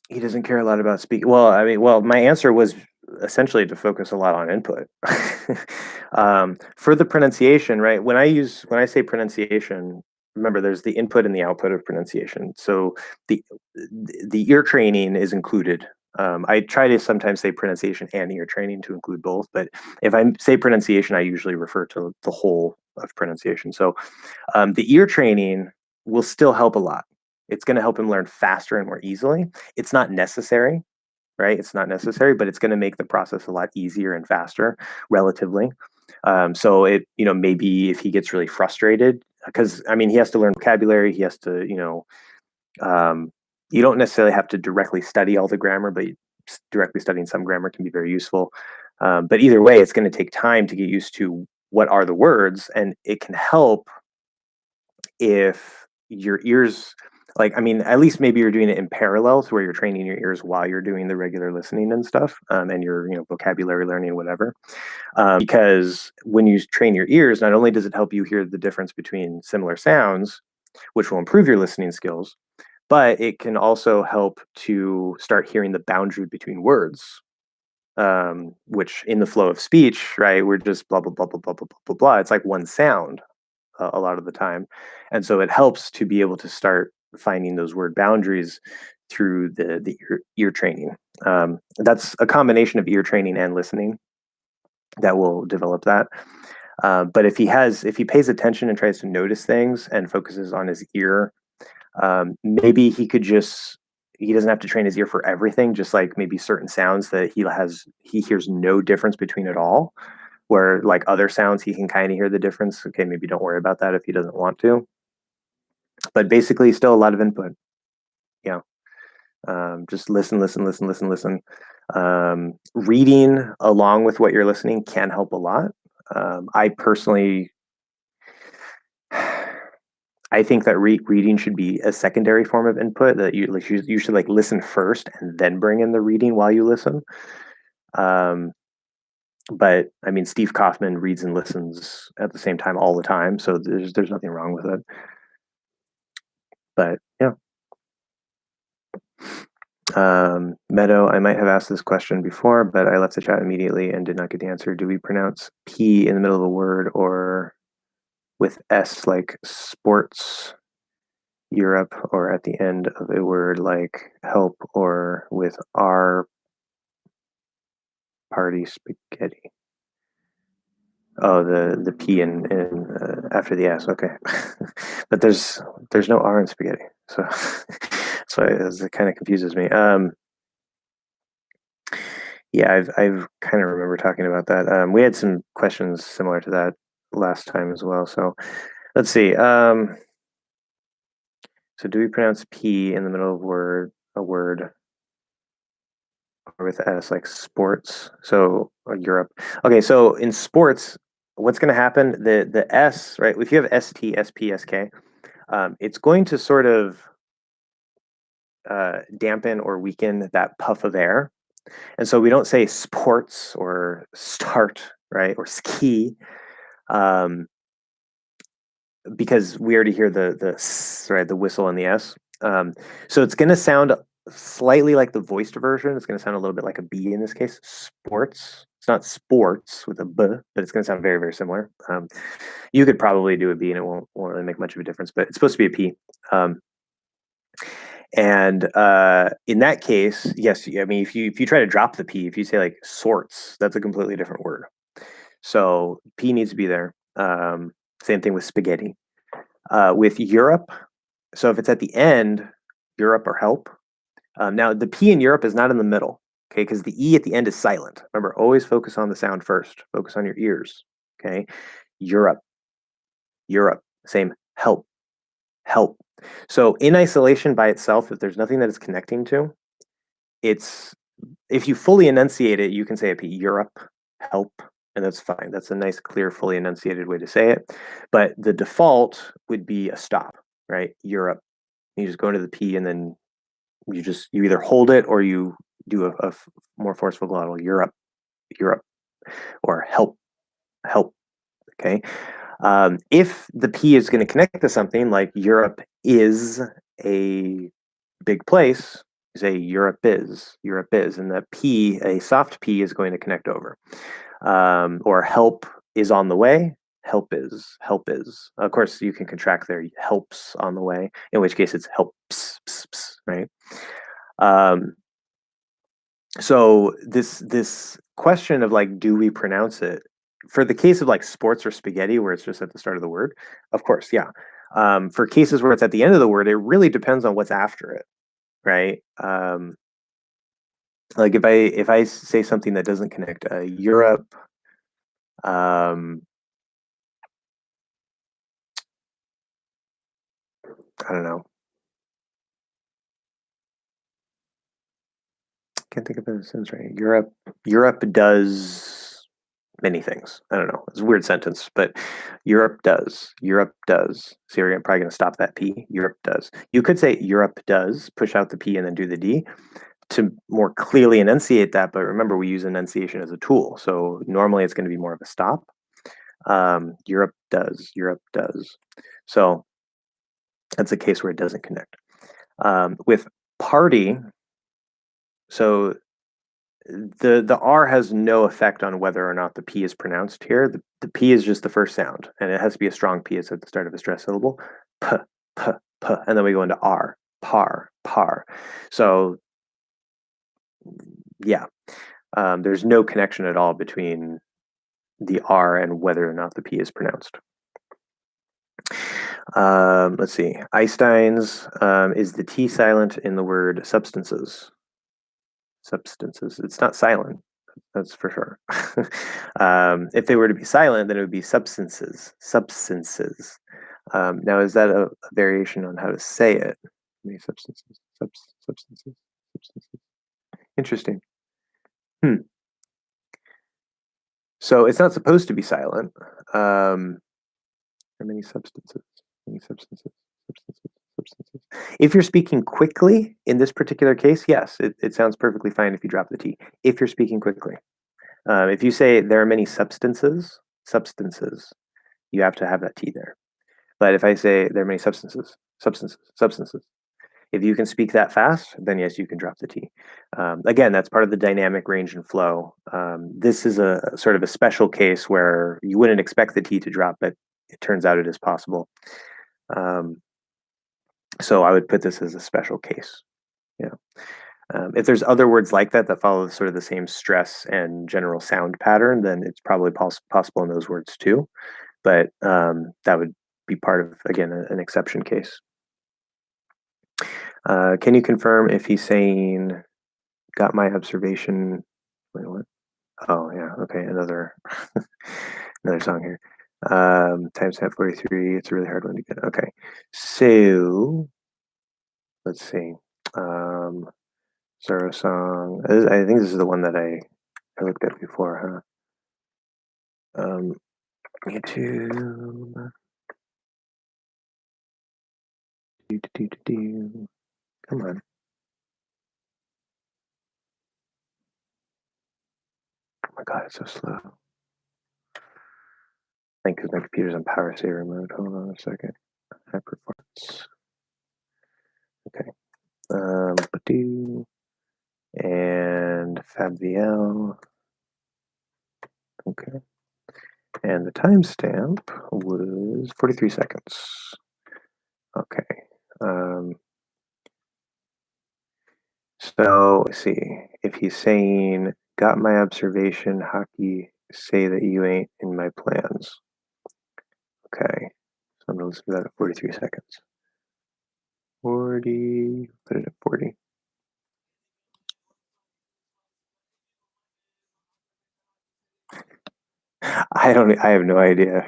he doesn't care a lot about speaking. Well, I mean, my answer was essentially to focus a lot on input. For the pronunciation, right? When I say pronunciation, remember there's the input and the output of pronunciation. So the the ear training is included. I try to sometimes say pronunciation and ear training to include both, but if I say pronunciation, I usually refer to the whole of pronunciation. So the ear training will still help a lot. It's going to help him learn faster and more easily. It's not necessary, right? It's not necessary, but it's going to make the process a lot easier and faster relatively. So maybe if he gets really frustrated, because I mean, he has to learn vocabulary, he has to, you don't necessarily have to directly study all the grammar, but directly studying some grammar can be very useful. But either way, it's going to take time to get used to what are the words, and it can help if your ears, like, I mean, at least maybe you're doing it in parallel to where you're training your ears while you're doing the regular listening and stuff, and your vocabulary learning, whatever. Because when you train your ears, not only does it help you hear the difference between similar sounds, which will improve your listening skills, but it can also help to start hearing the boundary between words, which in the flow of speech, right, we're just blah blah blah blah blah blah blah blah blah. It's like one sound a lot of the time, and so it helps to be able to start finding those word boundaries through the ear training. That's a combination of ear training and listening that will develop that. But if he pays attention and tries to notice things and focuses on his ear, maybe he doesn't have to train his ear for everything, just like maybe certain sounds that he hears no difference between at all, where like other sounds he can kind of hear the difference. Okay, maybe don't worry about that if he doesn't want to. But basically still a lot of input. Yeah. Just listen, listen, listen, listen, listen. Reading along with what you're listening can help a lot. I personally, I think that reading should be a secondary form of input. That you should like listen first and then bring in the reading while you listen. But I mean, Steve Kaufman reads and listens at the same time all the time, so there's nothing wrong with it. But yeah. Meadow, I might have asked this question before, but I left the chat immediately and did not get the answer. Do we pronounce P in the middle of a word or with S like sports, Europe, or at the end of a word like help, or with R, party, spaghetti? Oh, the P in after the S. Okay, but there's no R in spaghetti, so that's why it kind of confuses me. Yeah, I've kind of remember talking about that. We had some questions similar to that last time as well. So let's see. So do we pronounce P in the middle of a word or with S like sports? So or Europe. Okay, so in sports, what's going to happen? The S, right? If you have ST, SP, SK, it's going to sort of dampen or weaken that puff of air. And so we don't say sports or start, right? Or ski, because we already hear the s, right, the whistle and the S. So it's going to sound slightly like the voiced version. It's going to sound a little bit like a B in this case. Sports. It's not sports with a B, but it's going to sound very, very similar. You could probably do a B and it won't really make much of a difference, but it's supposed to be a P. And in that case, yes, I mean, if you try to drop the P, if you say like sorts, that's a completely different word. So P needs to be there. Same thing with spaghetti. With Europe, so if it's at the end, Europe or help. Now the P in Europe is not in the middle, okay? Because the E at the end is silent. Remember, always focus on the sound first. Focus on your ears, okay? Europe, Europe. Same. Help, help. So in isolation by itself, if there's nothing that it's connecting to, if you fully enunciate it, you can say a P. Europe, help, and that's fine. That's a nice, clear, fully enunciated way to say it. But the default would be a stop, right? Europe. You just go into the P and then you either hold it or you do a more forceful glottal. Europe, Europe, or help, help. Okay. If the P is going to connect to something like Europe is a big place, you say Europe is, and the P, a soft P, is going to connect over. Or help is on the way. Help is. Of course, you can contract there. Helps on the way. In which case, it's helps, right? So this question of like, do we pronounce it? For the case of like sports or spaghetti, where it's just at the start of the word, of course, yeah. For cases where it's at the end of the word, it really depends on what's after it, right? Like if I say something that doesn't connect, Europe, I don't know. Can't think of it since right. Europe does many things. I don't know. It's a weird sentence, but Europe does. So you're probably going to stop that P. Europe does. You could say Europe does, push out the P and then do the D to more clearly enunciate that. But remember, we use enunciation as a tool. So normally it's going to be more of a stop. Europe does. So that's a case where it doesn't connect. With party, so the R has no effect on whether or not the P is pronounced here. The P is just the first sound, and it has to be a strong P. It's at the start of a stress syllable. P, p, p, and then we go into R. par. So yeah, there's no connection at all between the R and whether or not the P is pronounced. Let's see. Einstein's is the T silent in the word substances? Substances. It's not silent. That's for sure. If they were to be silent, then it would be substances. Substances. Now, is that a variation on how to say it? Many substances. Substances. Substances. Interesting. So it's not supposed to be silent. How many substances? Many substances. Substances. Substances. If you're speaking quickly, in this particular case, yes, it sounds perfectly fine if you drop the T. If you're speaking quickly. If you say there are many substances, you have to have that T there. But if I say there are many substances, if you can speak that fast, then yes, you can drop the T. Again, that's part of the dynamic range and flow. This is a sort of a special case where you wouldn't expect the T to drop, but it turns out it is possible. So I would put this as a special case. Yeah. If there's other words like that that follow sort of the same stress and general sound pattern, then it's probably possible in those words too. But that would be part of, again, an exception case. Can you confirm if he's saying, got my observation? Wait, what? Oh, yeah. Okay, another another song here. Timestamp 43. It's a really hard one to get. Okay, so let's see. Zoro song. I think this is the one that I looked at before, huh? YouTube. Come on. Oh my god, it's so slow. I think because my computer's on power saver mode. Hold on a second. High performance. Okay. And FabVL. Okay. And the timestamp was 43 seconds. Okay. So let's see. If he's saying, got my observation, hockey, say that you ain't in my plans. Okay. So I'm going to listen to that at 43 seconds. 40, put it at 40. I have no idea.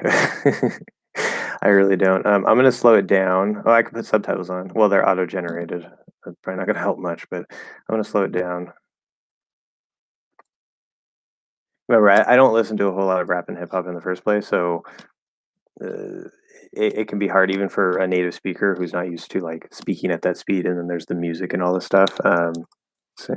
I really don't. I'm going to slow it down. Oh, I can put subtitles on. Well, they're auto-generated. That's probably not going to help much, but I'm going to slow it down. Remember, I don't listen to a whole lot of rap and hip hop in the first place, so it can be hard even for a native speaker who's not used to like speaking at that speed, and then there's the music and all this stuff. Let's see.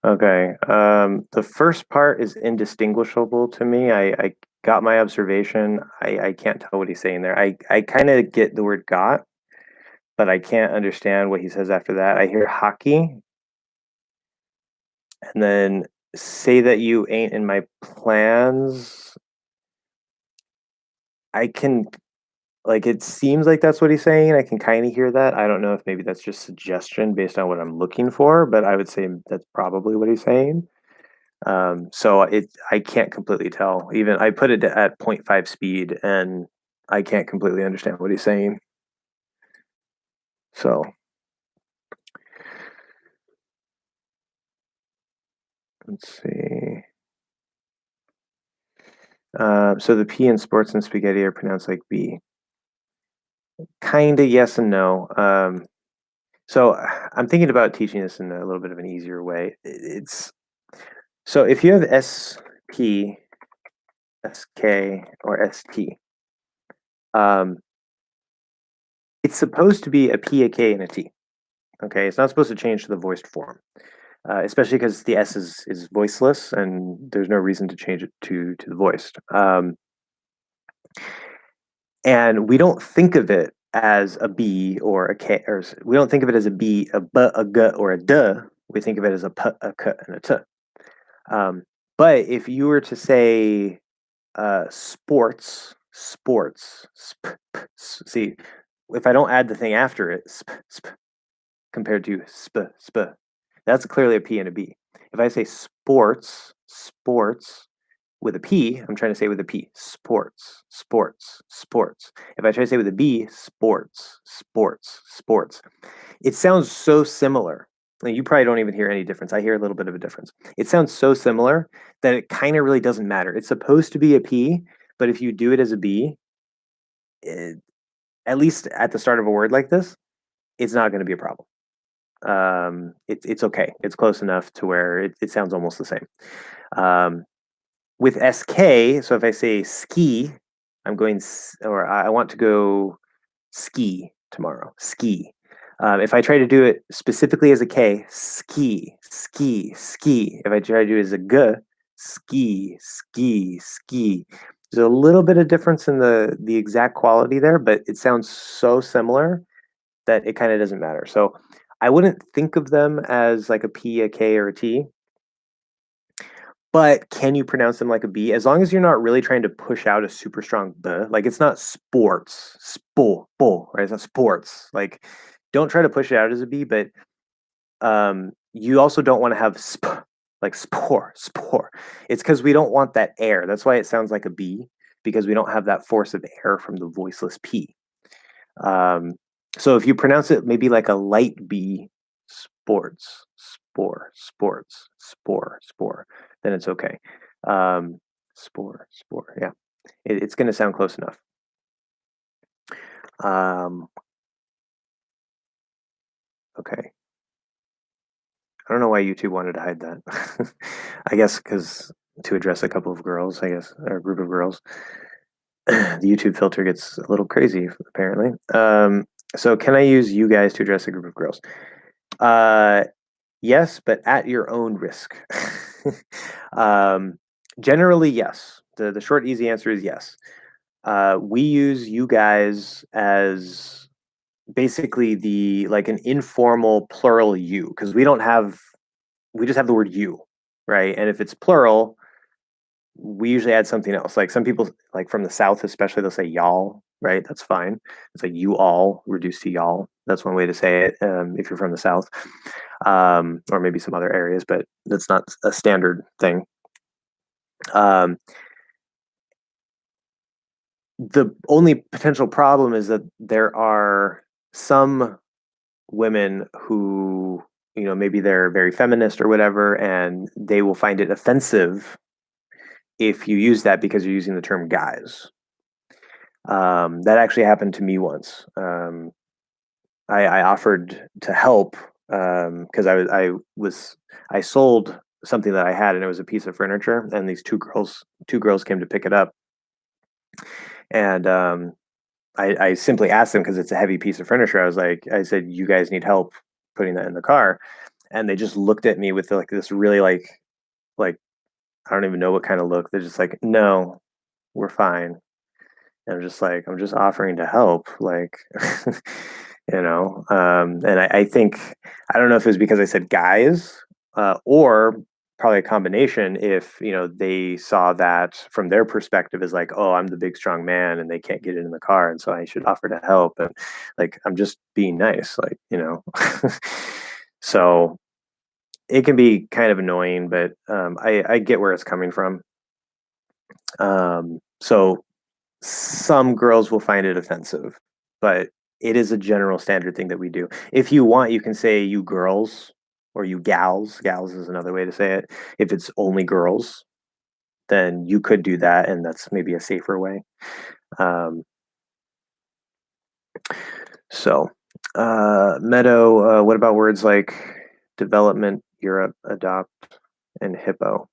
Okay. The first part is indistinguishable to me. I got my observation. I can't tell what he's saying there. I kind of get the word got, but I can't understand what he says after that. I hear hockey, and then say that you ain't in my plans. I can, like, it seems like that's what he's saying. I can kind of hear that. I don't know if maybe that's just suggestion based on what I'm looking for, but I would say that's probably what he's saying. So I can't completely tell. Even I put it at 0.5 speed, and I can't completely understand what he's saying. So let's see. So the P in sports and spaghetti are pronounced like B. Kinda yes and no. So I'm thinking about teaching this in a little bit of an easier way. It's so if you have SP, SK, or ST, it's supposed to be a P, a K, and a T. Okay, it's not supposed to change to the voiced form, especially because the S is voiceless, and there's no reason to change it to the voiced. And we don't think of it as a B or a K, or we don't think of it as a B, a B, a G, or a D. We think of it as a P, a K, and a T. But if you were to say sports, see, if I don't add the thing after it, compared to that's clearly a P and a B. If I say sports, with a P, I'm trying to say with a P, sports. If I try to say with a B, sports. It sounds so similar. Like, you probably don't even hear any difference. I hear a little bit of a difference. It sounds so similar that it kind of really doesn't matter. It's supposed to be a P, but if you do it as a B, at least at the start of a word like this, it's not going to be a problem. It's okay. It's close enough to where it sounds almost the same. With SK, so if I say ski, I'm going, or I want to go ski tomorrow. Ski. If I try to do it specifically as a K, ski. If I try to do it as a G, ski. There's a little bit of difference in the exact quality there, but it sounds so similar that it kind of doesn't matter. So I wouldn't think of them as like a P, a K, or a T. But can you pronounce them like a B? As long as you're not really trying to push out a super strong B. Like, it's not sports, right? It's not sports. Like, don't try to push it out as a B, but you also don't want to have like spore. It's because we don't want that air. That's why it sounds like a B, because we don't have that force of air from the voiceless P. So if you pronounce it maybe like a light B, sports, spore, then it's okay. Spore, yeah. It's going to sound close enough. Okay. I don't know why YouTube wanted to hide that. I guess because to address a couple of girls, I guess, or a group of girls. The YouTube filter gets a little crazy, apparently. So can I use you guys to address a group of girls? Yes, but at your own risk. Generally, yes. The short, easy answer is yes. We use you guys as basically like an informal plural you, because we just have the word you, right? And if it's plural, we usually add something else. Like, some people, like from the South especially, they'll say y'all, right? That's fine. It's like you all reduced to y'all. That's one way to say it if you're from the South, or maybe some other areas, but that's not a standard thing. The only potential problem is that there are some women who, maybe they're very feminist or whatever, and they will find it offensive if you use that because you're using the term guys. That actually happened to me once. I offered to help because I sold something that I had, and it was a piece of furniture, and these two girls came to pick it up, and I simply asked them, because it's a heavy piece of furniture. I said, you guys need help putting that in the car, and they just looked at me with like this really like I don't even know what kind of look. They're just like, no, we're fine. And I'm just like, I'm just offering to help, like, and I think, I don't know if it was because I said guys, or probably a combination. If, they saw that from their perspective as like, oh, I'm the big strong man and they can't get in the car, and so I should offer to help. And like, I'm just being nice, like, so it can be kind of annoying, but I get where it's coming from. So some girls will find it offensive, but it is a general standard thing that we do. If you want, you can say you girls or you gals. Gals is another way to say it. If it's only girls, then you could do that, and that's maybe a safer way. Meadow, what about words like development, Europe, adopt, and hippo?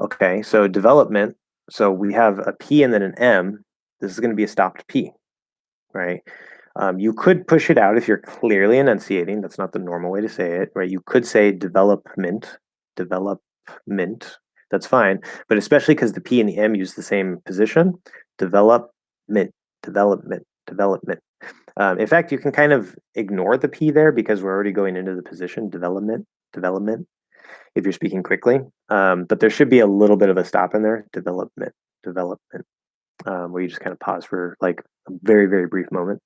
Okay, so development, so we have a P and then an M. This is going to be a stopped P, right? You could push it out if you're clearly enunciating. That's not the normal way to say it, right? You could say development. That's fine, but especially because the P and the M use the same position, development. development. In fact, you can kind of ignore the P there because we're already going into the position development, if you're speaking quickly. But there should be a little bit of a stop in there, development, where you just kind of pause for like a very, very brief moment.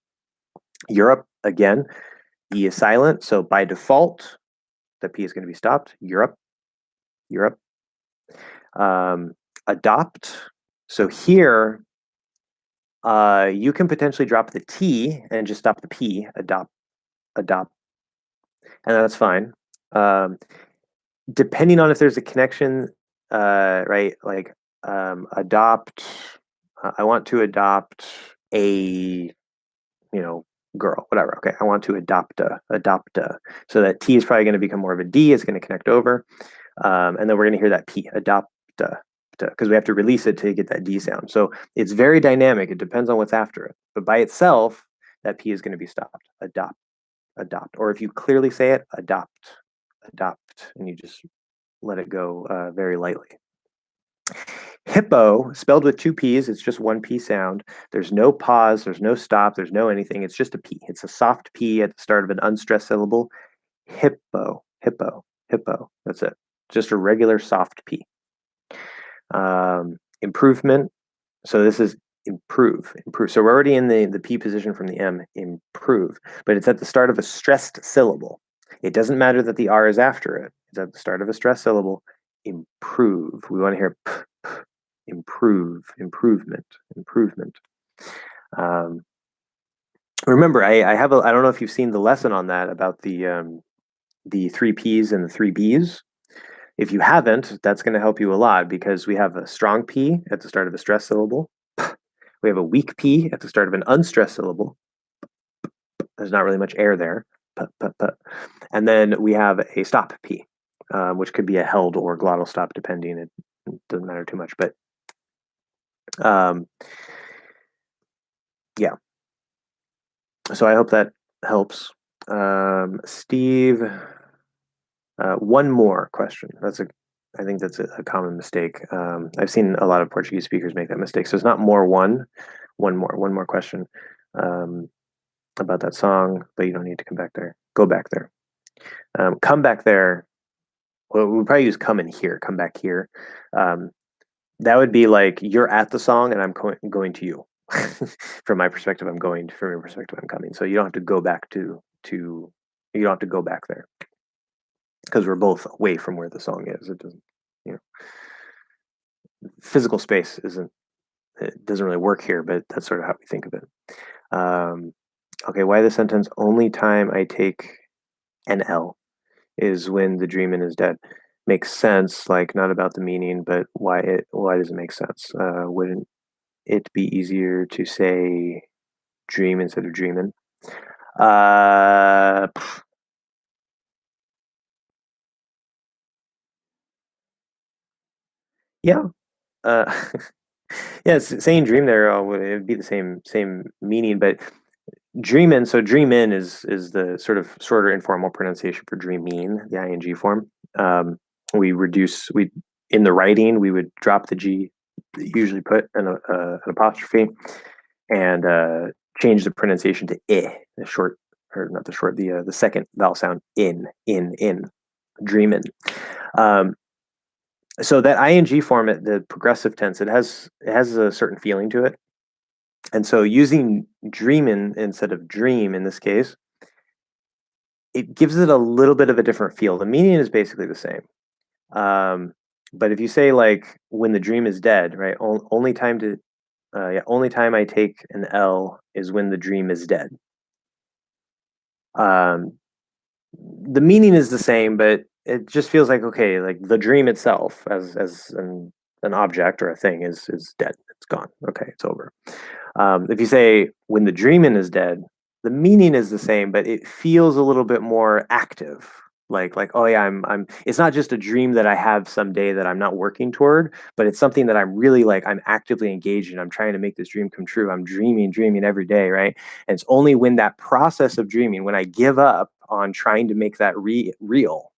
Europe, again, E is silent. So by default, the P is going to be stopped. Europe. Adopt. So here, you can potentially drop the T and just stop the P, adopt, and that's fine. Depending on if there's a connection, right? Like adopt. I want to adopt a, girl, whatever. Okay, I want to adopt a. So that T is probably going to become more of a D. It's going to connect over, and then we're going to hear that P, adopt, because we have to release it to get that D sound. So it's very dynamic. It depends on what's after it. But by itself, that P is going to be stopped. Adopt. Or if you clearly say it, adopt, and you just let it go very lightly. Hippo, spelled with two P's, it's just one P sound. There's no pause, there's no stop, there's no anything. It's just a P. It's a soft P at the start of an unstressed syllable. Hippo. That's it. Just a regular soft P. Improvement. So this is improve. So we're already in the P position from the M, improve. But it's at the start of a stressed syllable. It doesn't matter that the R is after it. It's at the start of a stressed syllable. Improve. We want to hear p, improve, improvement. Remember, I don't know if you've seen the lesson on that about the three P's and the three B's. If you haven't, that's going to help you a lot because we have a strong P at the start of a stressed syllable. We have a weak P at the start of an unstressed syllable. There's not really much air there. And then we have a stop P, which could be a held or glottal stop, depending. It doesn't matter too much, but yeah. So I hope that helps. Steve, one more question. I think that's a common mistake. I've seen a lot of Portuguese speakers make that mistake. So it's not one more question about that song, but you don't need to come back there. Go back there. Come back there. Well, we'll probably use come in here. Come back here. That would be like you're at the song and I'm going to you. From my perspective, I'm going. From your perspective, I'm coming. So you don't have to go back you don't have to go back there because we're both away from where the song is. It doesn't, physical space doesn't really work here, but that's sort of how we think of it. Okay, why the sentence only time I take an L is when the dreamin' is dead makes sense, like not about the meaning, but why does it make sense? Wouldn't it be easier to say dream instead of dreamin'? Yeah. Yeah, saying dream there it would be the same meaning, but dreamin'. So dream in is the sort of shorter informal pronunciation for dreaming, the ing form. We in the writing we would drop the G, usually put an apostrophe, and change the pronunciation to I, the second vowel sound in dreamin'. So that ing form, the progressive tense, it has a certain feeling to it. And so using dreamin' instead of dream in this case, it gives it a little bit of a different feel. The meaning is basically the same. But if you say like when the dream is dead, right? Only time I take an L is when the dream is dead. The meaning is the same, but it just feels like, okay, like the dream itself as an object or a thing is dead. It's gone. Okay, it's over. If you say when the dreamin' is dead, the meaning is the same, but it feels a little bit more active. Like oh yeah, I'm. It's not just a dream that I have someday that I'm not working toward, but it's something that I'm really I'm actively engaged in. I'm trying to make this dream come true. I'm dreaming every day, right? And it's only when that process of dreaming, when I give up on trying to make that real.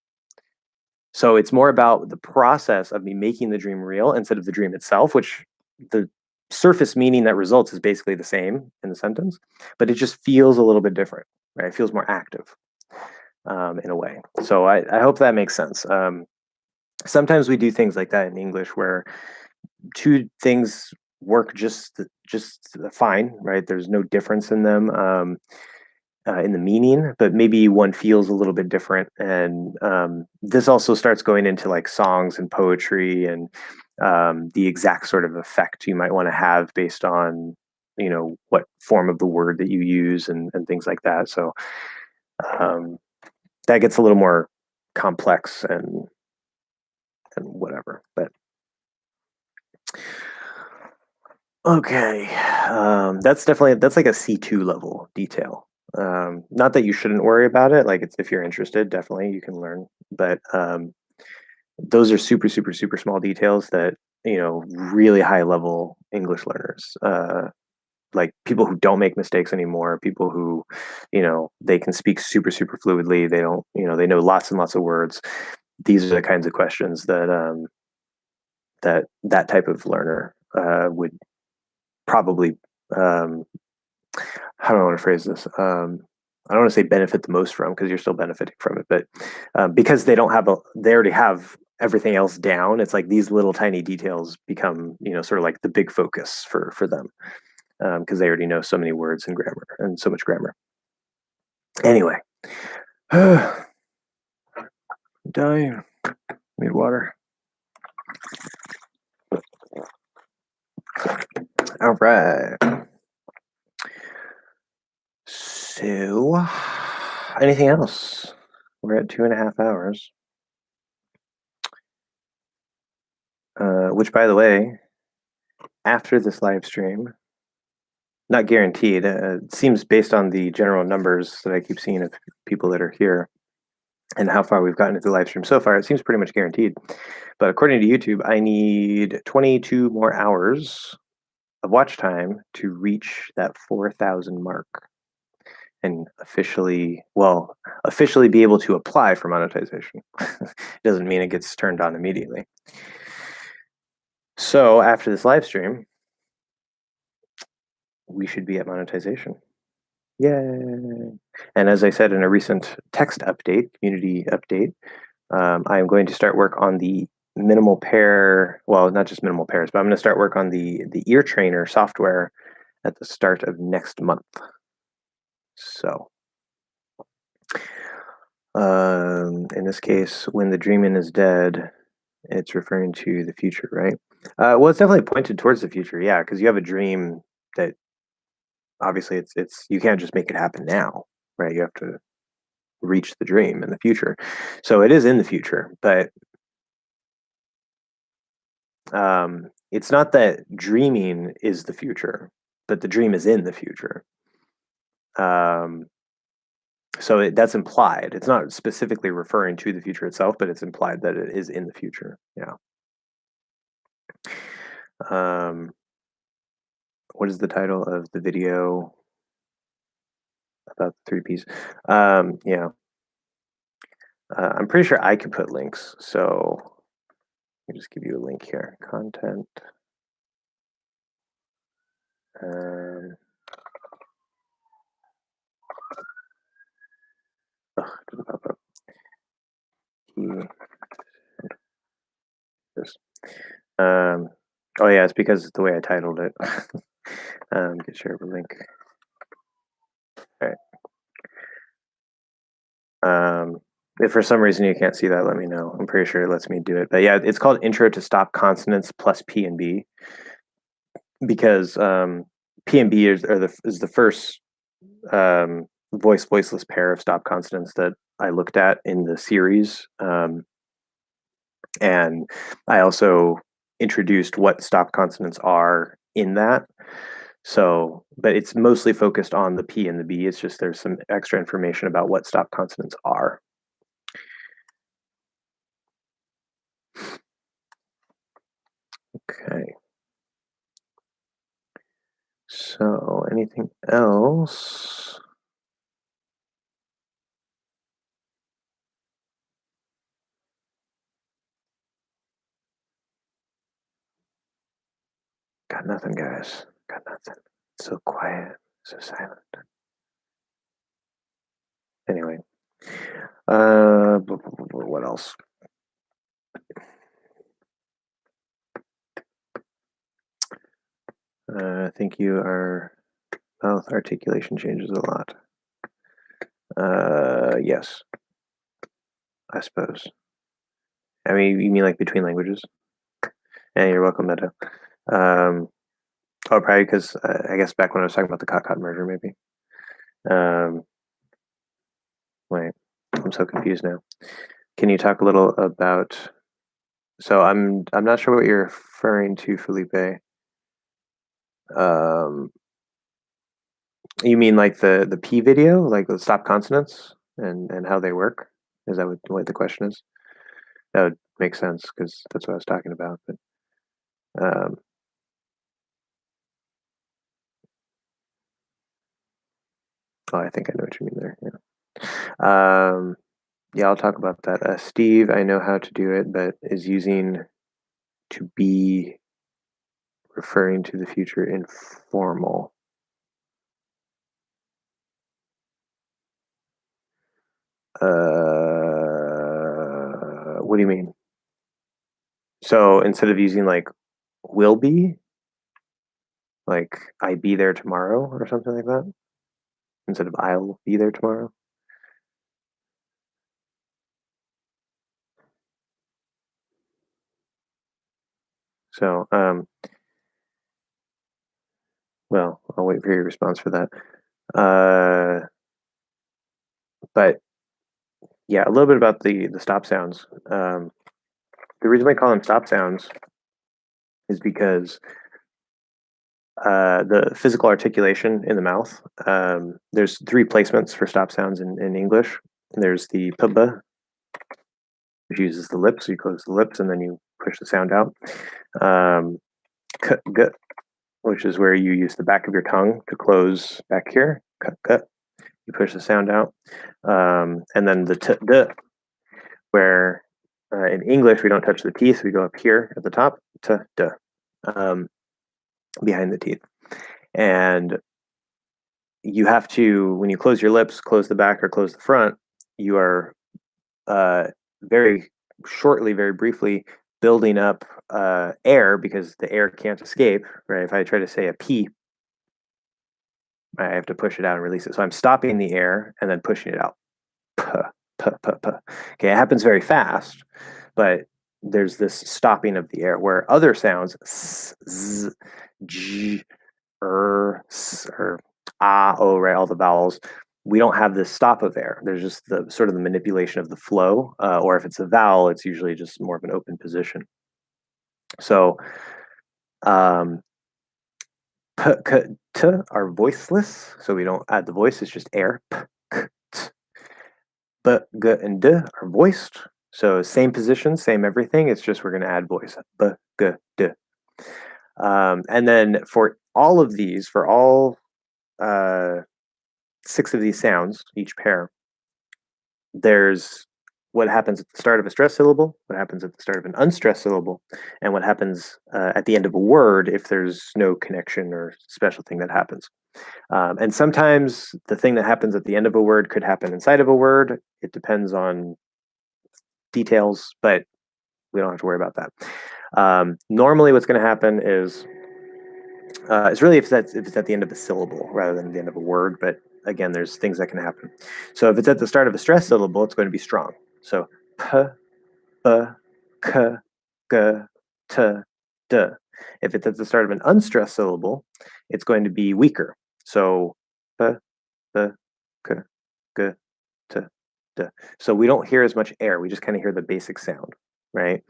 So it's more about the process of me making the dream real instead of the dream itself, which the surface meaning that results is basically the same in the sentence, but it just feels a little bit different, right? It feels more active in a way. So I hope that makes sense. Sometimes we do things like that in English where two things work just fine, right? There's no difference in them. In the meaning, but maybe one feels a little bit different. And this also starts going into like songs and poetry and the exact sort of effect you might want to have based on, what form of the word that you use and things like that. So um, that gets a little more complex and whatever. But okay, that's like a C2 level detail. Not that you shouldn't worry about it. Like, if you're interested, definitely you can learn. But those are super, super, super small details that really high level English learners, like people who don't make mistakes anymore, people who, they can speak super, super fluidly. They don't, they know lots and lots of words. These are the kinds of questions that type of learner would probably, um, how do I want to phrase this? I don't want to say benefit the most from, because you're still benefiting from it, but because they already have everything else down. It's like these little tiny details become, sort of like the big focus for them, because they already know so many words and grammar and so much grammar. Anyway, dying. Need water. All right. So, anything else? We're at 2.5 hours. Which, by the way, after this live stream, not guaranteed. It seems, based on the general numbers that I keep seeing of people that are here and how far we've gotten into the live stream so far, it seems pretty much guaranteed. But according to YouTube, I need 22 more hours of watch time to reach that 4,000 mark and officially be able to apply for monetization. Doesn't mean it gets turned on immediately. So after this live stream, we should be at monetization. Yay! And as I said in a recent text update, community update, I am going to start work on the minimal pair. Well, not just minimal pairs, but I'm going to start work on the ear trainer software at the start of next month. So, in this case, when the dreaming is dead, it's referring to the future, right? Well, it's definitely pointed towards the future, yeah, because you have a dream that obviously it's you can't just make it happen now, right? You have to reach the dream in the future. So it is in the future, but it's not that dreaming is the future, but the dream is in the future. So that's implied. It's not specifically referring to the future itself, but it's implied that it is in the future. Yeah. What is the title of the video about the 3 Ps? Yeah. I'm pretty sure I could put links. So let me just give you a link here. Content. Didn't pop up. This. Oh yeah, it's because it's the way I titled it. Get share of a link. All right. If for some reason you can't see that, let me know. I'm pretty sure it lets me do it. But yeah, it's called Intro to Stop Consonants plus P and B, because P and B is the first voiceless pair of stop consonants that I looked at in the series. And I also introduced what stop consonants are in that. So, but it's mostly focused on the P and the B. It's just there's some extra information about what stop consonants are. Okay. So, anything else? God, Got nothing, guys. Got nothing. So quiet, so silent. Anyway, what else? I think you are. Mouth articulation changes a lot. Yes, I suppose. I mean, you mean like between languages? Yeah, you're welcome, Meta. Probably because I guess back when I was talking about the Cot merger, maybe. Um, wait, I'm so confused now. Can you talk a little about? So I'm not sure what you're referring to, Felipe. Um, you mean like the P video, like the stop consonants and how they work? Is that what the question is? That would make sense because that's what I was talking about. But um, oh, I think I know what you mean there. Yeah. Yeah, I'll talk about that. Steve, I know how to do it, but is using to be referring to the future informal. What do you mean? So instead of using like will be, like I be there tomorrow or something like that, instead of I'll be there tomorrow. So, well, I'll wait for your response for that. But yeah, a little bit about the stop sounds. The reason we call them stop sounds is because the physical articulation in the mouth. There's three placements for stop sounds in English. There's the pb, which uses the lips. So you close the lips and then you push the sound out. K, g, which is where you use the back of your tongue to close back here. K, g, you push the sound out. And then the t, d, where in English we don't touch the teeth. We go up here at the top, t, d, behind the teeth. And you have to, when you close your lips, close the back or close the front, you are very shortly, very briefly building up air because the air can't escape, right? If I try to say a P, I have to push it out and release it. So I'm stopping the air and then pushing it out. P, p, p, p. Okay, it happens very fast, but there's this stopping of the air where other sounds, s, z, j, s, or ah, oh, right, all the vowels, we don't have this stop of air. There's just the sort of the manipulation of the flow, or if it's a vowel, it's usually just more of an open position. So p, k, t are voiceless, so we don't add the voice, it's just air. P, k, t. B, g, and d are voiced, so same position, same everything, it's just we're going to add voice. B, g, d. And then for all of these, for all 6 of these sounds, each pair, there's what happens at the start of a stressed syllable, what happens at the start of an unstressed syllable, and what happens at the end of a word if there's no connection or special thing that happens. And sometimes the thing that happens at the end of a word could happen inside of a word. It depends on details, but we don't have to worry about that. Normally what's going to happen is it's really if it's at the end of a syllable rather than the end of a word, but again, there's things that can happen. So if it's at the start of a stressed syllable, it's going to be strong. So p, b, k, g, t, d. If it's at the start of an unstressed syllable, it's going to be weaker. So p, b, k, g, t, d. So we don't hear as much air. We just kind of hear the basic sound, right?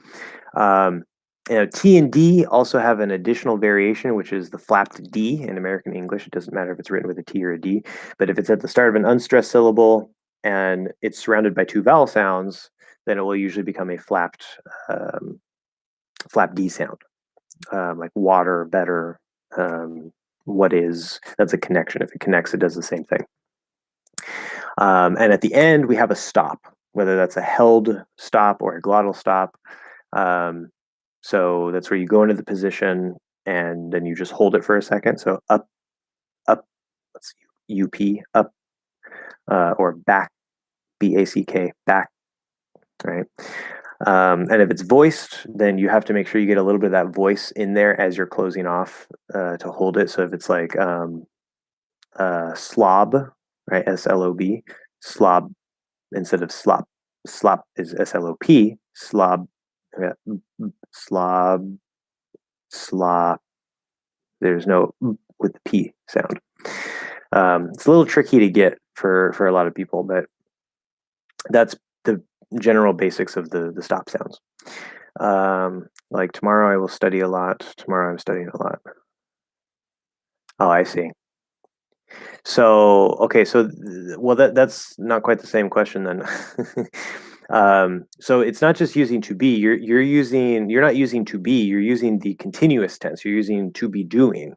T and D also have an additional variation, which is the flapped D in American English. It doesn't matter if it's written with a T or a D, but if it's at the start of an unstressed syllable and it's surrounded by 2 vowel sounds, then it will usually become a flapped D sound, like water, better, what is. That's a connection. If it connects, it does the same thing. And at the end, we have a stop, whether that's a held stop or a glottal stop. So that's where you go into the position and then you just hold it for a second. So up, up, let's see, up, up, or back, back, back, right? And if it's voiced, then you have to make sure you get a little bit of that voice in there as you're closing off to hold it. So if it's like slob, right? SLOB, slob instead of slop. Slop is SLOP. Slob, slob, slop. There's no with the P sound. It's a little tricky to get for a lot of people, but that's the general basics of the stop sounds. Like tomorrow I will study a lot. Tomorrow I'm studying a lot. Oh, I see. So okay, so well that's not quite the same question then. So it's not just using to be. You're not using to be. You're using the continuous tense. You're using to be doing.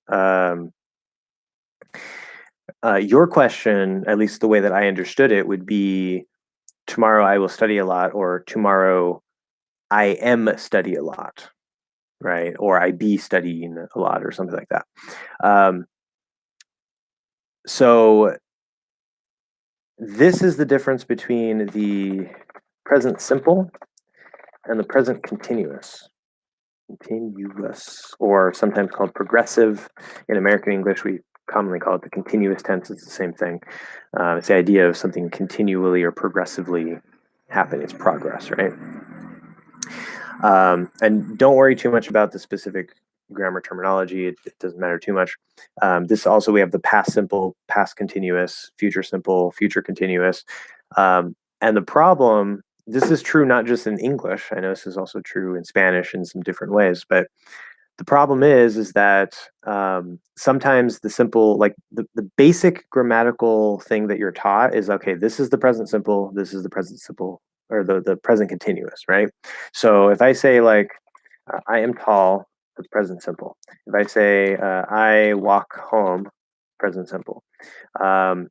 Um, your question, at least the way that I understood it, would be tomorrow I will study a lot, or tomorrow I am study a lot, right? Or I be studying a lot, or something like that. So this is the difference between the present simple and the present continuous. Continuous, or sometimes called progressive. In American English, we commonly call it the continuous tense. It's the same thing. It's the idea of something continually or progressively happening. It's progress, right? And don't worry too much about the specific grammar terminology. It doesn't matter too much. This also, we have the past simple, past continuous, future simple, future continuous. And the problem, this is true not just in English. I know this is also true in Spanish in some different ways, but the problem is that sometimes the simple, like the basic grammatical thing that you're taught is, okay, this is the present simple, this is the present simple, or the present continuous, right? So if I say like, I am tall, that's present simple. If I say, I walk home, present simple. Or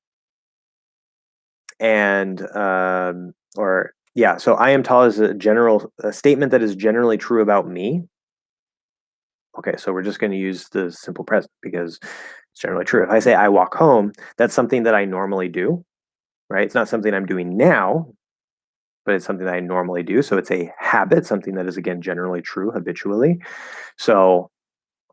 yeah, so I am tall is a statement that is generally true about me. Okay, so we're just going to use the simple present because it's generally true. If I say I walk home, that's something that I normally do, right? It's not something I'm doing now, but it's something that I normally do. So it's a habit, something that is, again, generally true habitually. So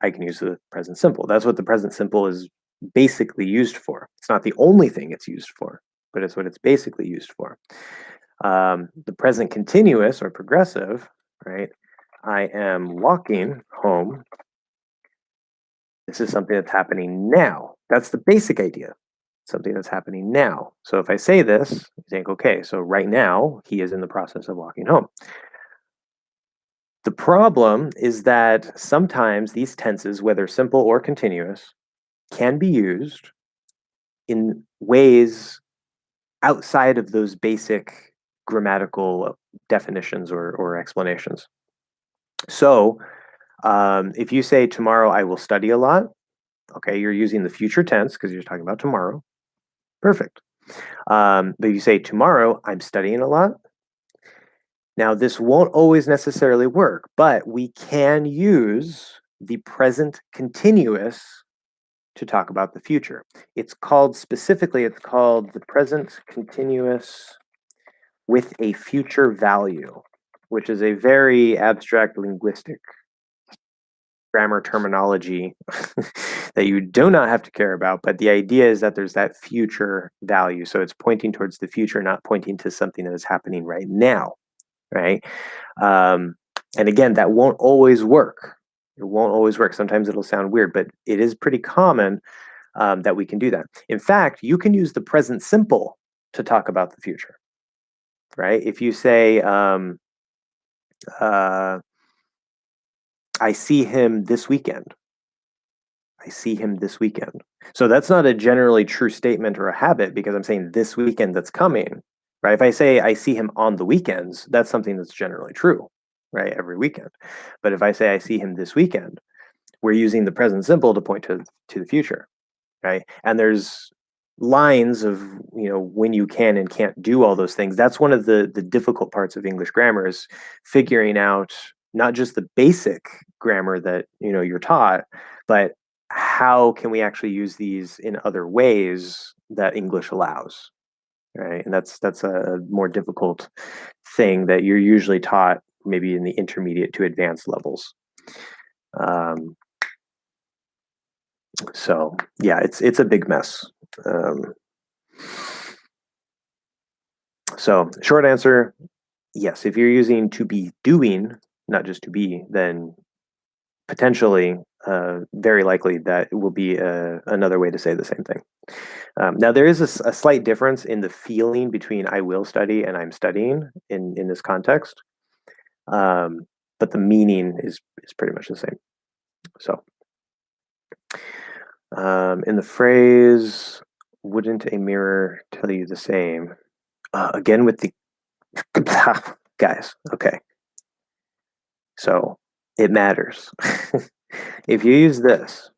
I can use the present simple. That's what the present simple is basically used for. It's not the only thing it's used for, but it's what it's basically used for. The present continuous or progressive, right? I am walking home. This is something that's happening now. That's the basic idea. Something that's happening now. So if I say this, you think, okay, so right now he is in the process of walking home. The problem is that sometimes these tenses, whether simple or continuous, can be used in ways outside of those basic grammatical definitions or explanations. So if you say tomorrow I will study a lot, okay, you're using the future tense because you're talking about tomorrow. Perfect. But you say tomorrow I'm studying a lot. Now this won't always necessarily work, but we can use the present continuous to talk about the future. It's called the present continuous with a future value, which is a very abstract linguistic grammar terminology that you do not have to care about. But the idea is that there's that future value. So it's pointing towards the future, not pointing to something that is happening right now, right? And again, that won't always work. It won't always work. Sometimes it'll sound weird, but it is pretty common that we can do that. In fact, you can use the present simple to talk about the future, right? If you say, I see him this weekend. I see him this weekend. So that's not a generally true statement or a habit because I'm saying this weekend that's coming, right? If I say I see him on the weekends, that's something that's generally true, right? Every weekend. But if I say I see him this weekend, we're using the present simple to point to the future, right? And there's lines of, when you can and can't do all those things. That's one of the difficult parts of English grammar is figuring out not just the basic grammar that you're taught, but how can we actually use these in other ways that English allows, right? And that's a more difficult thing that you're usually taught maybe in the intermediate to advanced levels. Um, so yeah, it's a big mess. Um, so short answer, yes. If you're using to be doing, not just to be, then potentially, very likely that it will be another way to say the same thing. Now, there is a slight difference in the feeling between I will study and I'm studying in this context, but the meaning is pretty much the same. So, in the phrase, wouldn't a mirror tell you the same? Again, with the guys, okay. So, it matters. If you use this,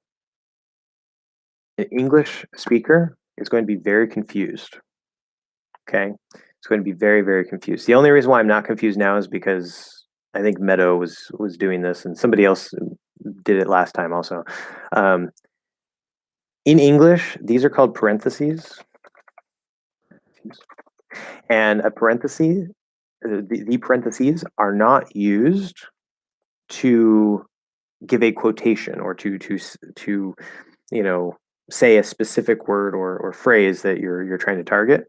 an English speaker is going to be very confused. Okay. It's going to be very, very confused. The only reason why I'm not confused now is because I think Meadow was doing this and somebody else did it last time also. Um, in English, these are called parentheses. And a parenthesis, the parentheses are not used to give a quotation or to say a specific word or phrase that you're trying to target.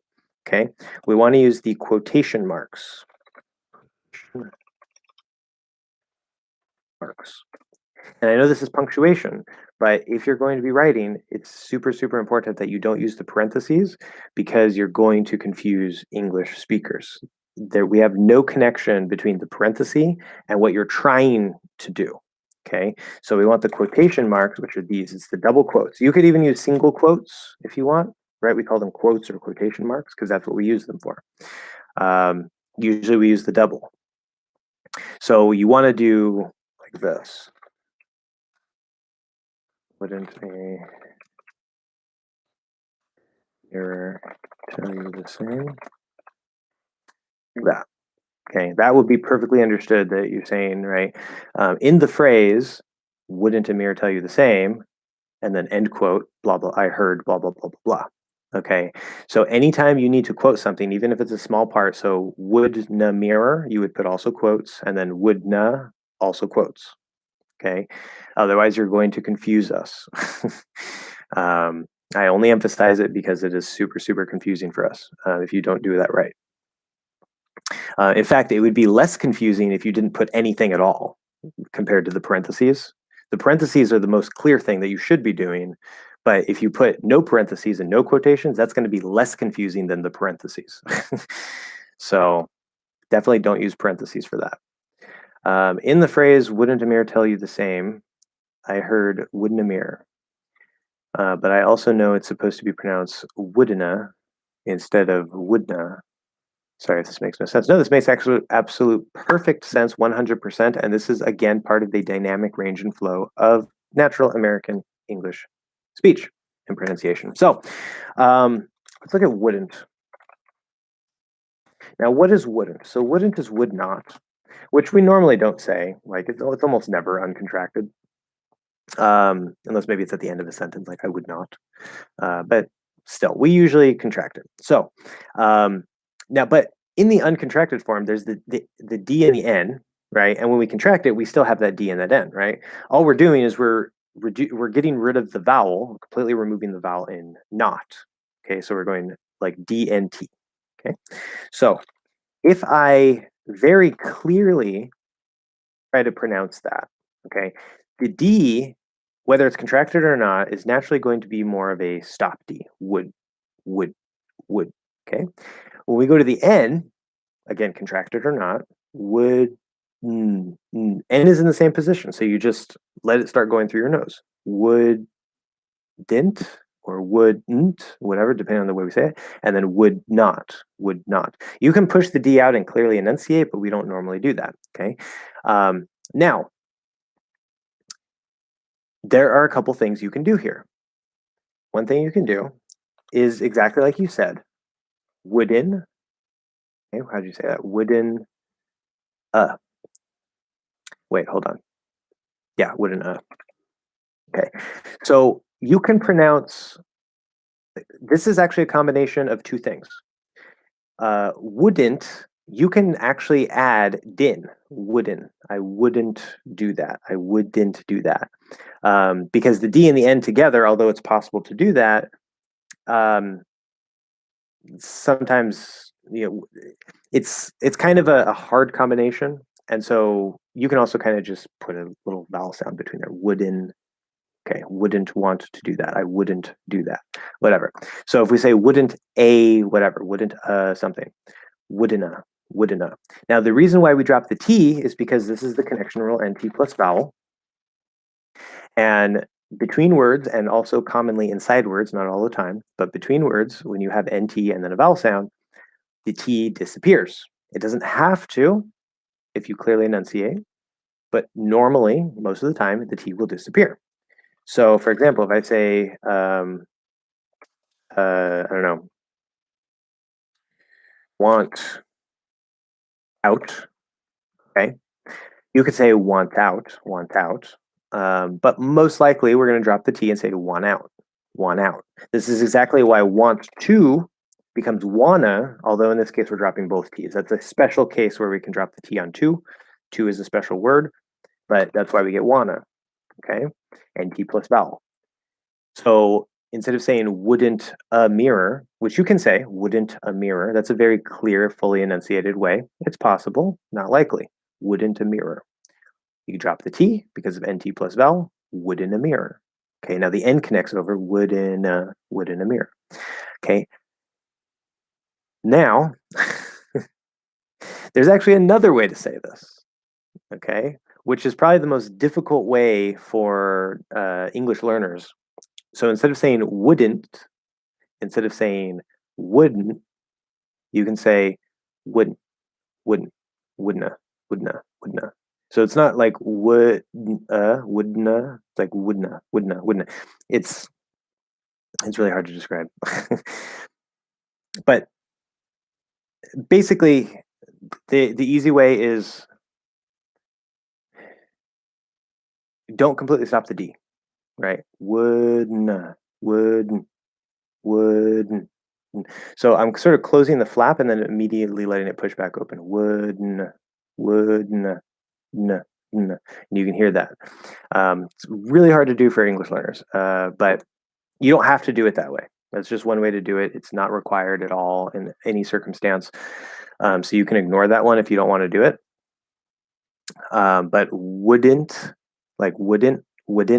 Okay, we want to use the quotation marks. And I know this is punctuation, but if you're going to be writing, it's super, super important that you don't use the parentheses because you're going to confuse English speakers. There, we have no connection between the parenthesis and what you're trying to do. Okay, so we want the quotation marks, which are these. It's the double quotes. You could even use single quotes if you want, right? We call them quotes or quotation marks because that's what we use them for. Usually we use the double. So you want to do like this. Wouldn't a mirror tell you the same? That. Okay, that would be perfectly understood that you're saying, right? In the phrase, wouldn't a mirror tell you the same? And then end quote, blah, blah, I heard, blah, blah, blah, blah, blah. Okay, so anytime you need to quote something, even if it's a small part, so would na mirror, you would put also quotes, and then would na also quotes. Okay, otherwise you're going to confuse us. I only emphasize it because it is super, super confusing for us if you don't do that right. In fact, it would be less confusing if you didn't put anything at all compared to the parentheses. The parentheses are the most clear thing that you should be doing. But if you put no parentheses and no quotations, that's going to be less confusing than the parentheses. So definitely don't use parentheses for that. In the phrase, wouldn't a mirror tell you the same? I heard wouldn't a mirror. But I also know it's supposed to be pronounced wouldna instead of wouldna. Sorry if this makes no sense. No, this makes absolute perfect sense, 100%. And this is, again, part of the dynamic range and flow of natural American English speech and pronunciation. So let's look at wouldn't. Now, what is wouldn't? So wouldn't is would not, which we normally don't say. Like it's almost never uncontracted. Unless maybe it's at the end of a sentence, like I would not. But still, we usually contract it. So now, but in the uncontracted form, there's the D and the N, right? And when we contract it, we still have that D and that N, right? All we're doing is we're getting rid of the vowel, completely removing the vowel in not. Okay, so we're going like D and T. Okay, so if I very clearly try to pronounce that, okay, the D, whether it's contracted or not, is naturally going to be more of a stop D. Would, would, would. Okay. When we go to the N, again, contracted or not, would, N is in the same position. So you just let it start going through your nose. Would, didn't, or wouldn't, whatever, depending on the way we say it, and then would not, would not. You can push the D out and clearly enunciate, but we don't normally do that. Okay. Now, there are a couple things you can do here. One thing you can do is exactly like you said, wooden. Okay, how do you say that? Wooden. Uh. Wait, hold on. Yeah, wouldn't. Okay. So you can pronounce. This is actually a combination of two things. Wouldn't. You can actually add din. Wouldn't. I wouldn't do that. I wouldn't do that. Because the D and the N together, although it's possible to do that, sometimes it's kind of a hard combination, and so you can also kind of just put a little vowel sound between there. Wouldn't. Okay, wouldn't want to do that. I wouldn't do that. Whatever. So if we say wouldn't a whatever, wouldn't something, wouldn't a, wouldn't a. Now the reason why we drop the T is because this is the connection rule NT plus vowel. And between words, and also commonly inside words, not all the time, but between words, when you have NT and then a vowel sound, the T disappears. It doesn't have to if you clearly enunciate, but normally, most of the time, the T will disappear. So, for example, if I say, I don't know, want out, okay? You could say want out, want out. But most likely, we're going to drop the T and say want out, want out. This is exactly why want to becomes wanna, although in this case, we're dropping both T's. That's a special case where we can drop the T on to. To is a special word, but that's why we get wanna, okay? And T plus vowel. So instead of saying wouldn't a mirror, which you can say wouldn't a mirror, that's a very clear, fully enunciated way. It's possible, not likely. Wouldn't a mirror. You drop the T because of NT plus vowel, wouldn't a mirror. Okay, now the N connects over wouldn't a mirror. Okay. Now, there's actually another way to say this, okay, which is probably the most difficult way for English learners. So instead of saying wouldn't, instead of saying wouldn't, you can say wouldn't, wouldn't, wouldna, wouldna, wouldna. So it's not like wouldna, wouldna. It's like wouldna, wouldna, wouldna. It's really hard to describe. But basically, the easy way is don't completely stop the D, right? Wouldna, wouldn't, wouldn't. So I'm sort of closing the flap and then immediately letting it push back open. Wouldna, wouldna, n, n. And you can hear that. It's really hard to do for English learners, but you don't have to do it that way. That's just one way to do it. It's not required at all in any circumstance. So you can ignore that one if you don't want to do it. But wouldn't, like wouldn't with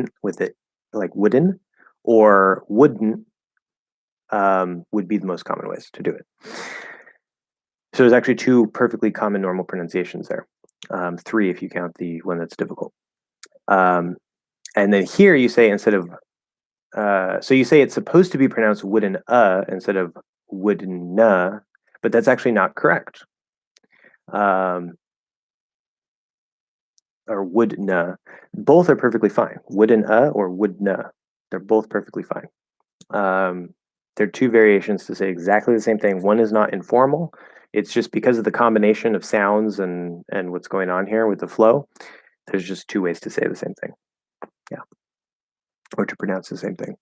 it, like wouldn't or wouldn't would be the most common ways to do it. So there's actually two perfectly common normal pronunciations there. Three if you count the one that's difficult. And then here you say instead of, so you say it's supposed to be pronounced wooden instead of wooden but that's actually not correct. Or woodna. Both are perfectly fine. Wooden or woodna. They're both perfectly fine. There are two variations to say exactly the same thing. One is not informal. It's just because of the combination of sounds and what's going on here with the flow. There's just two ways to say the same thing. Yeah. Or to pronounce the same thing.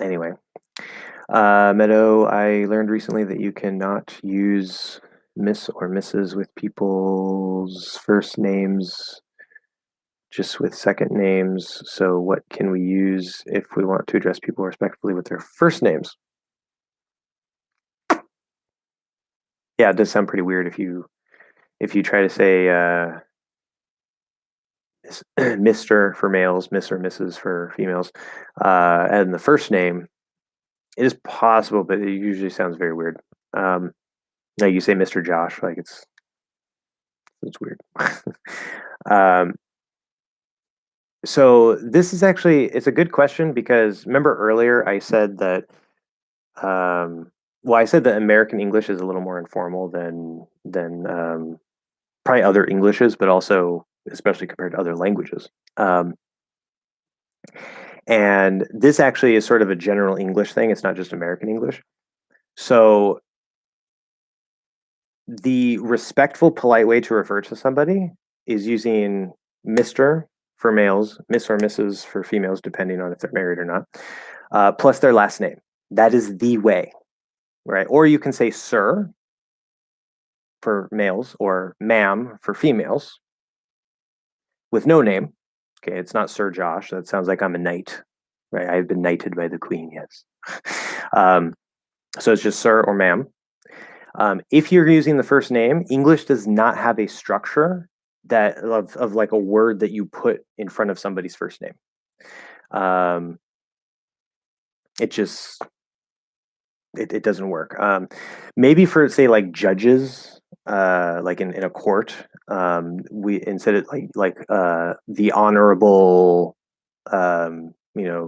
Anyway, Meadow, I learned recently that you cannot use Miss or Mrs. with people's first names, just with second names. So what can we use if we want to address people respectfully with their first names? Yeah, it does sound pretty weird if you try to say Mr. for males, Miss or Mrs. for females, and the first name. It is possible, but it usually sounds very weird. Now you say Mr. Josh, like it's weird. So this is actually, it's a good question because remember earlier I said that, well, I said that American English is a little more informal than probably other Englishes, but also especially compared to other languages. And this actually is sort of a general English thing. It's not just American English. So the respectful, polite way to refer to somebody is using Mr. for males, Miss or Mrs. for females, depending on if they're married or not, plus their last name. That is the way, right? Or you can say sir for males or ma'am for females with no name. Okay, it's not Sir Josh. That sounds like I'm a knight, right? I've been knighted by the queen, yes. So it's just sir or ma'am. If you're using the first name, English does not have a structure that of like a word that you put in front of somebody's first name. It just it doesn't work. Maybe for say like judges, like in a court, we instead of the honorable,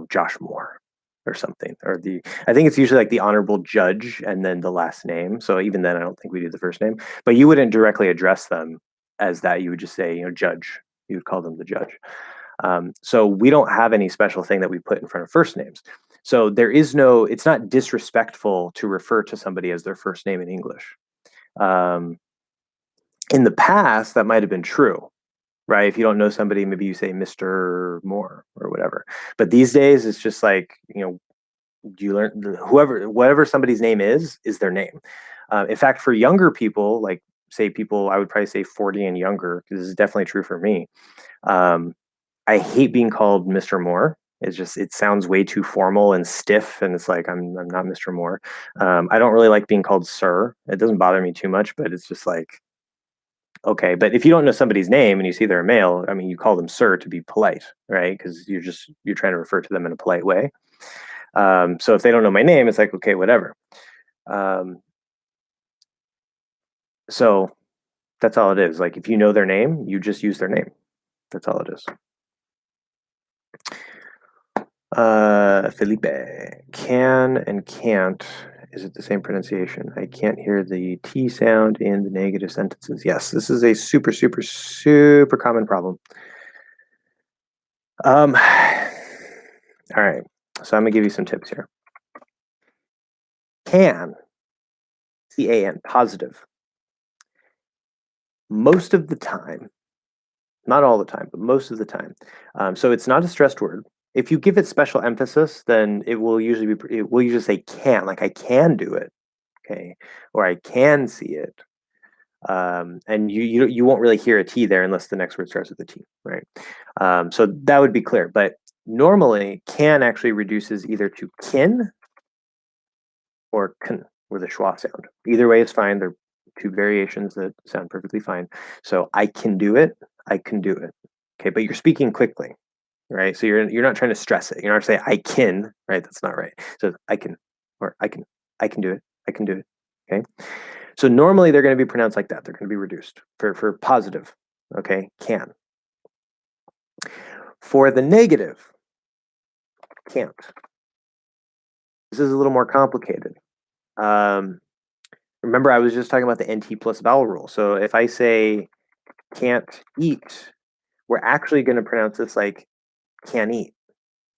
Josh Moore or something, or the I think it's usually like the honorable judge and then the last name. So even then, I don't think we do the first name, but you wouldn't directly address them as that. You would just say, judge. You would call them the judge. So we don't have any special thing that we put in front of first names. So there is no, it's not disrespectful to refer to somebody as their first name in English. Um, in the past, that might have been true, right? If you don't know somebody, maybe you say Mr. Moore or whatever. But these days, it's just like, you learn whatever somebody's name is their name. In fact, for younger people, like say people, I would probably say 40 and younger, because this is definitely true for me. I hate being called Mr. Moore. It's just it sounds way too formal and stiff, and it's like I'm not Mr. Moore. I don't really like being called Sir. It doesn't bother me too much, but it's just like okay. But if you don't know somebody's name and you see they're a male, I mean, you call them Sir to be polite, right? Because you're trying to refer to them in a polite way. So if they don't know my name, it's like okay, whatever. Um, so that's all it is. Like if you know their name, you just use their name. That's all it is. Felipe, can and can't. Is it the same pronunciation? I can't hear the T sound in the negative sentences. Yes, this is a super, super, super common problem. All right. So I'm gonna give you some tips here. Can, C-A-N, positive. Most of the time, not all the time, but most of the time. So it's not a stressed word. If you give it special emphasis, then it will usually say can, like I can do it, okay, or I can see it, and you won't really hear a T there unless the next word starts with a T, right? So that would be clear. But normally, can actually reduces either to kin or kun with a schwa sound. Either way is fine. They're two variations that sound perfectly fine. So I can do it. I can do it. Okay, but you're speaking quickly, right? So you're not trying to stress it. You're not saying I can, right? That's not right. So I can, or I can do it. I can do it. Okay. So normally they're going to be pronounced like that. They're going to be reduced for positive. Okay, can. For the negative, can't. This is a little more complicated. Remember, I was just talking about the NT plus vowel rule. So if I say can't eat, we're actually going to pronounce this like can eat,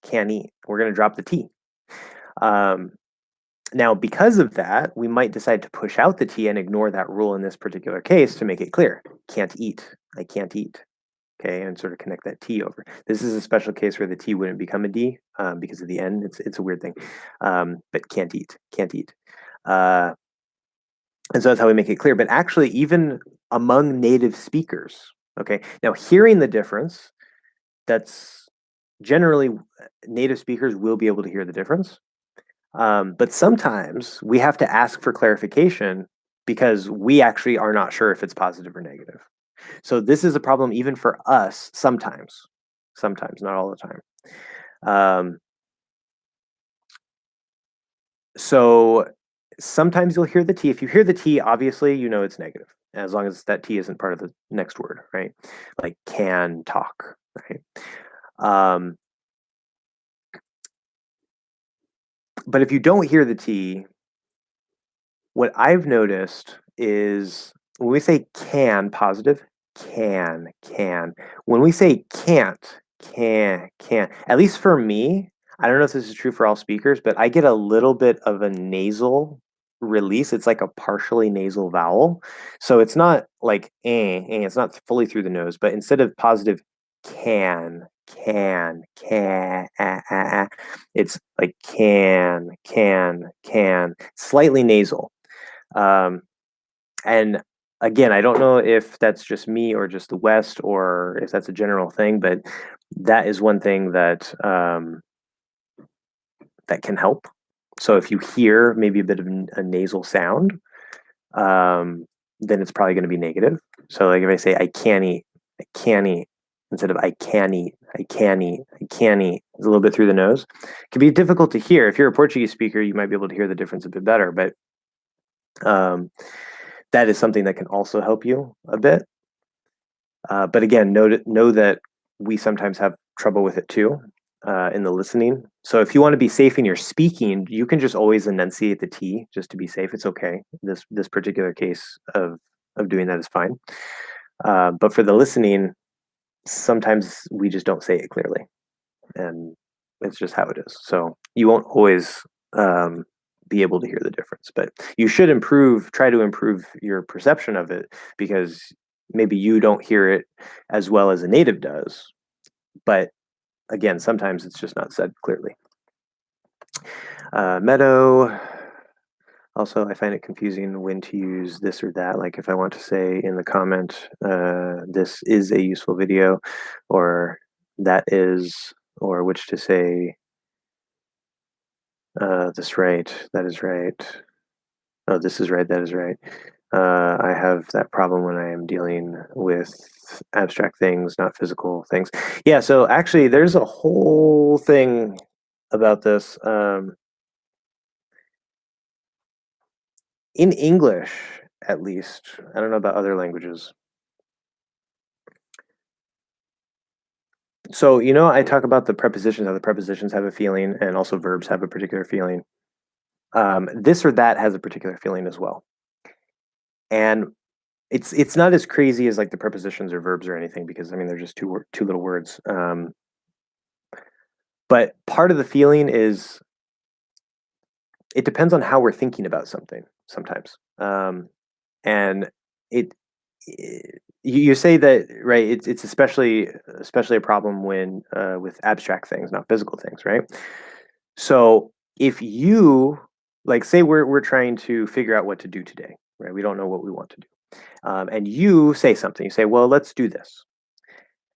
can eat. We're going to drop the T. Now, because of that, we might decide to push out the T and ignore that rule in this particular case to make it clear. Can't eat. I can't eat. Okay, and sort of connect that T over. This is a special case where the T wouldn't become a D because of the N. It's a weird thing. But can't eat. Can't eat. And so that's how we make it clear. But actually, even among native speakers, okay, now hearing the difference, that's generally native speakers will be able to hear the difference. But sometimes we have to ask for clarification because we actually are not sure if it's positive or negative. So this is a problem even for us sometimes, not all the time. So sometimes you'll hear the T. If you hear the T, obviously you know it's negative, as long as that T isn't part of the next word, right? Like can talk, right? But if you don't hear the T, what I've noticed is when we say can positive, can. When we say can't, can. At least for me, I don't know if this is true for all speakers, but I get a little bit of a nasal release. It's like a partially nasal vowel. So it's not like it's not fully through the nose, but instead of positive can, it's like can, slightly nasal. And again, I don't know if that's just me or just the West or if that's a general thing, but that is one thing that that can help. So if you hear maybe a bit of a nasal sound, then it's probably going to be negative. So like if I say I can't eat, instead of I can eat, I can eat, I can eat, it's a little bit through the nose. It can be difficult to hear. If you're a Portuguese speaker, you might be able to hear the difference a bit better, but that is something that can also help you a bit. But again, know that we sometimes have trouble with it too in the listening. So if you want to be safe in your speaking, you can just always enunciate the T just to be safe. It's okay. This particular case of doing that is fine. But for the listening, sometimes we just don't say it clearly, and it's just how it is. So you won't always be able to hear the difference, but you should try to improve your perception of it, because maybe you don't hear it as well as a native does. But again, sometimes it's just not said clearly. Meadow. Also, I find it confusing when to use this or that. Like if I want to say in the comment, this is a useful video, or that is, or which to say, this right, that is right. Oh, this is right, that is right. I have that problem when I am dealing with abstract things, not physical things. Yeah, so actually there's a whole thing about this. In English, at least, I don't know about other languages. So, I talk about the prepositions, how the prepositions have a feeling and also verbs have a particular feeling. This or that has a particular feeling as well. And it's not as crazy as like the prepositions or verbs or anything, because I mean they're just two little words. But part of the feeling is it depends on how we're thinking about something sometimes. And it, you say that, right? It's especially a problem when with abstract things, not physical things, right? So if you, like, say we're trying to figure out what to do today, right? We don't know what we want to do. And you say something, you say, well, let's do this.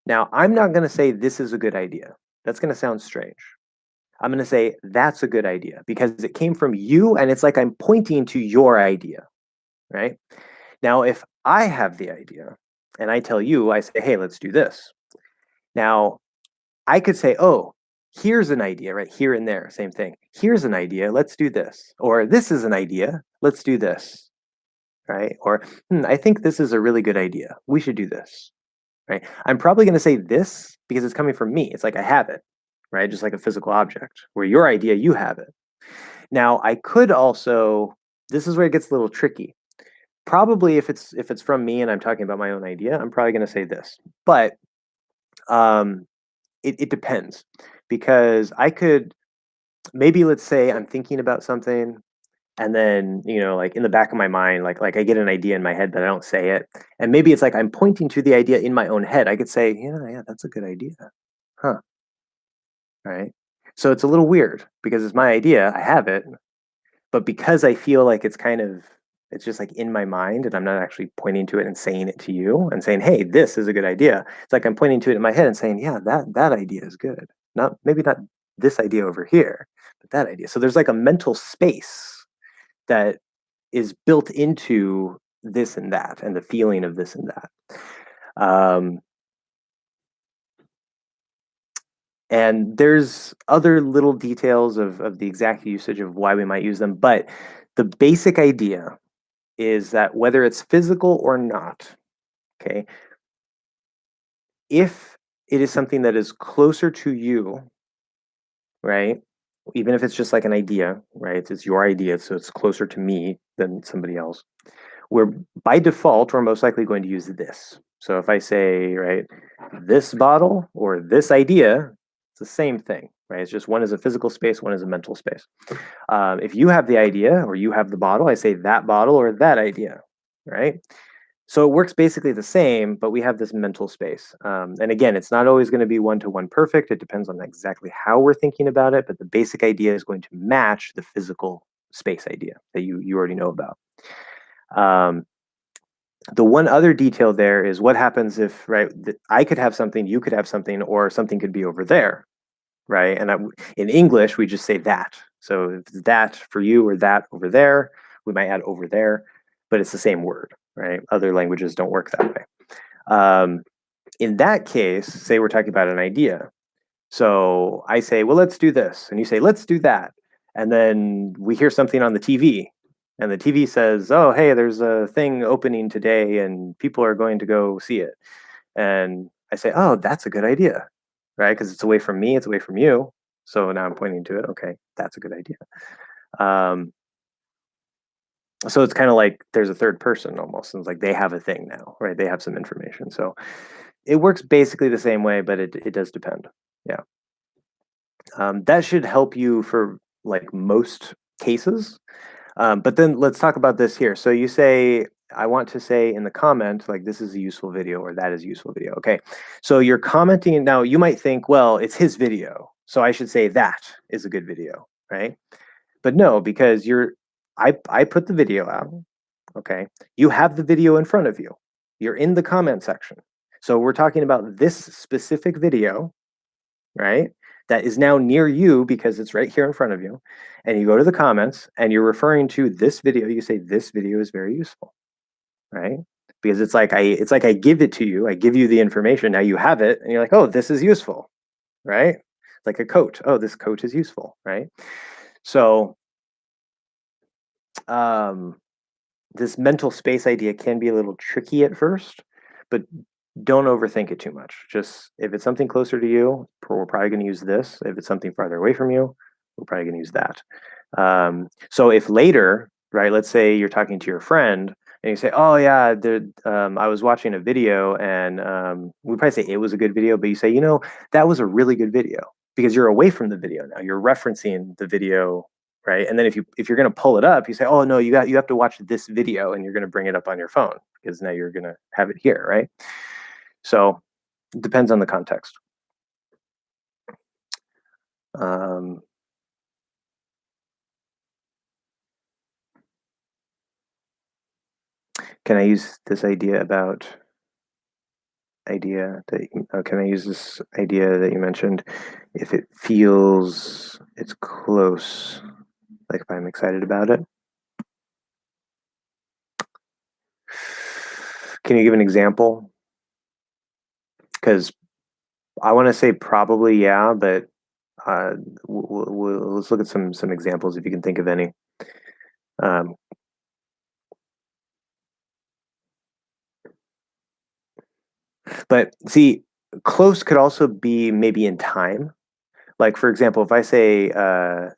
Now, I'm not going to say this is a good idea. That's going to sound strange. I'm going to say that's a good idea because it came from you, and it's like I'm pointing to your idea, right? Now, if I have the idea and I tell you, I say, hey, let's do this. Now, I could say, oh, here's an idea, right? Here and there, same thing. Here's an idea, let's do this. Or this is an idea, let's do this, right? Or I think this is a really good idea. We should do this, right? I'm probably going to say this because it's coming from me. It's like I have it, right? Just like a physical object, where your idea, you have it. Now, I could also, this is where it gets a little tricky. Probably if it's from me and I'm talking about my own idea, I'm probably going to say this. But it depends, because I could, maybe let's say I'm thinking about something, and then like in the back of my mind, like I get an idea in my head, but I don't say it, and maybe it's like I'm pointing to the idea in my own head. I could say, yeah, that's a good idea, huh? Right. So it's a little weird because it's my idea, I have it, but because I feel like it's just like in my mind and I'm not actually pointing to it and saying it to you and saying, hey, this is a good idea. It's like I'm pointing to it in my head and saying, yeah, that idea is good. Maybe not this idea over here, but that idea. So there's like a mental space that is built into this and that and the feeling of this and that. And there's other little details of the exact usage of why we might use them, but the basic idea is that whether it's physical or not, okay, if it is something that is closer to you, right, even if it's just like an idea, right, it's your idea, so it's closer to me than somebody else, we're by default, we're most likely going to use this. So if I say, right, this bottle or this idea, it's the same thing, right? It's just one is a physical space, one is a mental space. If you have the idea or you have the bottle, I say that bottle or that idea, right? So it works basically the same, but we have this mental space. And again, it's not always going to be one-to-one perfect. It depends on exactly how we're thinking about it, but the basic idea is going to match the physical space idea that you already know about. Um, the one other detail there is what happens if, right, I could have something, you could have something, or something could be over there, right? And in English, we just say that. So if it's that for you or that over there, we might add over there, but it's the same word, right? Other languages don't work that way. In that case, say we're talking about an idea. So I say, well, let's do this. And you say, let's do that. And then we hear something on the TV. And the TV says, oh, hey, there's a thing opening today and people are going to go see it. And I say, oh, that's a good idea, right? Because it's away from me, it's away from you. So now I'm pointing to it. Okay, that's a good idea. So it's kind of like there's a third person almost. And it's like they have a thing now, right? They have some information. So it works basically the same way, but it does depend. Yeah. That should help you for like most cases. But then let's talk about this here. So you say, I want to say in the comment, like this is a useful video or that is a useful video. Okay. So you're commenting now, you might think, well, it's his video. So I should say that is a good video, right? But no, because I put the video out. Okay. You have the video in front of you. You're in the comment section. So we're talking about this specific video, right? That is now near you because it's right here in front of you. And you go to the comments and you're referring to this video. You say, this video is very useful, right? Because it's like I give it to you. I give you the information. Now you have it and you're like, oh, this is useful, right? Like a coat. Oh, this coat is useful, right? So this mental space idea can be a little tricky at first, but don't overthink it too much. Just if it's something closer to you, we're probably going to use this. If it's something farther away from you, we're probably going to use that. So if later, right, let's say you're talking to your friend and you say, oh yeah, I was watching a video and we probably say it was a good video, but you say, that was a really good video because you're away from the video now. You're referencing the video, right? And then if you're going to pull it up, you say, oh no, you have to watch this video and you're going to bring it up on your phone because now you're going to have it here, right? So it depends on the context. Can I use this idea that can I use this idea that you mentioned if it feels it's close, like if I'm excited about it? Can you give an example? Because I want to say probably yeah, but let's look at some examples if you can think of any. But see, close could also be maybe in time. Like for example, if I say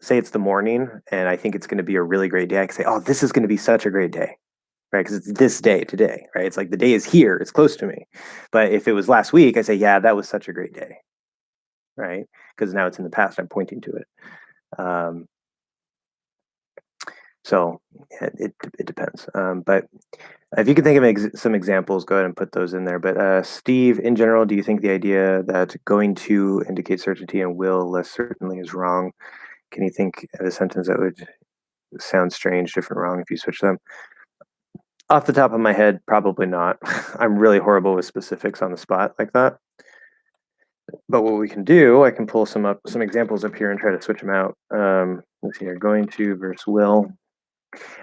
it's the morning and I think it's going to be a really great day, I can say, oh, this is going to be such a great day, right? Because it's this day today, right? It's like the day is here, it's close to me. But if it was last week, I say, yeah, that was such a great day, right? Because now it's in the past, I'm pointing to it. So it depends. But if you can think of some examples, go ahead and put those in there. But Steve, in general, do you think the idea that going to indicate certainty and will less certainly is wrong? Can you think of a sentence that would sound strange, different, wrong if you switch them? Off the top of my head, probably not. I'm really horrible with specifics on the spot like that. But what we can do, I can pull some examples up here and try to switch them out. Let's see here, going to versus will.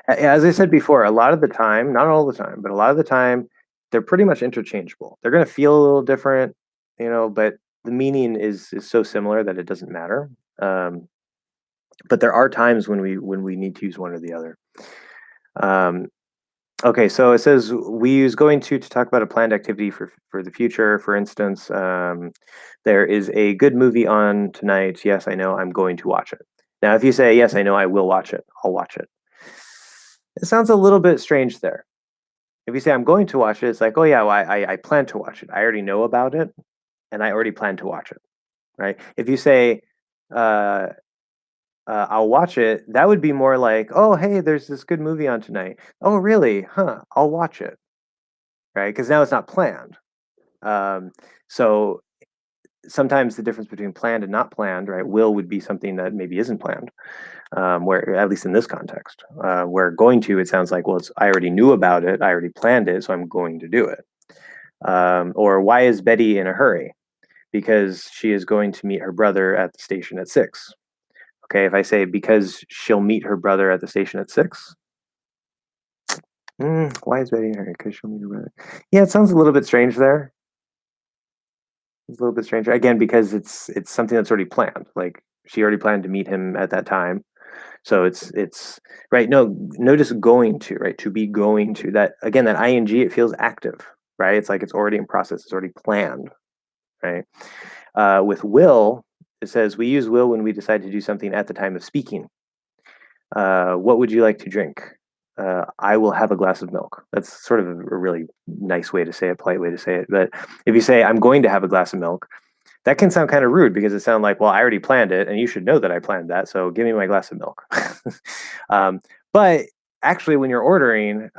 As I said before, a lot of the time, not all the time, but a lot of the time, they're pretty much interchangeable. They're going to feel a little different, but the meaning is so similar that it doesn't matter. But there are times when we need to use one or the other. Okay, so it says we use going to talk about a planned activity for the future. For instance, there is a good movie on tonight. Yes, I know. I'm going to watch it. Now, if you say yes, I know. I will watch it. I'll watch it. It sounds a little bit strange there. If you say I'm going to watch it, it's like, oh yeah, well, I plan to watch it. I already know about it, and I already plan to watch it, right? If you say uh, I'll watch it. That would be more like, oh, hey, there's this good movie on tonight. Oh, really? Huh? I'll watch it, right? Because now it's not planned. So sometimes the difference between planned and not planned, right? Will would be something that maybe isn't planned, where at least in this context, where going to, it sounds like, well, I already knew about it, I already planned it, so I'm going to do it. Or why is Betty in a hurry? Because she is going to meet her brother at the station at 6. Okay, if I say because she'll meet her brother at the station at 6, why is Betty in a hurry? Because she'll meet her brother. Yeah, it sounds a little bit strange there. It's a little bit strange again because it's something that's already planned. Like she already planned to meet him at that time, so it's right. No, notice going to, right, to be going to, that again, that ing, it feels active, right? It's like it's already in process. It's already planned, right? With will, it says we use will when we decide to do something at the time of speaking. What would you like to drink? I will have a glass of milk. That's sort of a really nice way to say it, polite way to say it. But if you say, I'm going to have a glass of milk, that can sound kind of rude because it sounds like, well, I already planned it and you should know that I planned that. So give me my glass of milk. um, but actually, when you're ordering,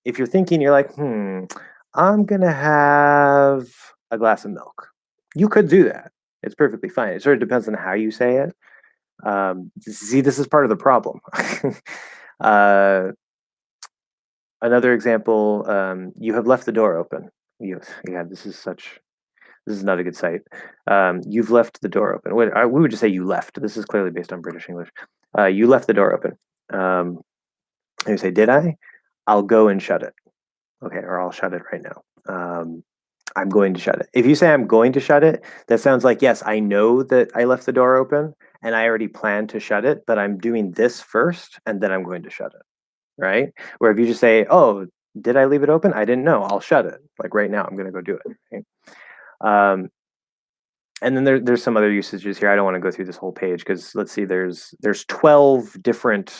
if you're thinking, you're like, I'm going to have a glass of milk. You could do that. It's perfectly fine. It sort of depends on how you say it. See, this is part of the problem. uh, Another example, you have left the door open. Yeah, this is not a good site. You've left the door open. We would just say you left. This is clearly based on British English. You left the door open. And you say, did I? I'll go and shut it. Okay, or I'll shut it right now. I'm going to shut it. If you say I'm going to shut it, that sounds like, yes, I know that I left the door open and I already planned to shut it, but I'm doing this first and then I'm going to shut it, right? Where if you just say, oh, did I leave it open? I didn't know. I'll shut it. Like right now, I'm going to go do it. Right? And then there's some other usages here. I don't want to go through this whole page because let's see, there's 12 different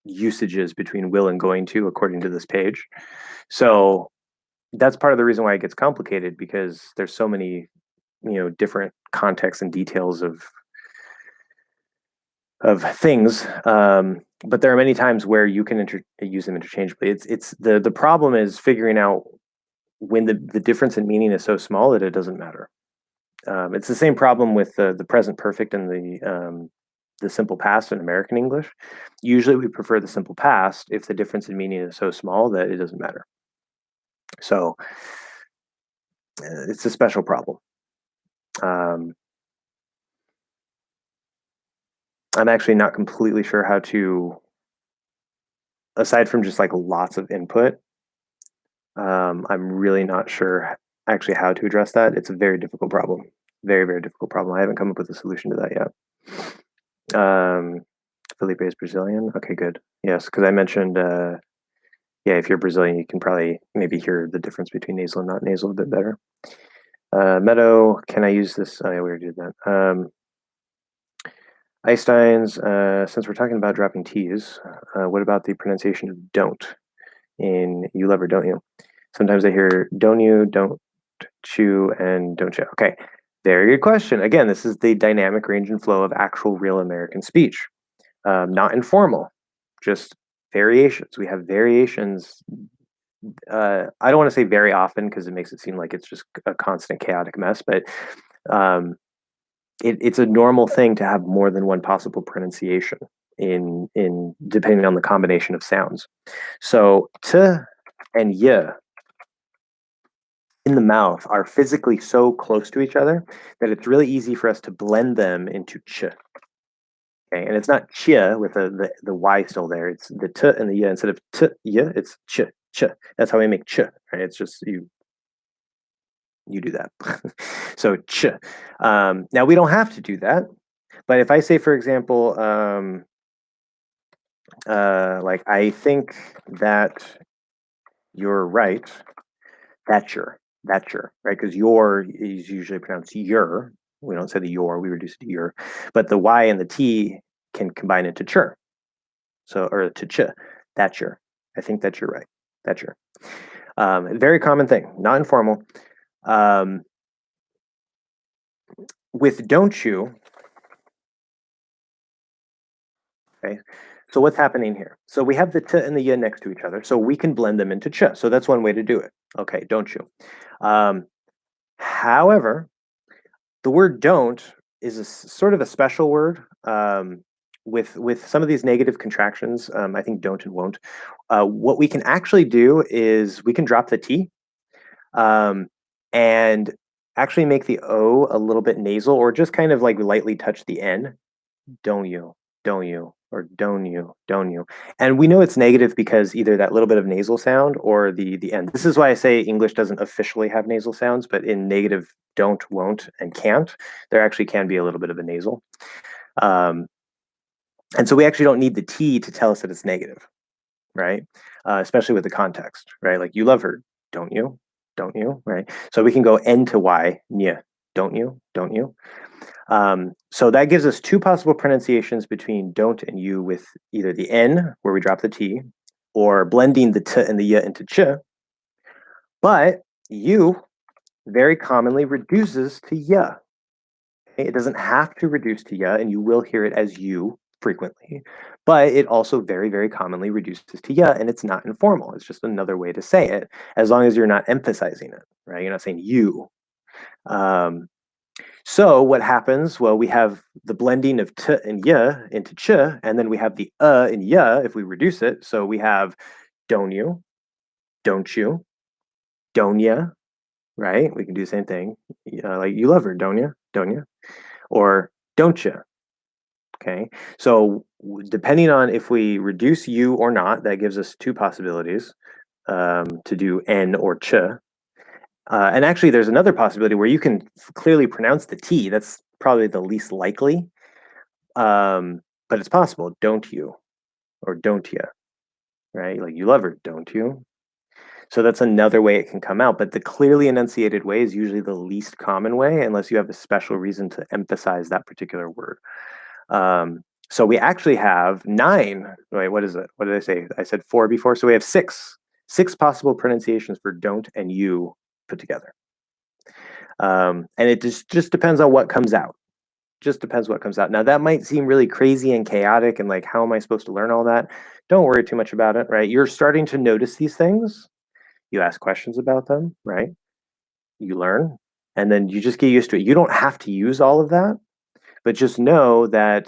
usages between will and going to according to this page. So that's part of the reason why it gets complicated because there's so many different contexts and details of things. But there are many times where you can use them interchangeably. It's the problem is figuring out when the difference in meaning is so small that it doesn't matter. It's the same problem with the present perfect and the simple past in American English. Usually we prefer the simple past if the difference in meaning is so small that it doesn't matter. So it's a special problem. I'm actually not completely sure how to, aside from just like lots of input, I'm really not sure actually how to address that. It's a very difficult problem. Very, very difficult problem. I haven't come up with a solution to that yet. Felipe is Brazilian. Okay, good. Yes, because I mentioned, yeah, if you're Brazilian, you can probably maybe hear the difference between nasal and not nasal a bit better. Meadow, can I use this? Oh, yeah, we already did that. Einstein's, since we're talking about dropping T's, what about the pronunciation of don't in you love or don't you? Sometimes I hear don't you, don't chew, and don't you. Okay, very good question. Again, this is the dynamic range and flow of actual real American speech, not informal, just variations. We have variations. I don't want to say very often because it makes it seem like it's just a constant chaotic mess, but um, it's a normal thing to have more than one possible pronunciation in depending on the combination of sounds. So t and y in the mouth are physically so close to each other that it's really easy for us to blend them into ch. Okay, and it's not ch with the y still there. It's the t and the y instead of t y. It's ch ch. That's how we make ch. Right? It's just you do that. So ch. Now we don't have to do that, but if I say, for example, like I think that you're right. That's your, right? Because your is usually pronounced your. We don't say the your, we reduce it to your. But the Y and the T can combine into chur. So, or to ch. That's your. I think that you're right. That's your. Very common thing, not informal. With don't you, Okay. So what's happening here? So we have the t and the y next to each other, so we can blend them into ch. So that's one way to do it. Okay, don't you? Um, However, the word don't is sort of a special word with some of these negative contractions. I think don't and won't. What we can actually do is we can drop the t um, and actually make the o a little bit nasal, or just kind of like lightly touch the n. Don't you? Don't you? Or don't you? Don't you? And we know it's negative because either that little bit of nasal sound or the end. This is why I say English doesn't officially have nasal sounds, but in negative don't, won't, and can't, there actually can be a little bit of a nasal. Um, and so we actually don't need the T to tell us that it's negative, right? Especially with the context, right? Like you love her, don't you? Don't you? Right? So we can go N to Y, yeah, don't you? Don't you? So that gives us two possible pronunciations between don't and you, with either the N, where we drop the T, or blending the T and the Y into ch. But you very commonly reduces to Y. It doesn't have to reduce to Y, and you will hear it as you frequently, but it also very, very commonly reduces to Y, and it's not informal. It's just another way to say it, as long as you're not emphasizing it, right? You're not saying you. Um, So what happens? Well, we have the blending of t and y into ch, and then we have the and ya if we reduce it. So we have don't you, don't you, don't ya, right? We can do the same thing. Like you love her, don't you, don't you, or don't you? Okay. So depending on if we reduce you or not, that gives us two possibilities to do n or ch. And actually, there's another possibility where you can clearly pronounce the t. That's probably the least likely. But it's possible, don't you? Or don't you? Right? Like you love her, don't you? So that's another way it can come out. But the clearly enunciated way is usually the least common way, unless you have a special reason to emphasize that particular word. So we actually have nine. Wait, what is it? What did I say? I said four before. So we have six possible pronunciations for don't and you put together. And it just depends on what comes out. Just depends what comes out. Now that might seem really crazy and chaotic and like how am I supposed to learn all that? Don't worry too much about it, right? You're starting to notice these things. You ask questions about them, right? You learn and then you just get used to it. You don't have to use all of that, but just know that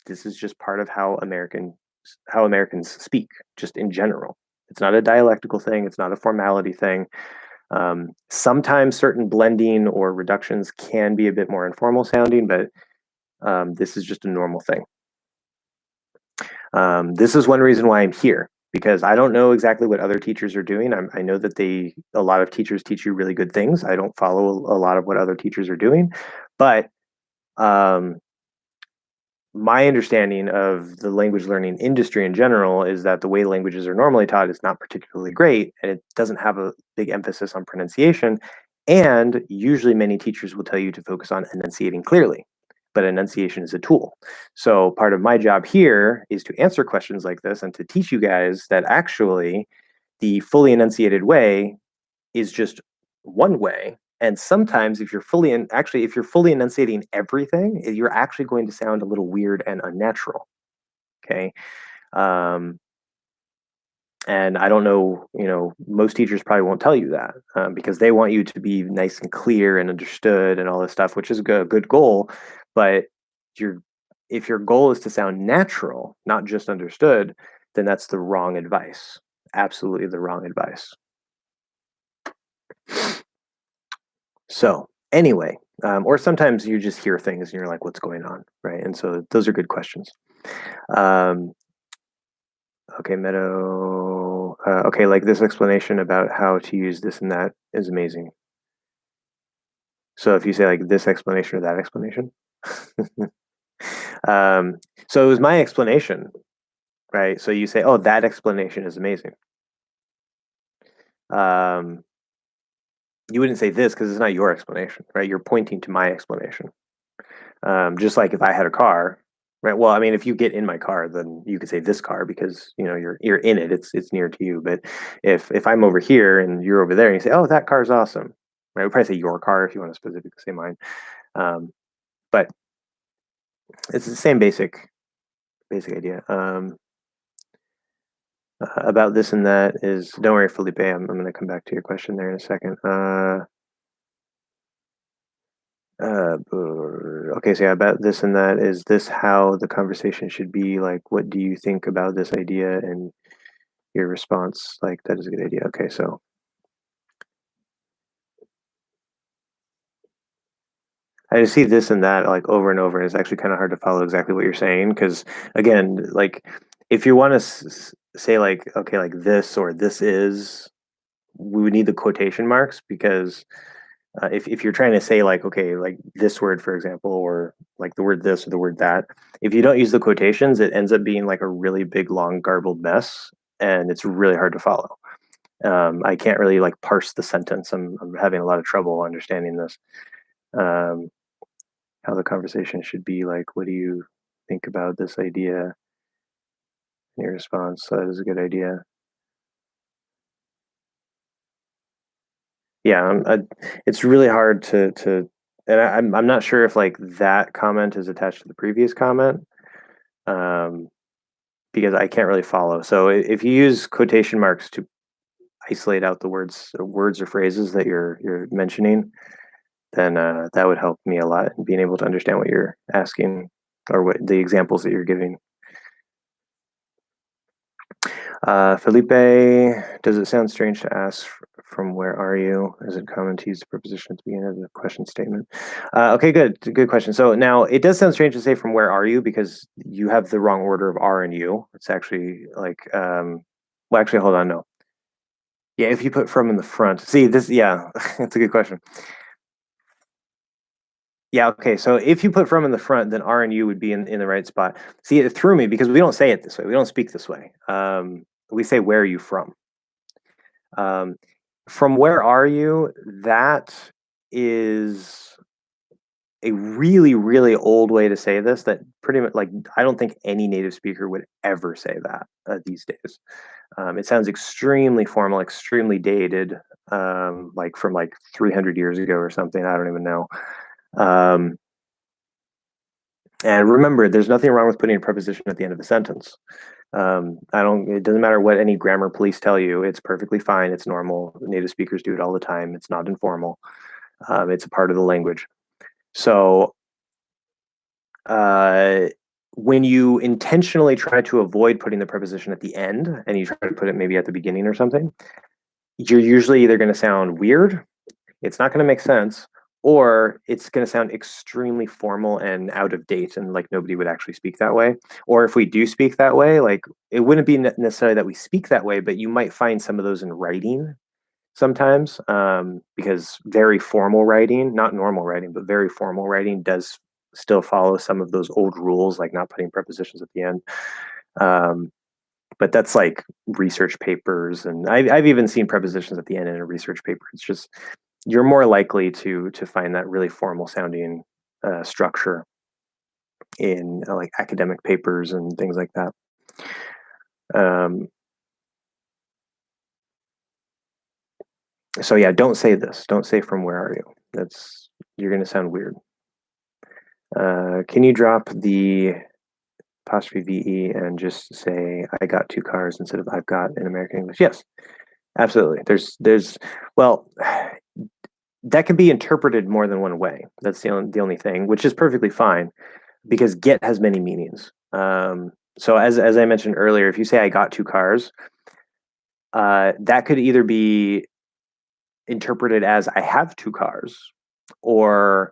this is just part of how Americans speak just in general. It's not a dialectical thing, it's not a formality thing. Sometimes certain blending or reductions can be a bit more informal sounding, but this is just a normal thing. This is one reason why I'm here, because I don't know exactly what other teachers are doing. I know that a lot of teachers teach you really good things. I don't follow a lot of what other teachers are doing, but um, my understanding of the language learning industry in general is that the way languages are normally taught is not particularly great, and it doesn't have a big emphasis on pronunciation. And usually, many teachers will tell you to focus on enunciating clearly, but enunciation is a tool. So, part of my job here is to answer questions like this and to teach you guys that actually the fully enunciated way is just one way. And sometimes if you're if you're fully enunciating everything, you're actually going to sound a little weird and unnatural. Okay. Um, and I don't know, most teachers probably won't tell you that because they want you to be nice and clear and understood and all this stuff, which is a good goal. But your if your goal is to sound natural, not just understood, then that's the wrong advice. Absolutely the wrong advice. So anyway, or sometimes you just hear things and you're like, what's going on? Right. And so those are good questions. Um, okay, Meadow. Okay, like this explanation about how to use this and that is amazing. So if you say like this explanation or that explanation. So it was my explanation, right? So you say, oh, that explanation is amazing. You wouldn't say this because it's not your explanation, right? You're pointing to my explanation. Just like if I had a car, right? Well, I mean, if you get in my car, then you could say this car because you're in it. It's near to you. But if I'm over here and you're over there, and you say, "Oh, that car's awesome," right? We probably say your car if you want to specifically say mine. But it's the same basic basic idea. About this and that is, don't worry, Felipe, I'm going to come back to your question there in a second. Okay, so yeah, about this and that, is this how the conversation should be? Like, what do you think about this idea? And your response, like, that is a good idea. Okay, so I just see this and that like over and over, and it's actually kind of hard to follow exactly what you're saying because, again, like if you want to say like, okay, like this or this is, we would need the quotation marks because if you're trying to say like, okay, like this word, for example, or like the word this or the word that, if you don't use the quotations, it ends up being like a really big, long, garbled mess, and it's really hard to follow. I can't really like parse the sentence. I'm having a lot of trouble understanding this. Um, how the conversation should be like, what do you think about this idea? In your response, that is a good idea. Yeah, it's really hard and I'm not sure if like that comment is attached to the previous comment, um, because I can't really follow. So if you use quotation marks to isolate out the words or phrases that you're mentioning, then that would help me a lot in being able to understand what you're asking or what the examples that you're giving. Felipe, does it sound strange to ask from where are you? Is it common to use the preposition at the beginning of the question statement? Okay, good question. So now it does sound strange to say from where are you because you have the wrong order of are and you. It's actually like, well, actually, hold on, no. Yeah, if you put from in the front, see this, yeah, it's a good question. Yeah, okay. So if you put from in the front, then R and U would be in the right spot. See, it threw me because we don't say it this way. We don't speak this way. We say, where are you from? From where are you? That is a really, really old way to say this that pretty much like I don't think any native speaker would ever say that these days. It sounds extremely formal, extremely dated, like from like 300 years ago or something. I don't even know. Um, and remember, there's nothing wrong with putting a preposition at the end of a sentence. It doesn't matter what any grammar police tell you. It's perfectly fine. It's normal. Native speakers do it all the time. It's not informal. It's a part of the language. So uh, when you intentionally try to avoid putting the preposition at the end and you try to put it maybe at the beginning or something, you're usually either going to sound weird, it's not going to make sense, or it's going to sound extremely formal and out of date and like nobody would actually speak that way. Or if we do speak that way, like it wouldn't be necessarily that we speak that way, but you might find some of those in writing sometimes, because very formal writing, not normal writing, but very formal writing does still follow some of those old rules, like not putting prepositions at the end. Um, but that's like research papers, and I've even seen prepositions at the end in a research paper. It's just you're more likely to find that really formal sounding structure in like academic papers and things like that. Um, so yeah, don't say this. Don't say from where are you. That's you're going to sound weird. Can you drop the apostrophe VE and just say I got two cars instead of I've got in American English? Yes, absolutely. There's well, that can be interpreted more than one way. That's the only thing, which is perfectly fine because get has many meanings. So as I mentioned earlier, if you say I got two cars, that could either be interpreted as I have two cars, or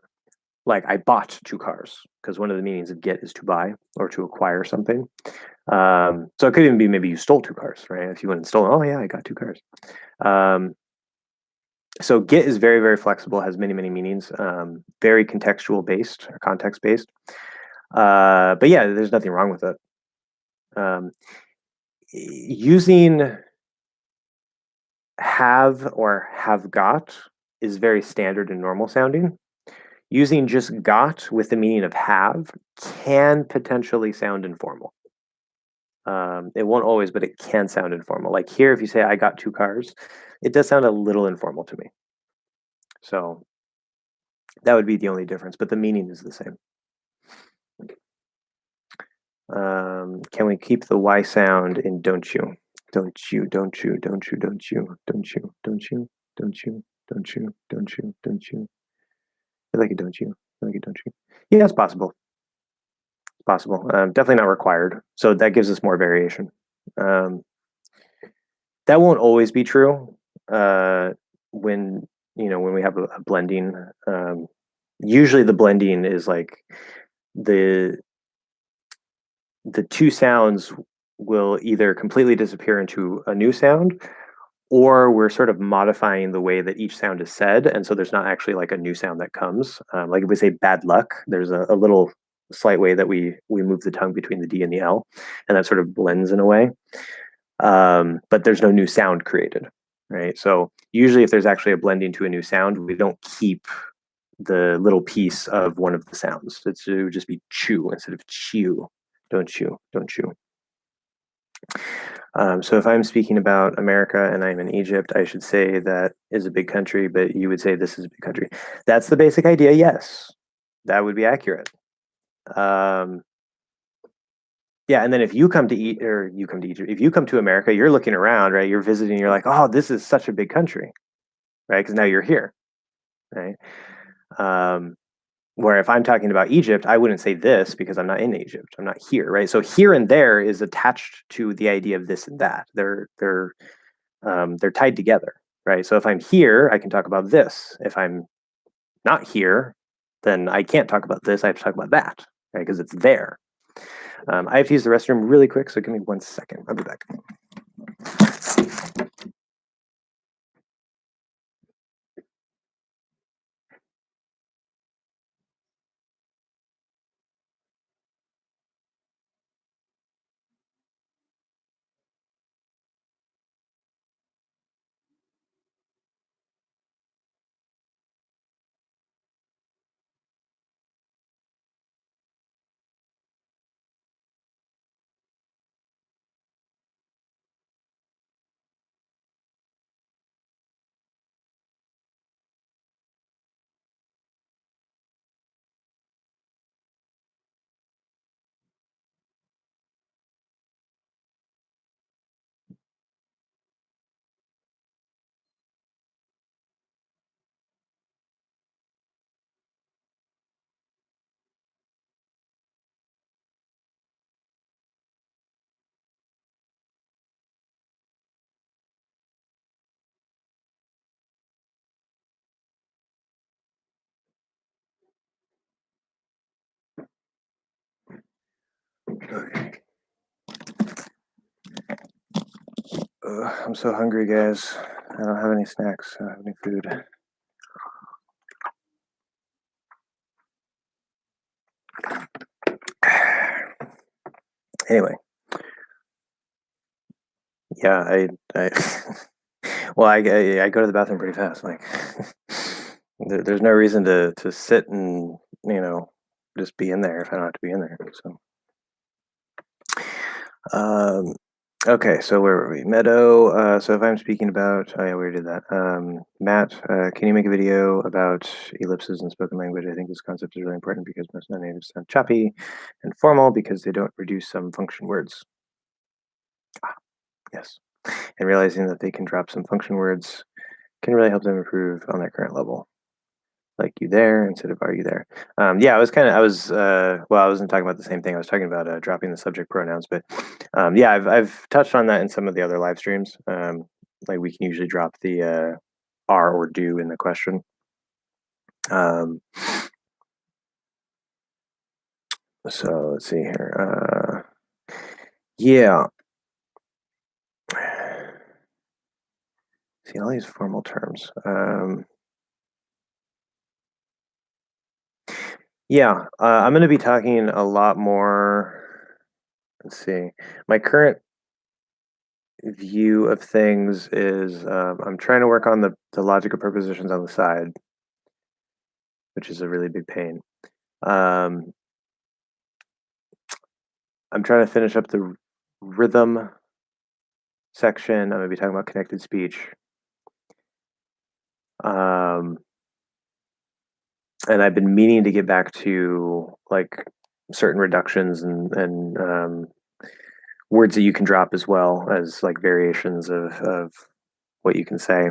like I bought two cars, because one of the meanings of get is to buy or to acquire something. So it could even be maybe you stole two cars, right? If you went and stole, oh yeah, I got two cars. So get is very, very flexible, has many, many meanings, very contextual based or context based. But yeah, there's nothing wrong with it. Using have or have got is very standard and normal sounding. Using just got with the meaning of have can potentially sound informal. It won't always, but it can sound informal. Like here, if you say I got two cars, it does sound a little informal to me. So that would be the only difference, but the meaning is the same. Can we keep the Y sound in don't you? Don't you, don't you, don't you, don't you, don't you, don't you, don't you, don't you, don't you, don't you. I like it, don't you? I like it, don't you? Yeah, it's possible. It's possible. Definitely not required. So that gives us more variation. Um, that won't always be true. When when we have a blending, usually the blending is like the the two sounds will either completely disappear into a new sound, or we're sort of modifying the way that each sound is said, and so there's not actually like a new sound that comes. Like if we say bad luck, there's a little slight way that we move the tongue between the D and the L, and that sort of blends in a way. But there's no new sound created, right? So usually, if there's actually a blending to a new sound, we don't keep the little piece of one of the sounds. It would just be chew instead of chew. Don't you? Don't you? So if I'm speaking about America and I'm in Egypt, I should say that is a big country, but you would say this is a big country. That's the basic idea. Yes, that would be accurate. Um, yeah, and then if you come to eat or you come to Egypt, if you come to America, you're looking around, right? You're visiting. You're like, oh, this is such a big country, right? Because now you're here, right? Um, where if I'm talking about Egypt, I wouldn't say this because I'm not in Egypt. I'm not here, right? So here and there is attached to the idea of this and that. They're tied together, right? So if I'm here, I can talk about this. If I'm not here, then I can't talk about this. I have to talk about that, right? Because it's there. I have to use the restroom really quick, so give me 1 second. I'll be back. Okay. I'm so hungry, guys. I don't have any snacks. I don't have any food. Anyway, yeah, I well, I go to the bathroom pretty fast. Like, there's no reason to sit and just be in there if I don't have to be in there. So, um, okay, so where were we? Meadow. So if I'm speaking about, oh yeah, we already did that. Matt, can you make a video about ellipses in spoken language? I think this concept is really important because most non-natives sound choppy and formal because they don't reduce some function words. Yes, and realizing that they can drop some function words can really help them improve on their current level. Like you there instead of are you there. Yeah, I wasn't talking about the same thing. I was talking about dropping the subject pronouns, but yeah, I've touched on that in some of the other live streams. Like we can usually drop the are or do in the question. Um, so let's see here. Yeah. See all these formal terms. Yeah, I'm going to be talking a lot more. Let's see. My current view of things is I'm trying to work on the logic of prepositions on the side, which is a really big pain. Um, I'm trying to finish up the rhythm section. I'm going to be talking about connected speech. And I've been meaning to get back to like certain reductions and words that you can drop as well as like variations of what you can say.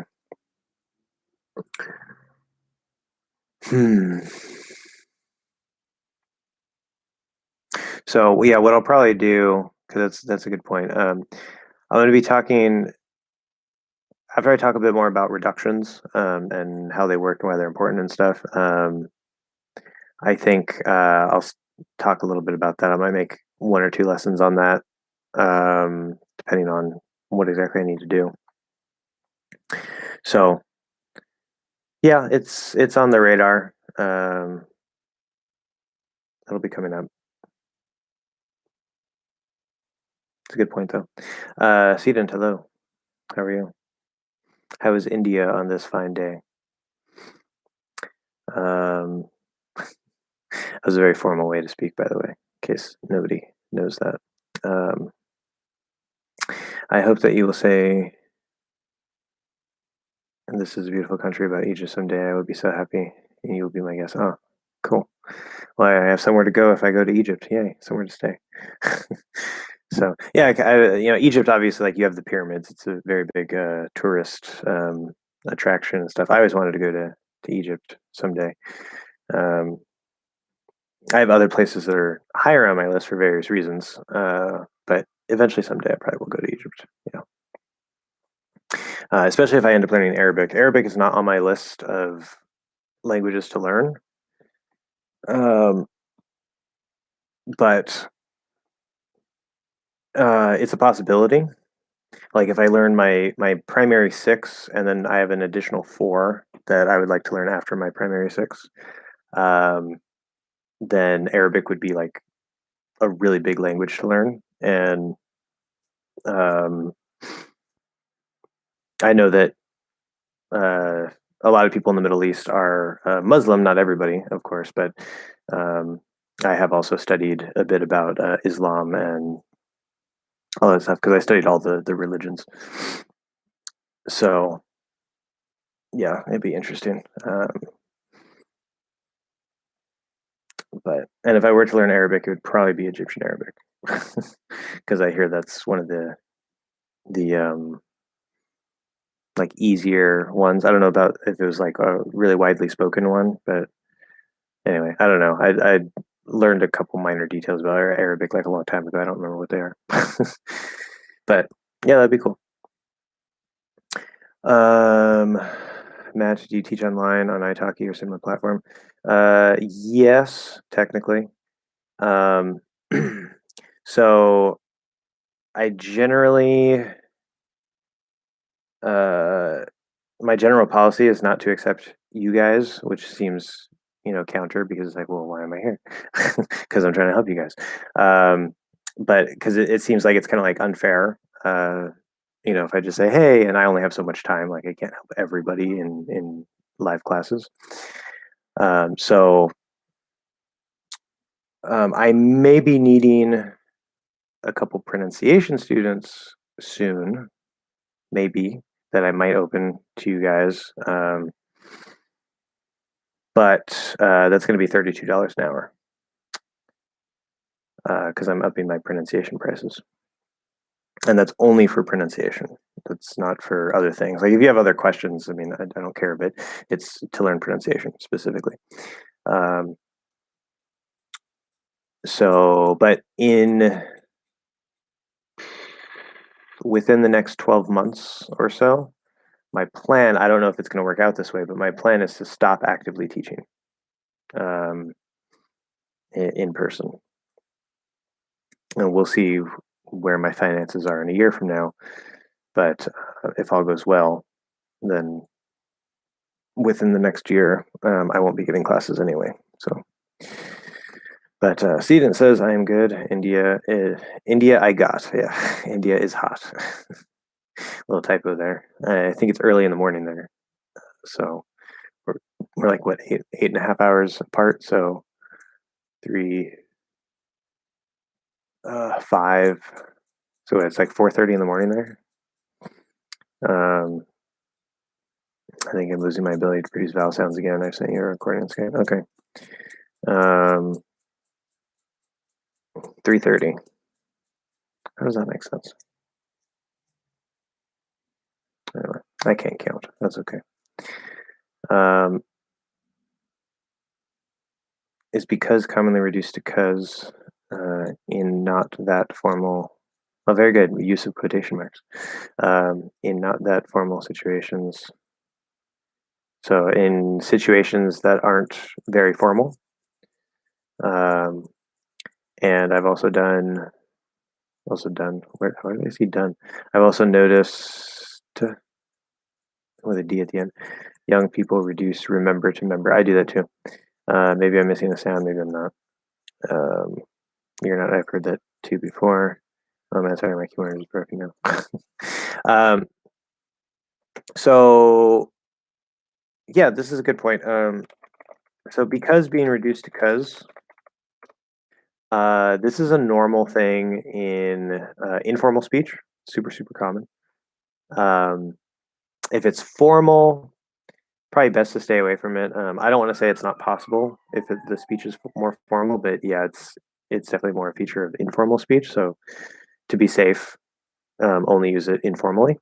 Hmm. So yeah, what I'll probably do, because that's a good point. I'm going to be talking after I talk a bit more about reductions and how they work and why they're important and stuff. I think talk a little bit about that. I might make one or two lessons on that, depending on what exactly I need to do. So yeah, it's on the radar. It'll be coming up. It's a good point though. Seedant, hello. How are you? How is India on this fine day? Um, that was a very formal way to speak, by the way, in case nobody knows that. Um, I hope that you will say, and this is a beautiful country about Egypt someday. I would be so happy, and you will be my guest. Oh, cool. Well, I have somewhere to go if I go to Egypt. Yay, somewhere to stay. So yeah, Egypt obviously, like you have the pyramids. It's a very big tourist attraction and stuff. I always wanted to go to Egypt someday. Um, I have other places that are higher on my list for various reasons, but eventually someday I probably will go to Egypt. Yeah, especially if I end up learning Arabic. Arabic is not on my list of languages to learn, um, but it's a possibility. Like if I learn my primary six, and then I have an additional four that I would like to learn after my primary six, um, then Arabic would be like a really big language to learn. And um, I know that uh, a lot of people in the Middle East are Muslim. Not everybody, of course, but um, I have also studied a bit about Islam and all that stuff because I studied all the religions. So yeah, it'd be interesting. But and if I were to learn Arabic, it would probably be Egyptian Arabic because I hear that's one of the like easier ones. I don't know about if it was like a really widely spoken one, but anyway, I don't know. I learned a couple minor details about Arabic like a long time ago. I don't remember what they are, but yeah, that'd be cool. Um, Matt, do you teach online on italki or similar platform? Yes, technically. Um, so I generally, uh, my general policy is not to accept you guys, which seems, counter because it's like, well, why am I here? Because I'm trying to help you guys. But because it seems like it's kind of like unfair. If I just say, hey, and I only have so much time, like I can't help everybody in live classes. So I may be needing a couple pronunciation students soon, maybe that I might open to you guys. But that's going to be $32 an hour because I'm upping my pronunciation prices, and that's only for pronunciation. That's not for other things. Like if you have other questions, I mean, I don't care, but it's to learn pronunciation specifically. Um, but within the next 12 months or so, my plan, I don't know if it's going to work out this way, but my plan is to stop actively teaching um, in person. And we'll see where my finances are in a year from now. But if all goes well, then within the next year, I won't be giving classes anyway. So, but Steven says I am good. India, I got. Yeah, India is hot. Little typo there. I think it's early in the morning there. So we're, we're like what 8.5 hours apart. So 3, 5. So it's like 4:30 in the morning there. Um, I think I'm losing my ability to produce vowel sounds again. I've sent you a recording on Skype. Okay. Um, 3:30. How does that make sense? Anyway, I can't count. That's okay. Is because commonly reduced to cause in not that formal. Oh, very good use of quotation marks. In not that formal situations. So in situations that aren't very formal. And I've also done. Where did I see done? I've also noticed with a D at the end. Young people reduce remember to member. I do that too. Maybe I'm missing a sound. Maybe I'm not. You're not. I've heard that too before. Oh man, sorry, my keyboard is broken now. So yeah, this is a good point. So because being reduced to cause, this is a normal thing in informal speech. Super common. If it's formal, probably best to stay away from it. I don't want to say it's not possible if the speech is more formal, but yeah, it's definitely more a feature of informal speech. So to be safe, only use it informally.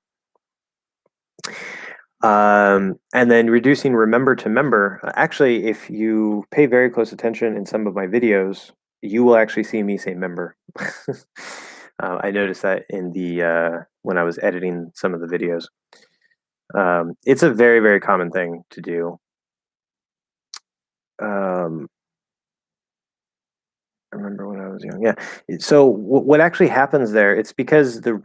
And then reducing remember to member. Actually, if you pay very close attention in some of my videos, you will actually see me say member. I noticed that in the when I was editing some of the videos. It's a very common thing to do. I remember when I was young. Yeah. So what actually happens there? It's because the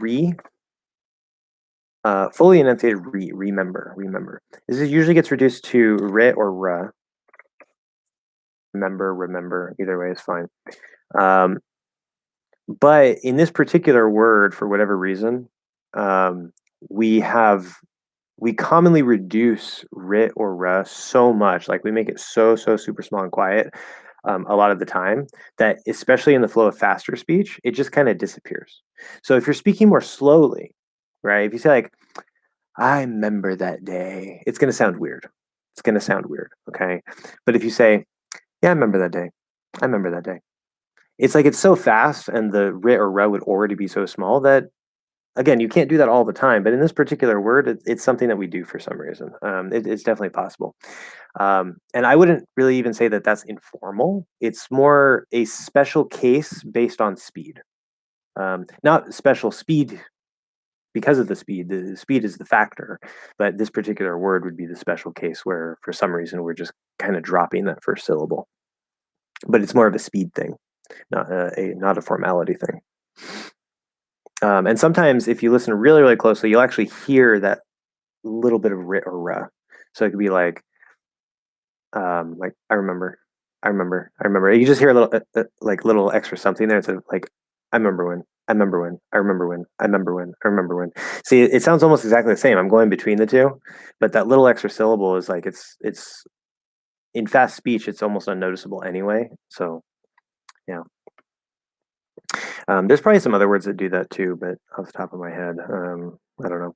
fully enunciated remember. This usually gets reduced to re or ra. Remember. Either way is fine. But in this particular word, for whatever reason, we commonly reduce rit or ra so much, like we make it so super small and quiet a lot of the time, that especially in the flow of faster speech, it just kind of disappears. So if you're speaking more slowly, right? If you say like, I remember that day, it's going to sound weird. Okay. But if you say, yeah, I remember that day. I remember that day. It's like it's so fast and the rit or ra would already be so small that, again, you can't do that all the time, but in this particular word, it's something that we do for some reason. It's definitely possible. And I wouldn't really even say that that's informal. It's more a special case based on speed. Not special speed because of the speed. The speed is the factor, but this particular word would be the special case where for some reason we're just kind of dropping that first syllable. But it's more of a speed thing, not a formality thing. And sometimes if you listen really closely, you'll actually hear that little bit of rit or ra. So it could be like I remember. You just hear a little like little extra something there. It's like I remember when. See, it sounds almost exactly the same. I'm going between the two, but that little extra syllable is like it's in fast speech. It's almost unnoticeable anyway. So yeah. There's probably some other words that do that too, but off the top of my head, I don't know.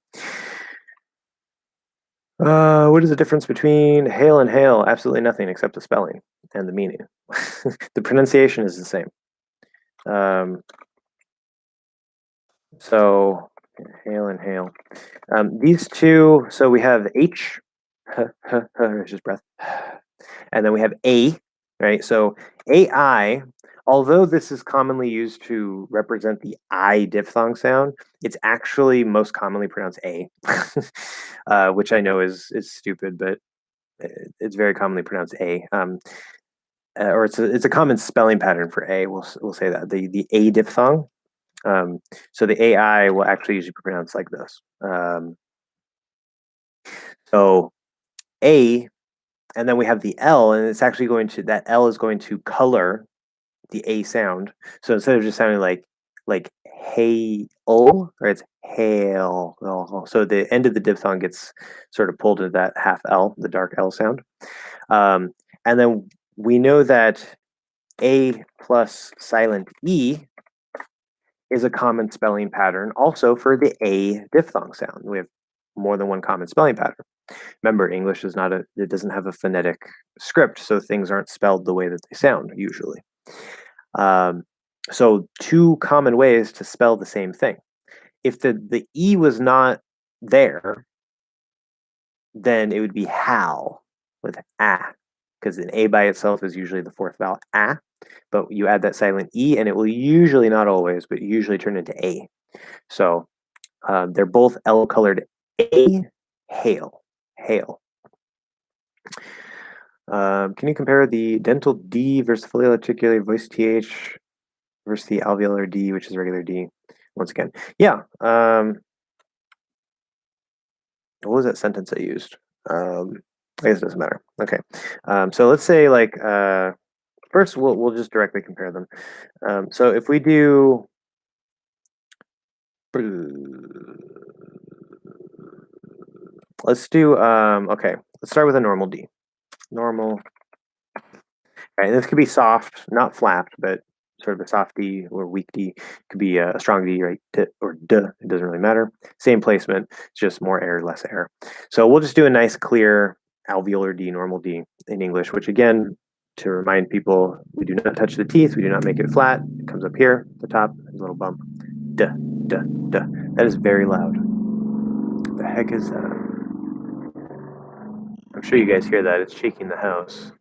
What is the difference between hail and hail? Absolutely nothing except the spelling and the meaning. The pronunciation is the same. So hail and hail. These two, so we have H, it's just breath, and then we have A, right? So AI, although this is commonly used to represent the I diphthong sound, it's actually most commonly pronounced A, which I know is stupid, but it's very commonly pronounced A. Or it's a common spelling pattern for A. We'll say that the A diphthong. So the AI will actually usually be pronounced like this. So A, and then we have the L, and it's actually that L is going to color the A sound. So instead of just sounding like hey or it's hail. So the end of the diphthong gets sort of pulled into that half L, the dark L sound. And then we know that A plus silent E is a common spelling pattern also for the A diphthong sound. We have more than one common spelling pattern. Remember, English is it doesn't have a phonetic script, so things aren't spelled the way that they sound usually. So two common ways to spell the same thing. If the E was not there, then it would be hal with ah, because an A by itself is usually the fourth vowel ah, but you add that silent E and it will usually, not always, but usually turn into A. So they're both L colored A, hail, hail. Can you compare the dental D versus fully articulated voice TH versus the alveolar D, which is regular D? Once again, yeah. What was that sentence I used? I guess it doesn't matter. Okay. So let's say like first we'll just directly compare them. So if we do let's do okay, let's start with a normal D. Normal. Right, and this could be soft, not flapped, but sort of a soft D or weak D. It could be a strong D, right? D or D. It doesn't really matter. Same placement, just more air, less air. So we'll just do a nice, clear alveolar D, normal D in English, which again, to remind people, we do not touch the teeth. We do not make it flat. It comes up here, the top, a little bump. D, D, D. That is very loud. What the heck is that? I'm sure you guys hear that. It's shaking the house.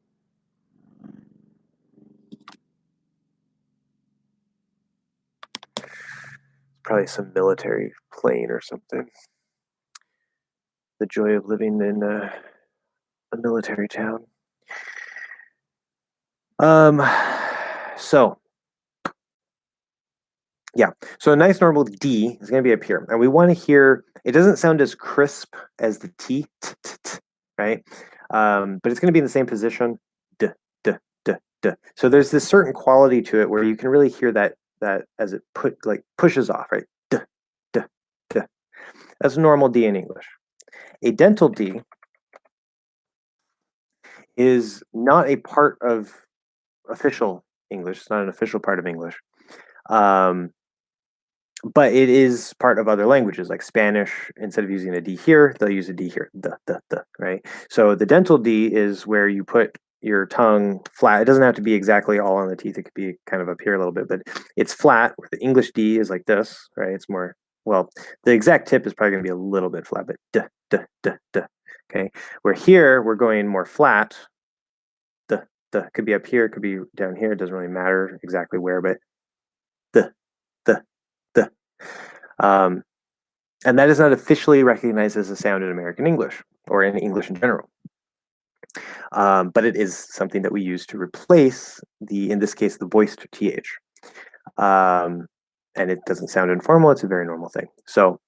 Probably some military plane or something. The joy of living in a military town. So yeah, so a nice normal D is going to be up here, and we want to hear. It doesn't sound as crisp as the T, right? But it's going to be in the same position. D, D, D, D. So there's this certain quality to it where you can really hear that as it pushes off, right? D, D, D. That's a normal D in English. A dental D is not a part of official English. It's not an official part of English. But it is part of other languages like Spanish. Instead of using a D here, they'll use a D here, right? So the dental D is where you put your tongue flat. It doesn't have to be exactly all on the teeth. It could be kind of up here a little bit, but it's flat. Where the English D is like this, right? It's more, well, the exact tip is probably going to be a little bit flat, but okay? Where here, we're going more flat. The could be up here, it could be down here. It doesn't really matter exactly where, but the the the and that is not officially recognized as a sound in American English or in English in general. But it is something that we use to replace in this case, the voiced th. And it doesn't sound informal. It's a very normal thing. So,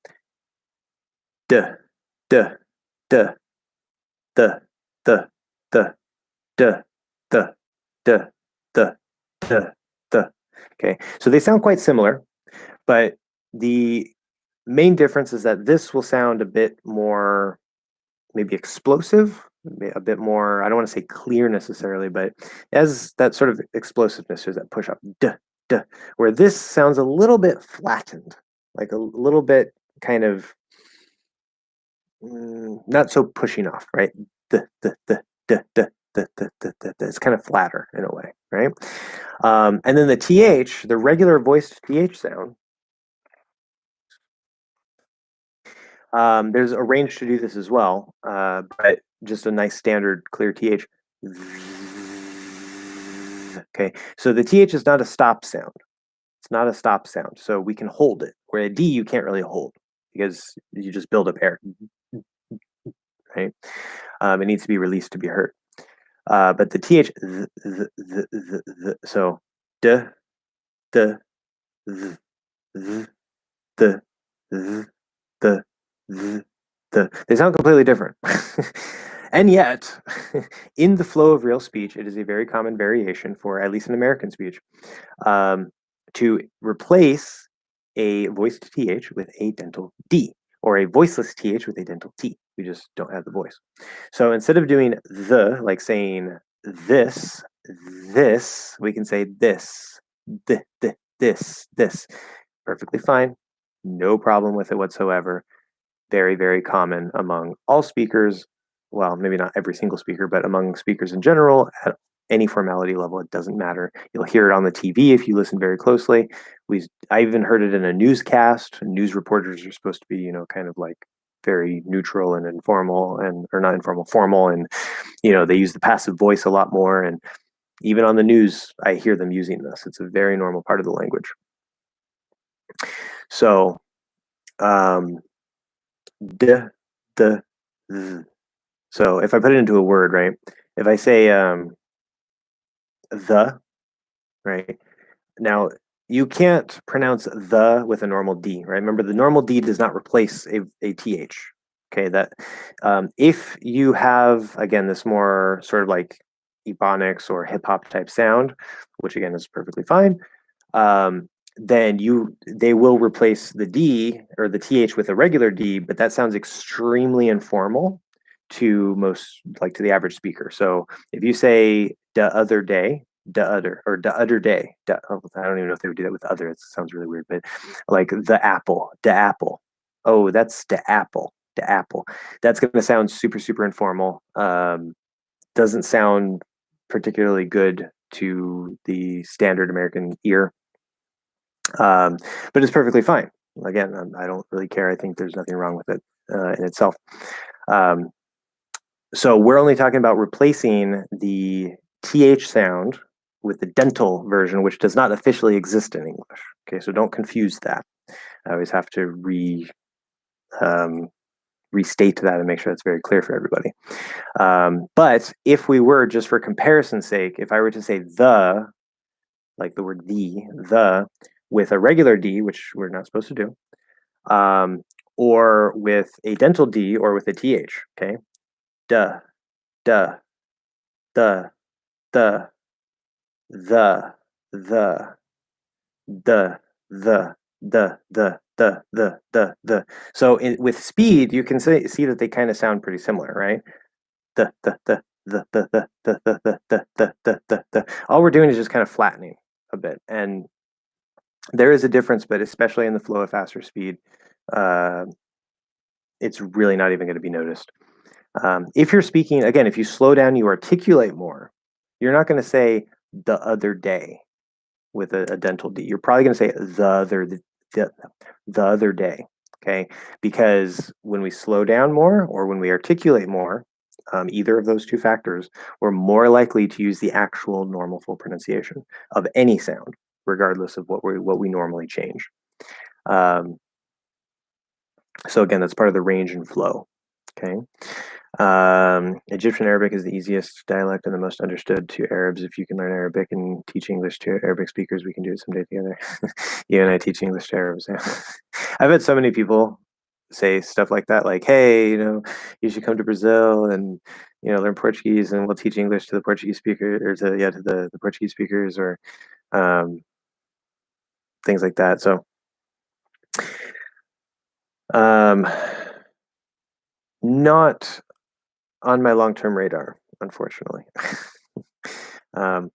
d, d, d, d, d, d, d, d, d, d, d, d. Okay, so they sound quite similar, but the main difference is that this will sound a bit more maybe explosive, a bit more, I don't want to say clear necessarily, but as that sort of explosiveness, there's that push up, duh, duh, where this sounds a little bit flattened, like a little bit kind of not so pushing off, right? Duh, duh, duh, duh, duh. It's kind of flatter in a way, right? And then the th, the regular voiced th sound, there's a range to do this as well, but just a nice standard clear th. Okay, so the th is not a stop sound. It's not a stop sound, so we can hold it. Where a d you can't really hold because you just build up air, right? It needs to be released to be heard. But the th, so d, d, th, th, the, th, the, th, they sound completely different. And yet, in the flow of real speech, it is a very common variation for, at least in American speech, to replace a voiced th with a dental d, or a voiceless th with a dental t. We just don't have the voice. So instead of doing the, like saying this, we can say this, this. Perfectly fine. No problem with it whatsoever. Very, very common among all speakers. Well, maybe not every single speaker, but among speakers in general any formality level. It doesn't matter. You'll hear it on the TV if you listen very closely. I even heard it in a newscast. News reporters are supposed to be, kind of like very neutral and informal, or not informal, formal, and they use the passive voice a lot more. And even on the news, I hear them using this. It's a very normal part of the language. So, d, the, th. So if I put it into a word, right? If I say the, right? Now, you can't pronounce the with a normal D, right? Remember, the normal D does not replace a TH. Okay, that if you have, again, this more sort of like ebonics or hip hop type sound, which again is perfectly fine, then they will replace the D or the TH with a regular D, but that sounds extremely informal to to the average speaker. So if you say the other day, the other day, I don't even know if they would do that with other. It sounds really weird, but like the apple. Oh, that's the apple. The apple. That's going to sound super, super informal. Doesn't sound particularly good to the standard American ear. But it's perfectly fine. Again, I don't really care. I think there's nothing wrong with it in itself. So we're only talking about replacing the TH sound with the dental version, which does not officially exist in English. Okay, so don't confuse that. I always have to restate that and make sure it's very clear for everybody. But if we were, just for comparison's sake, if I were to say the, like the word the, with a regular D, which we're not supposed to do, or with a dental D or with a TH, okay? Duh, duh, the, the, the, the, the. So with speed, you can see that they kind of sound pretty similar, right? The. All we're doing is just kind of flattening a bit. And there is a difference, but especially in the flow of faster speed, it's really not even going to be noticed. If you're speaking, again, if you slow down, you articulate more, you're not going to say the other day with a dental D. You're probably going to say the other day, okay? Because when we slow down more or when we articulate more, either of those two factors, we're more likely to use the actual normal full pronunciation of any sound, regardless of what we normally change. So again, that's part of the range and flow. Okay. Egyptian Arabic is the easiest dialect and the most understood to Arabs. If you can learn Arabic and teach English to Arabic speakers, we can do it someday together. You and I teach English to Arabs. I've had so many people say stuff like that, like, hey, you should come to Brazil and, learn Portuguese and we'll teach English to the Portuguese speaker or to the Portuguese speakers or things like that. So, not on my long-term radar, unfortunately. Because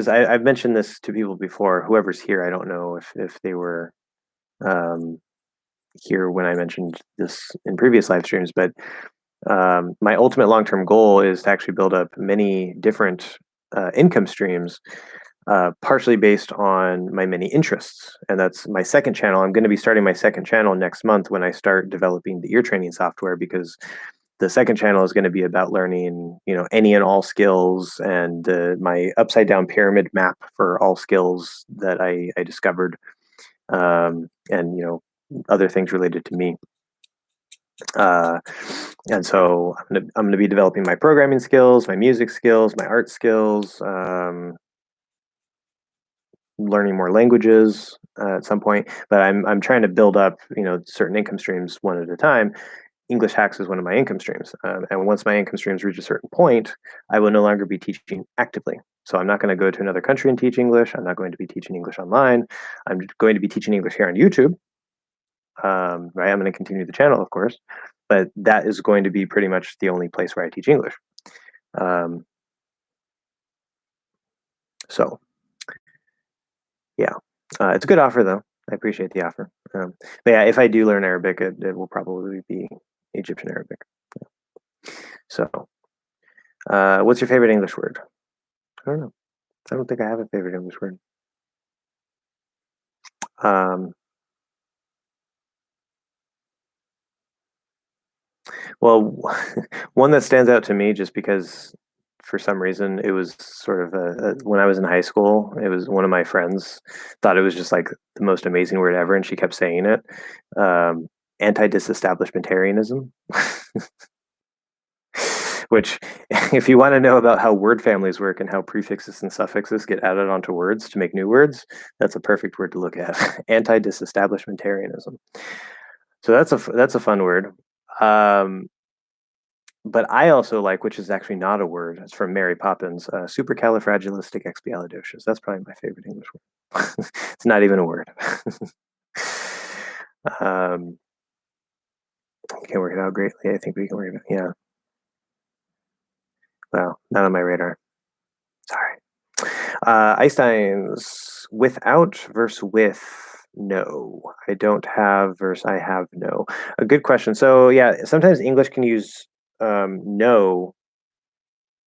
I've mentioned this to people before, whoever's here, I don't know if they were here when I mentioned this in previous live streams, but my ultimate long-term goal is to actually build up many different income streams, partially based on my many interests. And that's my second channel. I'm going to be starting my second channel next month when I start developing the ear training software, because the second channel is going to be about learning, any and all skills, and my upside down pyramid map for all skills that I discovered, and other things related to me. And so I'm going to be developing my programming skills, my music skills, my art skills, learning more languages at some point. But I'm trying to build up, certain income streams one at a time. English Hacks is one of my income streams. And once my income streams reach a certain point, I will no longer be teaching actively. So I'm not going to go to another country and teach English. I'm not going to be teaching English online. I'm going to be teaching English here on YouTube. Right? I'm going to continue the channel, of course, but that is going to be pretty much the only place where I teach English. So, yeah, it's a good offer, though. I appreciate the offer. But yeah, if I do learn Arabic, it will probably be Egyptian Arabic. So, What's your favorite English word? I don't know. I don't think I have a favorite English word. Um, well, one that stands out to me just because for some reason it was sort of when I was in high school, it was one of my friends thought it was just like the most amazing word ever, and she kept saying it. Um, Anti-disestablishmentarianism, which, if you want to know about how word families work and how prefixes and suffixes get added onto words to make new words, that's a perfect word to look at. Anti-disestablishmentarianism. So that's a fun word. Um, but I also like, which is actually not a word, it's from Mary Poppins, supercalifragilisticexpialidocious. That's probably my favorite English word. It's not even a word. um, can work it out greatly. I think we can work it out. Yeah. Well, not on my radar. Sorry. Einstein's without versus with no. I don't have versus I have no. A good question. So yeah, sometimes English can use no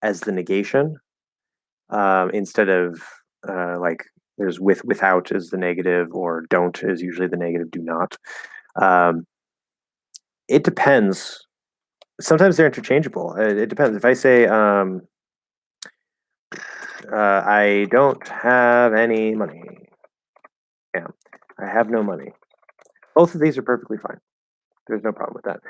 as the negation instead of like there's without is the negative or don't is usually the negative. Do not. Um, it depends. Sometimes they're interchangeable. It depends. If I say I don't have any money, yeah, I have no money. Both of these are perfectly fine. There's no problem with that.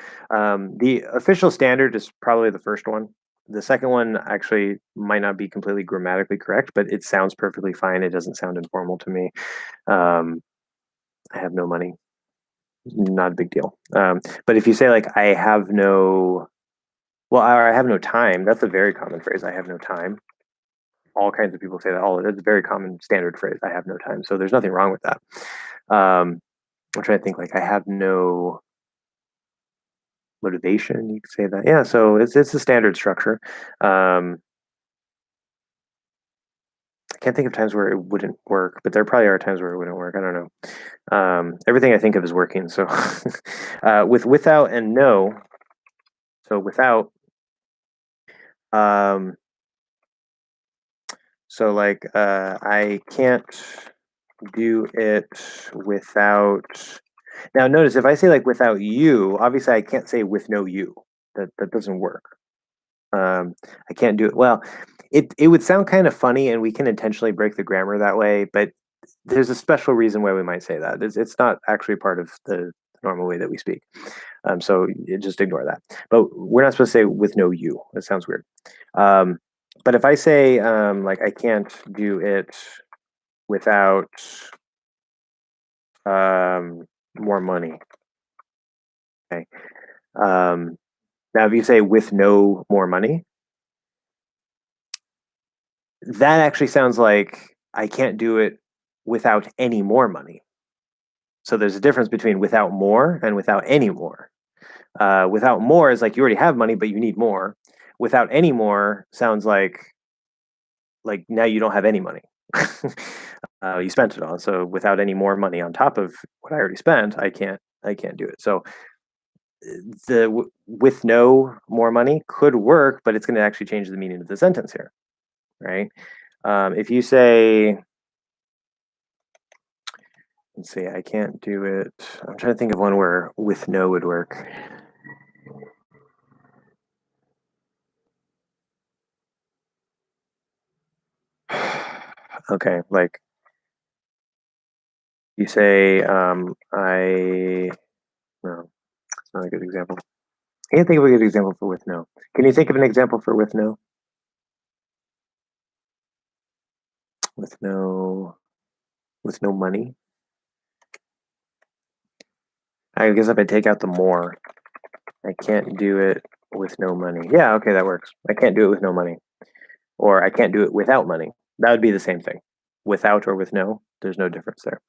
The official standard is probably the first one. The second one actually might not be completely grammatically correct, but it sounds perfectly fine. It doesn't sound informal to me. Um, I have no money. Not a big deal. But if you say like I have no, well, or I have no time, that's a very common phrase. I have no time. All kinds of people say that. All it's a very common standard phrase. I have no time. So there's nothing wrong with that. I'm trying to think like I have no motivation. You could say that. Yeah. So it's a standard structure. Um, I can't think of times where it wouldn't work, but there probably are times where it wouldn't work. I don't know. Everything I think of is working. So with without and no. So without. Um, so like I can't do it without. Now notice if I say like without you, obviously I can't say with no you. That doesn't work. I can't do it. Well, it would sound kind of funny, and we can intentionally break the grammar that way. But there's a special reason why we might say that. It's not actually part of the normal way that we speak. So just ignore that. But we're not supposed to say with no you. That sounds weird. Um, but if I say like I can't do it without more money. Okay. Um, Now, if you say with no more money, that actually sounds like I can't do it without any more money. So there's a difference between without more and without any more. Without more is like you already have money, but you need more. Without any more sounds like now you don't have any money. You spent it all. So without any more money on top of what I already spent, I can't do it. So with no more money could work, but it's going to actually change the meaning of the sentence here, right? If you say, let's see, I can't do it. I'm trying to think of one where with no would work. Okay, like you say, I. No, it's not a good example. I can't think of a good example for with no. Can you think of an example for with no? With no, with no money. I guess if I take out the more, I can't do it with no money. Yeah, okay, that works. I can't do it with no money, or I can't do it without money. That would be the same thing. Without or with no, there's no difference there.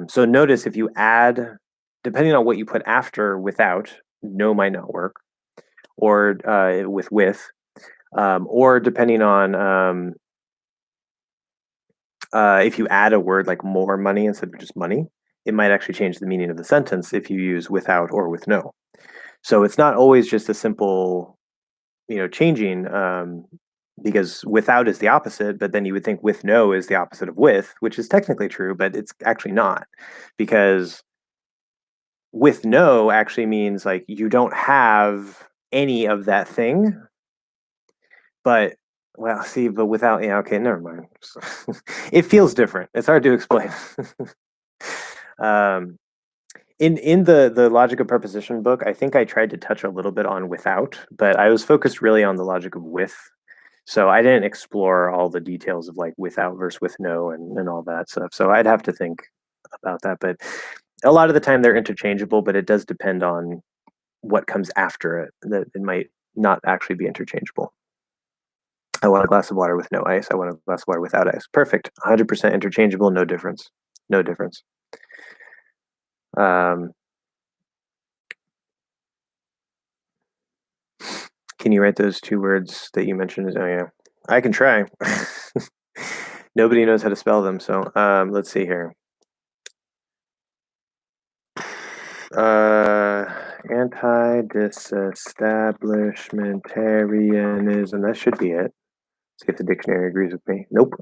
So notice if you add, depending on what you put after without, no might not work, or with, or depending on if you add a word like more money instead of just money, it might actually change the meaning of the sentence if you use without or with no. So it's not always just a simple, changing, because without is the opposite, but then you would think with no is the opposite of with, which is technically true, but it's actually not, because with no actually means like you don't have any of that thing, but well, see, but without, yeah, okay, never mind. It feels different. It's hard to explain. um, in the logic of preposition book, I think I tried to touch a little bit on without, but I was focused really on the logic of with. So I didn't explore all the details of like without versus with no and all that stuff. So I'd have to think about that. But a lot of the time they're interchangeable, but it does depend on what comes after it. That it might not actually be interchangeable. I want a glass of water with no ice. I want a glass of water without ice. Perfect. 100% interchangeable. No difference. No difference. Um, can you write those two words that you mentioned? Oh yeah, I can try. Nobody knows how to spell them, so let's see here. Anti-disestablishmentarianism. That should be it. See if the dictionary agrees with me. Nope.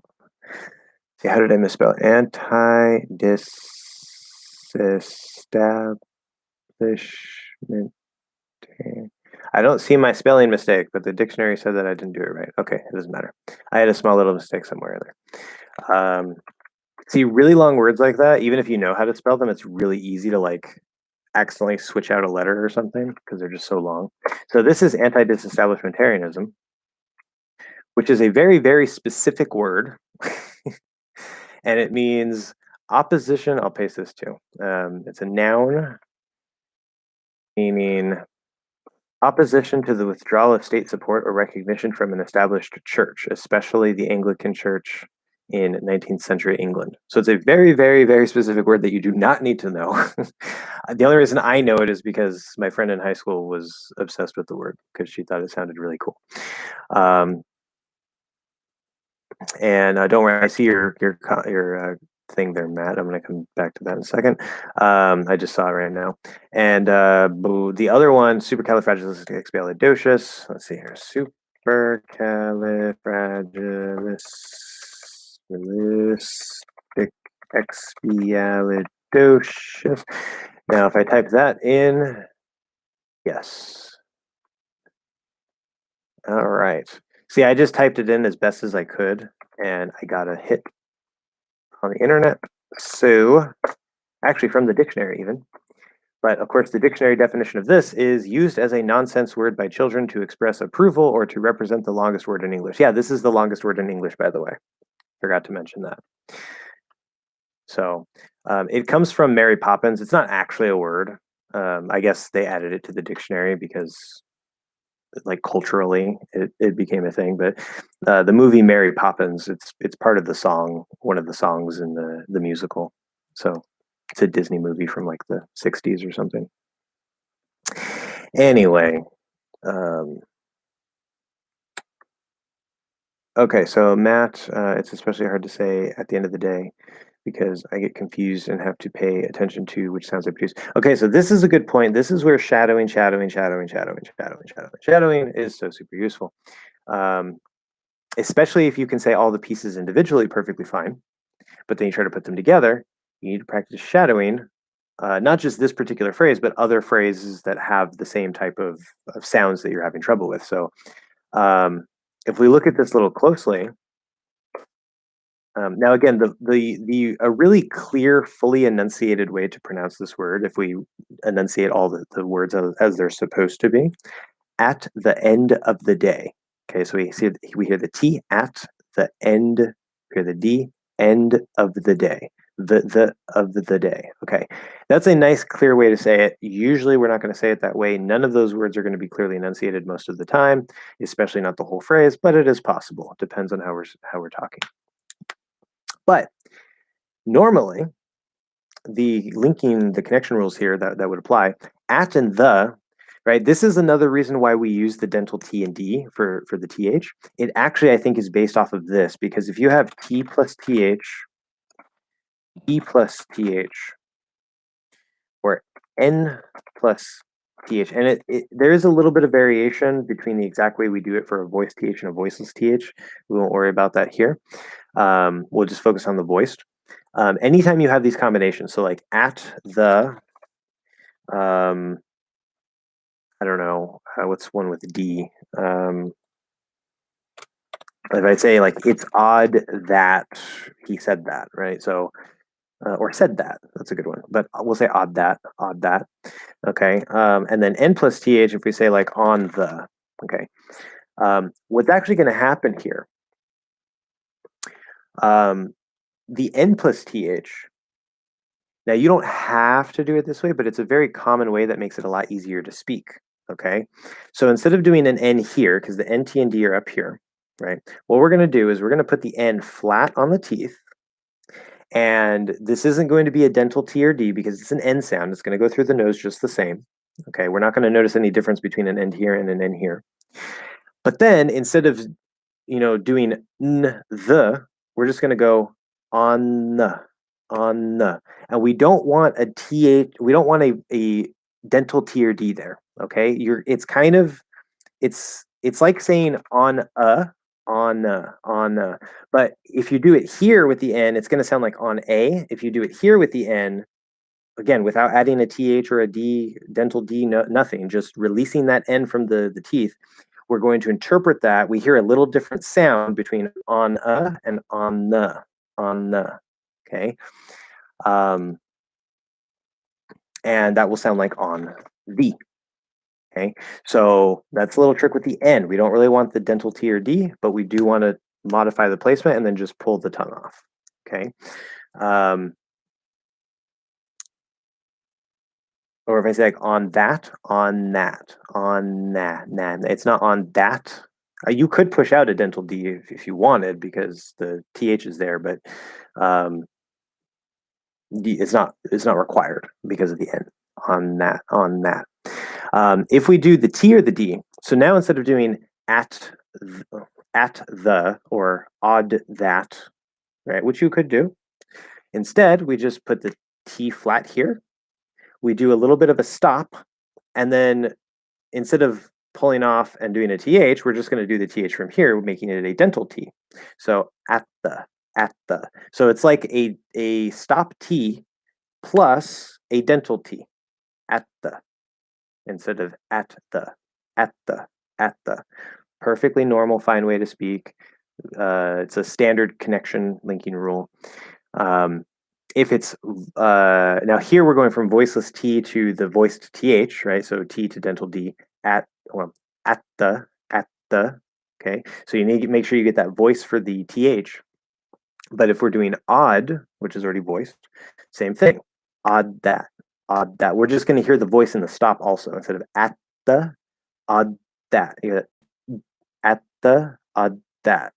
See, how did I misspell it? Anti-disestablishment. I don't see my spelling mistake, but the dictionary said that I didn't do it right. Okay, it doesn't matter. I had a small little mistake somewhere in there. See, really long words like that, even if you know how to spell them, it's really easy to like accidentally switch out a letter or something because they're just so long. So this is anti-disestablishmentarianism, which is a very, very specific word. And it means opposition. I'll paste this too. It's a noun meaning opposition to the withdrawal of state support or recognition from an established church, especially the Anglican Church in 19th century England. So it's a very, very, very specific word that you do not need to know. The only reason I know it is because my friend in high school was obsessed with the word because she thought it sounded really cool. And don't worry, I see your thing there, Matt. I'm going to come back to that in a second. I just saw it right now. And the other one, supercalifragilisticexpialidocious. Let's see here, supercalifragilisticexpialidocious. Now, if I type that in, yes. All right. See, I just typed it in as best as I could, and I got a hit on the internet. So, actually from the dictionary even. But of course, the dictionary definition of this is used as a nonsense word by children to express approval or to represent the longest word in English. Yeah, this is the longest word in English, by the way. Forgot to mention that. So it comes from Mary Poppins. It's not actually a word. I guess they added it to the dictionary because like culturally it became a thing, but the movie Mary Poppins, it's part of the song, one of the songs in the musical. So it's a Disney movie from like the 60s or something. Anyway, okay, so Matt, it's especially hard to say at the end of the day because I get confused and have to pay attention to which sounds I produce. Okay, so this is a good point. This is where shadowing is so super useful. Especially if you can say all the pieces individually perfectly fine, but then you try to put them together, you need to practice shadowing, not just this particular phrase, but other phrases that have the same type of sounds that you're having trouble with. So if we look at this a little closely, now again, a really clear, fully enunciated way to pronounce this word, if we enunciate all the words as they're supposed to be, at the end of the day. Okay, so we hear the T at the end, we hear the D, end of the day. The of the day. Okay, that's a nice, clear way to say it. Usually, we're not going to say it that way. None of those words are going to be clearly enunciated most of the time, especially not the whole phrase. But it is possible. It depends on how we're talking. But normally, the connection rules here that would apply. At and the, right? This is another reason why we use the dental T and D for the TH. It actually, I think, is based off of this, because if you have T plus TH, E plus TH, or N plus th, and there is a little bit of variation between the exact way we do it for a voiced th and a voiceless th. We won't worry about that here. We'll just focus on the voiced. Anytime you have these combinations, so like at the, I don't know, what's one with D? If I say like, it's odd that he said that, right? So, or said that, that's a good one. But we'll say odd that, okay? And then n plus th, if we say like on the, okay? What's actually going to happen here, the n plus th, now you don't have to do it this way, but it's a very common way that makes it a lot easier to speak, okay? So instead of doing an n here, because the n, t, and d are up here, right? What we're going to do is we're going to put the n flat on the teeth, and this isn't going to be a dental T or D because it's an N sound. It's going to go through the nose just the same. Okay, we're not going to notice any difference between an N here and an N here. But then instead of doing n the, we're just going to go on the, and we don't want a th. We don't want a dental T or D there. Okay, it's kind of it's like saying on a, but if you do it here with the n, it's going to sound like on a. If you do it here with the n, again, without adding a th or a d, dental d, nothing, just releasing that n from the teeth, we're going to interpret that. We hear a little different sound between on a and on the, okay? And that will sound like on the. Okay, so that's a little trick with the N. We don't really want the dental T or D, but we do want to modify the placement and then just pull the tongue off. Okay. Or if I say like on that, it's not on that. You could push out a dental D if you wanted because the TH is there, but it's not required because of the N. On that. If we do the T or the D, so now instead of doing at the or odd that, right, which you could do, instead we just put the T flat here. We do a little bit of a stop, and then instead of pulling off and doing a TH, we're just going to do the TH from here, making it a dental T. So at the. So it's like a stop T plus a dental T. At the, instead of at the. Perfectly normal, fine way to speak. It's a standard connection linking rule. If it's now here we're going from voiceless T to the voiced TH, right? So T to dental D at the. Okay, so you need to make sure you get that voice for the TH. But if we're doing odd, which is already voiced, same thing. Odd that. We're just going to hear the voice in the stop also instead of at the, odd that. At the, odd that.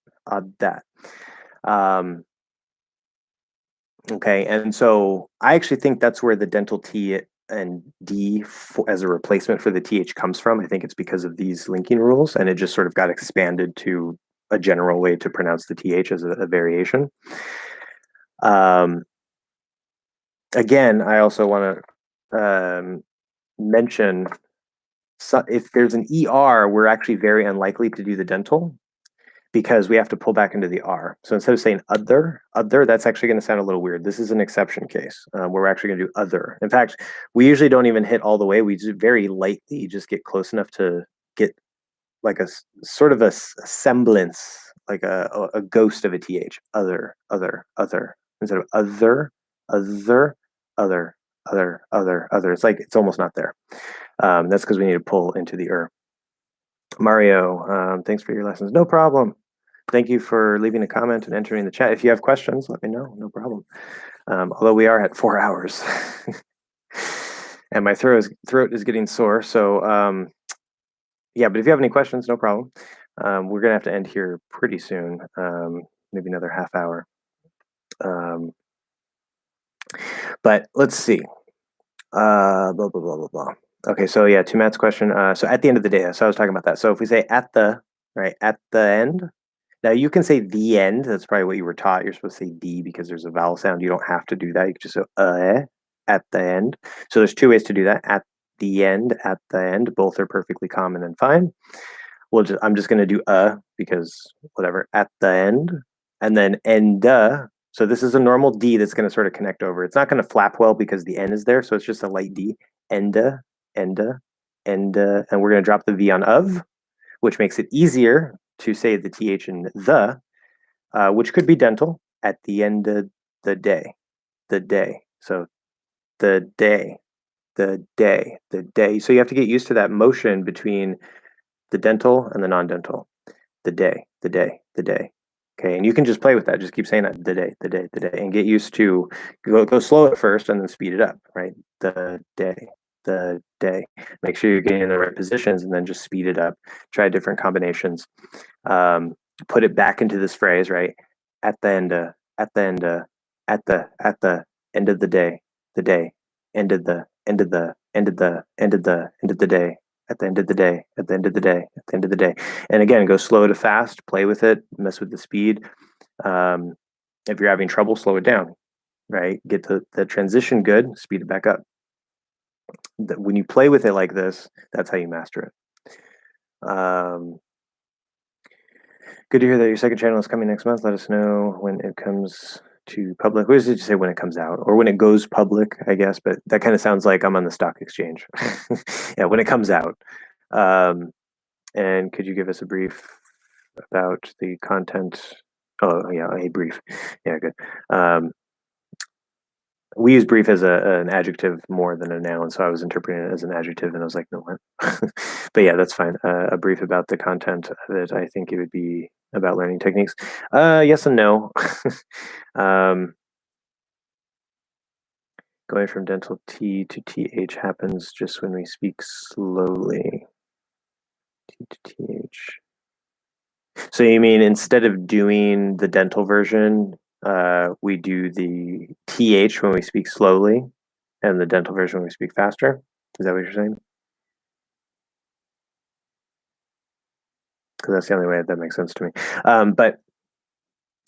Okay, and so I actually think that's where the dental T and D as a replacement for the TH comes from. I think it's because of these linking rules, and it just sort of got expanded to a general way to pronounce the TH as a variation. Again, I also want to mention, if there's an ER, we're actually very unlikely to do the dental because we have to pull back into the R. So instead of saying other, that's actually going to sound a little weird. This is an exception case where we're actually going to do other. In fact, we usually don't even hit all the way. We just very lightly just get close enough to get like a sort of a semblance, like a ghost of a TH. Other. Instead of other. It's like it's almost not there. That's because we need to pull into the Mario, thanks for your lessons. No problem. Thank you for leaving a comment and entering the chat. If you have questions, let me know. No problem. Although we are at 4 hours, and my throat is getting sore. So yeah, but if you have any questions, no problem. We're gonna have to end here pretty soon. Maybe another half hour. But let's see. Blah blah blah blah blah. Okay, so yeah, to Matt's question. So at the end of the day, so I was talking about that. So if we say at the, right, at the end, now you can say the end. That's probably what you were taught. You're supposed to say D because there's a vowel sound. You don't have to do that. You can just say at the end. So there's two ways to do that. At the end, both are perfectly common and fine. I'm just going to do because whatever, at the end, and then end. So this is a normal D that's going to sort of connect over. It's not going to flap well because the N is there, so it's just a light D. Enda, enda, enda, and we're going to drop the V on of, which makes it easier to say the TH in the, which could be dental at the end of the day. The day. So the day, the day, the day. So you have to get used to that motion between the dental and the non-dental. The day, the day, the day. Okay, and you can just play with that. Just keep saying that, the day, the day, the day, and get used to go slow at first and then speed it up, right? The day, the day. Make sure you're getting in the right positions and then just speed it up. Try different combinations. Put it back into this phrase, right? At the end, at the end, at the end of the day, end of the end of the end of the end of the end of the day, at the end of the day, at the end of the day, at the end of the day. And again, go slow to fast, play with it, mess with the speed. If you're having trouble, slow it down, right? Get the transition good, speed it back up. When you play with it like this, that's how you master it. Good to hear that your second channel is coming next month. Let us know when it comes to public. What does it say when it comes out? Or when it goes public, I guess, but that kind of sounds like I'm on the stock exchange. Yeah, when it comes out. And could you give us a brief about the content? Oh, yeah, a brief. Yeah, good. We use brief as an adjective more than a noun, so I was interpreting it as an adjective, and I was like, no, what? But yeah, that's fine. A brief about the content of it. I think it would be about learning techniques. Yes and no. Going from dental T to TH happens just when we speak slowly. T to TH. So you mean instead of doing the dental version, we do the TH when we speak slowly and the dental version when we speak faster? Is that what you're saying? Because that's the only way that makes sense to me. But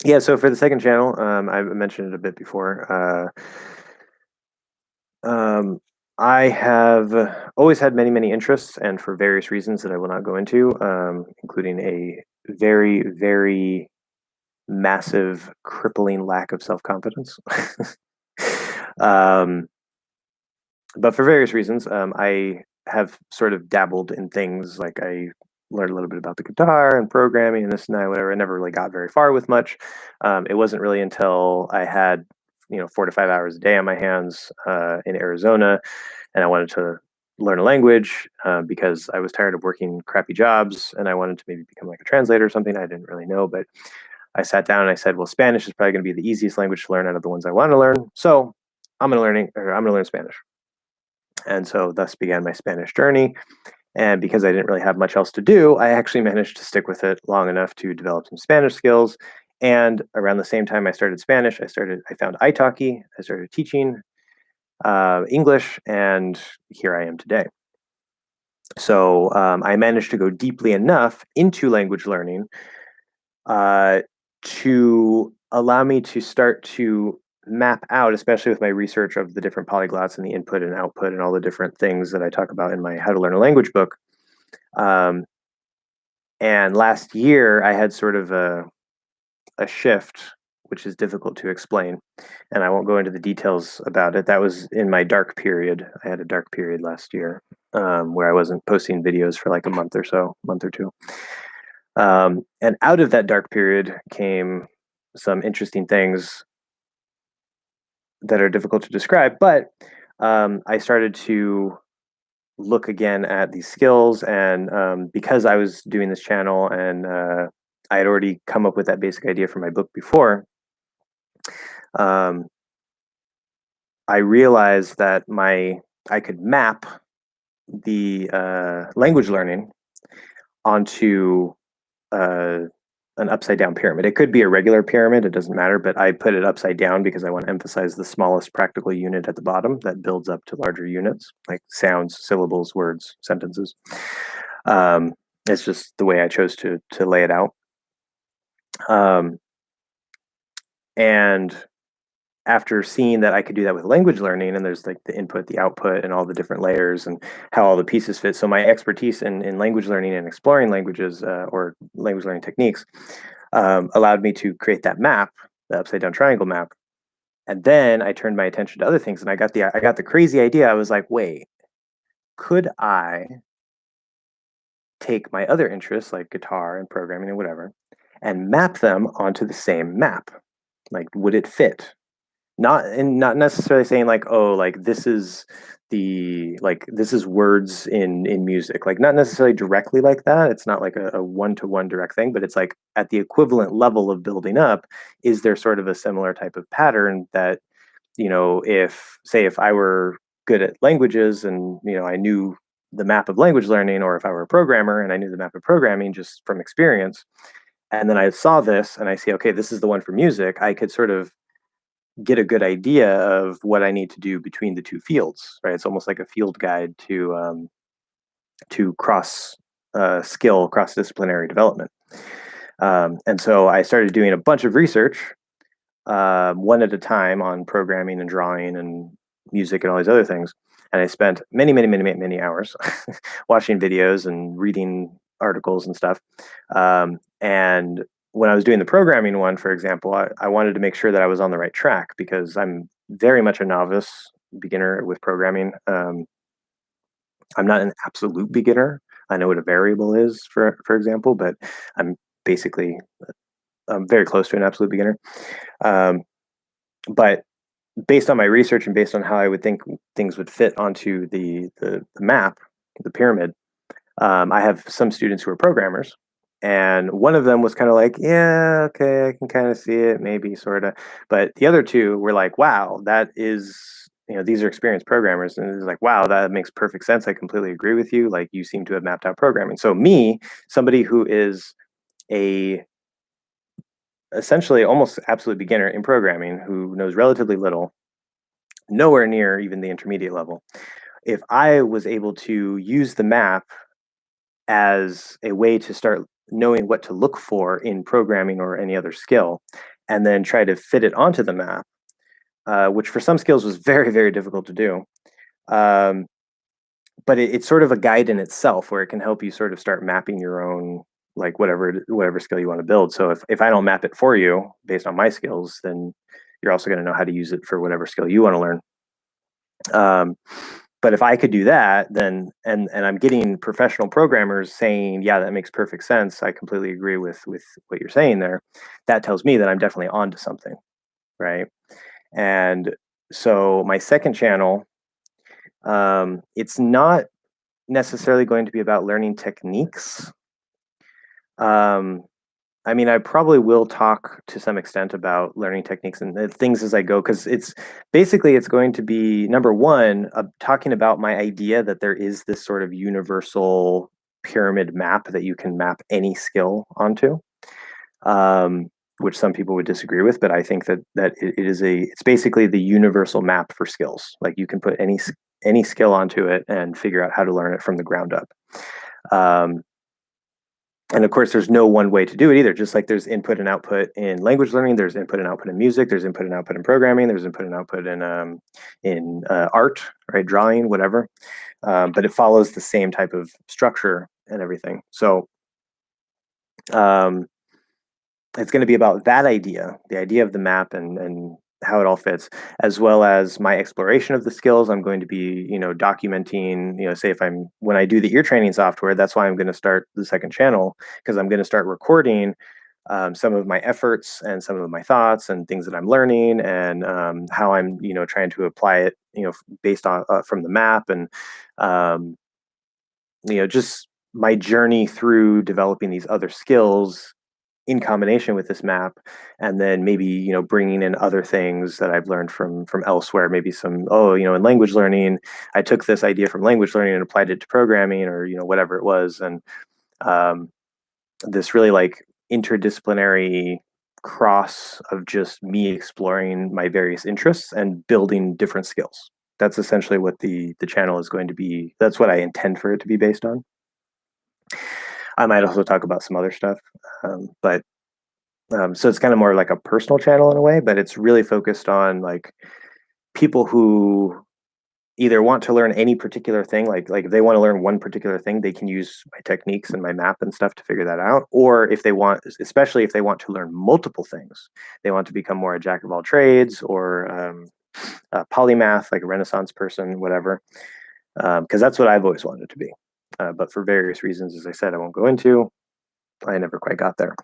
yeah, so for the second channel, I mentioned it a bit before. I have always had many, many interests, and for various reasons that I will not go into, including a very, very massive, crippling lack of self-confidence. But for various reasons, I have sort of dabbled in things like I learned a little bit about the guitar and programming and this and that, whatever. I never really got very far with much. It wasn't really until I had, 4 to 5 hours a day on my hands in Arizona, and I wanted to learn a language because I was tired of working crappy jobs and I wanted to maybe become like a translator or something. I didn't really know, but I sat down and I said, well, Spanish is probably going to be the easiest language to learn out of the ones I want to learn. So I'm going to learn Spanish. And so thus began my Spanish journey. And because I didn't really have much else to do, I actually managed to stick with it long enough to develop some Spanish skills. And around the same time I started Spanish, I found italki. I started teaching English, and here I am today. So I managed to go deeply enough into language learning to allow me to start to map out, especially with my research of the different polyglots and the input and output and all the different things that I talk about in my How to Learn a Language book. And last year, I had sort of a shift, which is difficult to explain. And I won't go into the details about it. That was in my dark period. I had a dark period last year where I wasn't posting videos for like a month or two. And out of that dark period came some interesting things that are difficult to describe, but I started to look again at these skills, and because I was doing this channel and I had already come up with that basic idea for my book before, I realized that I could map the language learning onto an upside down pyramid. It could be a regular pyramid, it doesn't matter, but I put it upside down because I want to emphasize the smallest practical unit at the bottom that builds up to larger units, like sounds, syllables, words, sentences. It's just the way I chose to lay it out. And after seeing that I could do that with language learning, and there's like the input, the output, and all the different layers and how all the pieces fit. So my expertise in language learning and exploring languages or language learning techniques allowed me to create that map, the upside down triangle map. And then I turned my attention to other things, and I got the crazy idea. I was like, wait, could I take my other interests like guitar and programming and whatever, and map them onto the same map? Like, would it fit? Not necessarily saying like, oh, like this is the like this is words in music, like not necessarily directly like that. It's not like a one-to-one direct thing, but it's like at the equivalent level of building up, is there sort of a similar type of pattern that, if say if I were good at languages and I knew the map of language learning, or if I were a programmer and I knew the map of programming just from experience, and then I saw this and I see, okay, this is the one for music, I could sort of get a good idea of what I need to do between the two fields, right? It's almost like a field guide to cross skill, cross disciplinary development. And so I started doing a bunch of research, one at a time, on programming and drawing and music and all these other things. And I spent many, many, many, many, many hours watching videos and reading articles and stuff. And when I was doing the programming one, for example, I wanted to make sure that I was on the right track because I'm very much a novice beginner with programming. I'm not an absolute beginner. I know what a variable is, for example, but I'm basically I'm very close to an absolute beginner. Um, but based on my research and based on how I would think things would fit onto the map, the pyramid, I have some students who are programmers, and one of them was kind of like, yeah, okay, I can kind of see it, maybe sort of. But the other two were like, wow, that is, these are experienced programmers, and it's like, wow, that makes perfect sense. I completely agree with you. Like, you seem to have mapped out programming. So me, somebody who is a essentially almost absolute beginner in programming, who knows relatively little, nowhere near even the intermediate level, if I was able to use the map as a way to start knowing what to look for in programming or any other skill, and then try to fit it onto the map, which for some skills was very, very difficult to do. Um, but it's sort of a guide in itself where it can help you sort of start mapping your own, like whatever skill you want to build. So if I don't map it for you based on my skills, then you're also going to know how to use it for whatever skill you want to learn. Um, but if I could do that, then and I'm getting professional programmers saying, yeah, that makes perfect sense. I completely agree with what you're saying there. That tells me that I'm definitely onto something, right? And so my second channel, it's not necessarily going to be about learning techniques. Um, I mean, I probably will talk to some extent about learning techniques and things as I go, because it's going to be number one, talking about my idea that there is this sort of universal pyramid map that you can map any skill onto, um, which some people would disagree with, but I think that it's basically the universal map for skills. Like, you can put any skill onto it and figure out how to learn it from the ground up. Um, and of course, there's no one way to do it either. Just like there's input and output in language learning, there's input and output in music, there's input and output in programming, there's input and output in art, right, drawing, whatever. But it follows the same type of structure and everything. So um, it's going to be about that idea, the idea of the map and how it all fits, as well as my exploration of the skills. I'm going to be, documenting, say if when I do the ear training software, that's why I'm going to start the second channel, because I'm going to start recording some of my efforts and some of my thoughts and things that I'm learning, and how I'm, trying to apply it, based on from the map, and um, just my journey through developing these other skills in combination with this map, and then maybe bringing in other things that I've learned from elsewhere. Maybe some, in language learning, I took this idea from language learning and applied it to programming, or whatever it was, and um, this really like interdisciplinary cross of just me exploring my various interests and building different skills. That's essentially what the channel is going to be. That's what I intend for it to be based on. I might also talk about some other stuff, but So it's kind of more like a personal channel in a way, but it's really focused on like people who either want to learn any particular thing, like if they want to learn one particular thing, they can use my techniques and my map and stuff to figure that out. Or if they want, especially if they want to learn multiple things, they want to become more a jack of all trades or a polymath, like a Renaissance person, whatever. Because that's what I've always wanted to be. But for various reasons, as I said, I won't go into, I never quite got there.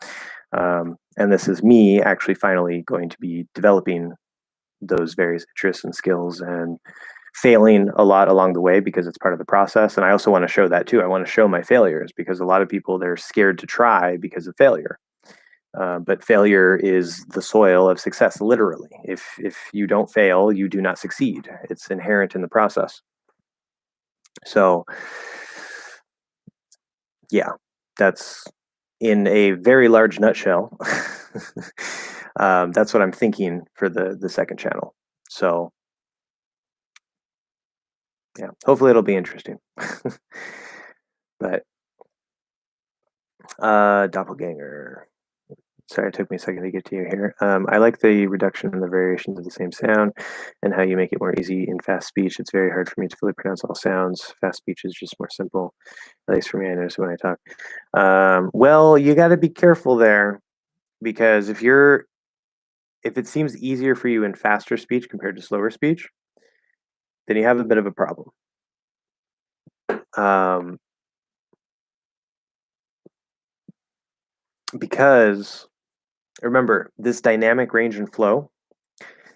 And this is me actually finally going to be developing those various interests and skills and failing a lot along the way because it's part of the process. And I also want to show that too. I want to show my failures because a lot of people, they're scared to try because of failure. But failure is the soil of success, literally. If you don't fail, you do not succeed. It's inherent in the process. So yeah, that's in a very large nutshell. That's what I'm thinking for the second channel. So yeah, hopefully it'll be interesting. But doppelganger. Sorry, it took me a second to get to you here. I like the reduction in the variations of the same sound and how you make it more easy in fast speech. It's very hard for me to fully pronounce all sounds. Fast speech is just more simple, at least for me. I notice when I talk. Well, you got to be careful there because if it seems easier for you in faster speech compared to slower speech, then you have a bit of a problem. Because remember, this dynamic range and flow,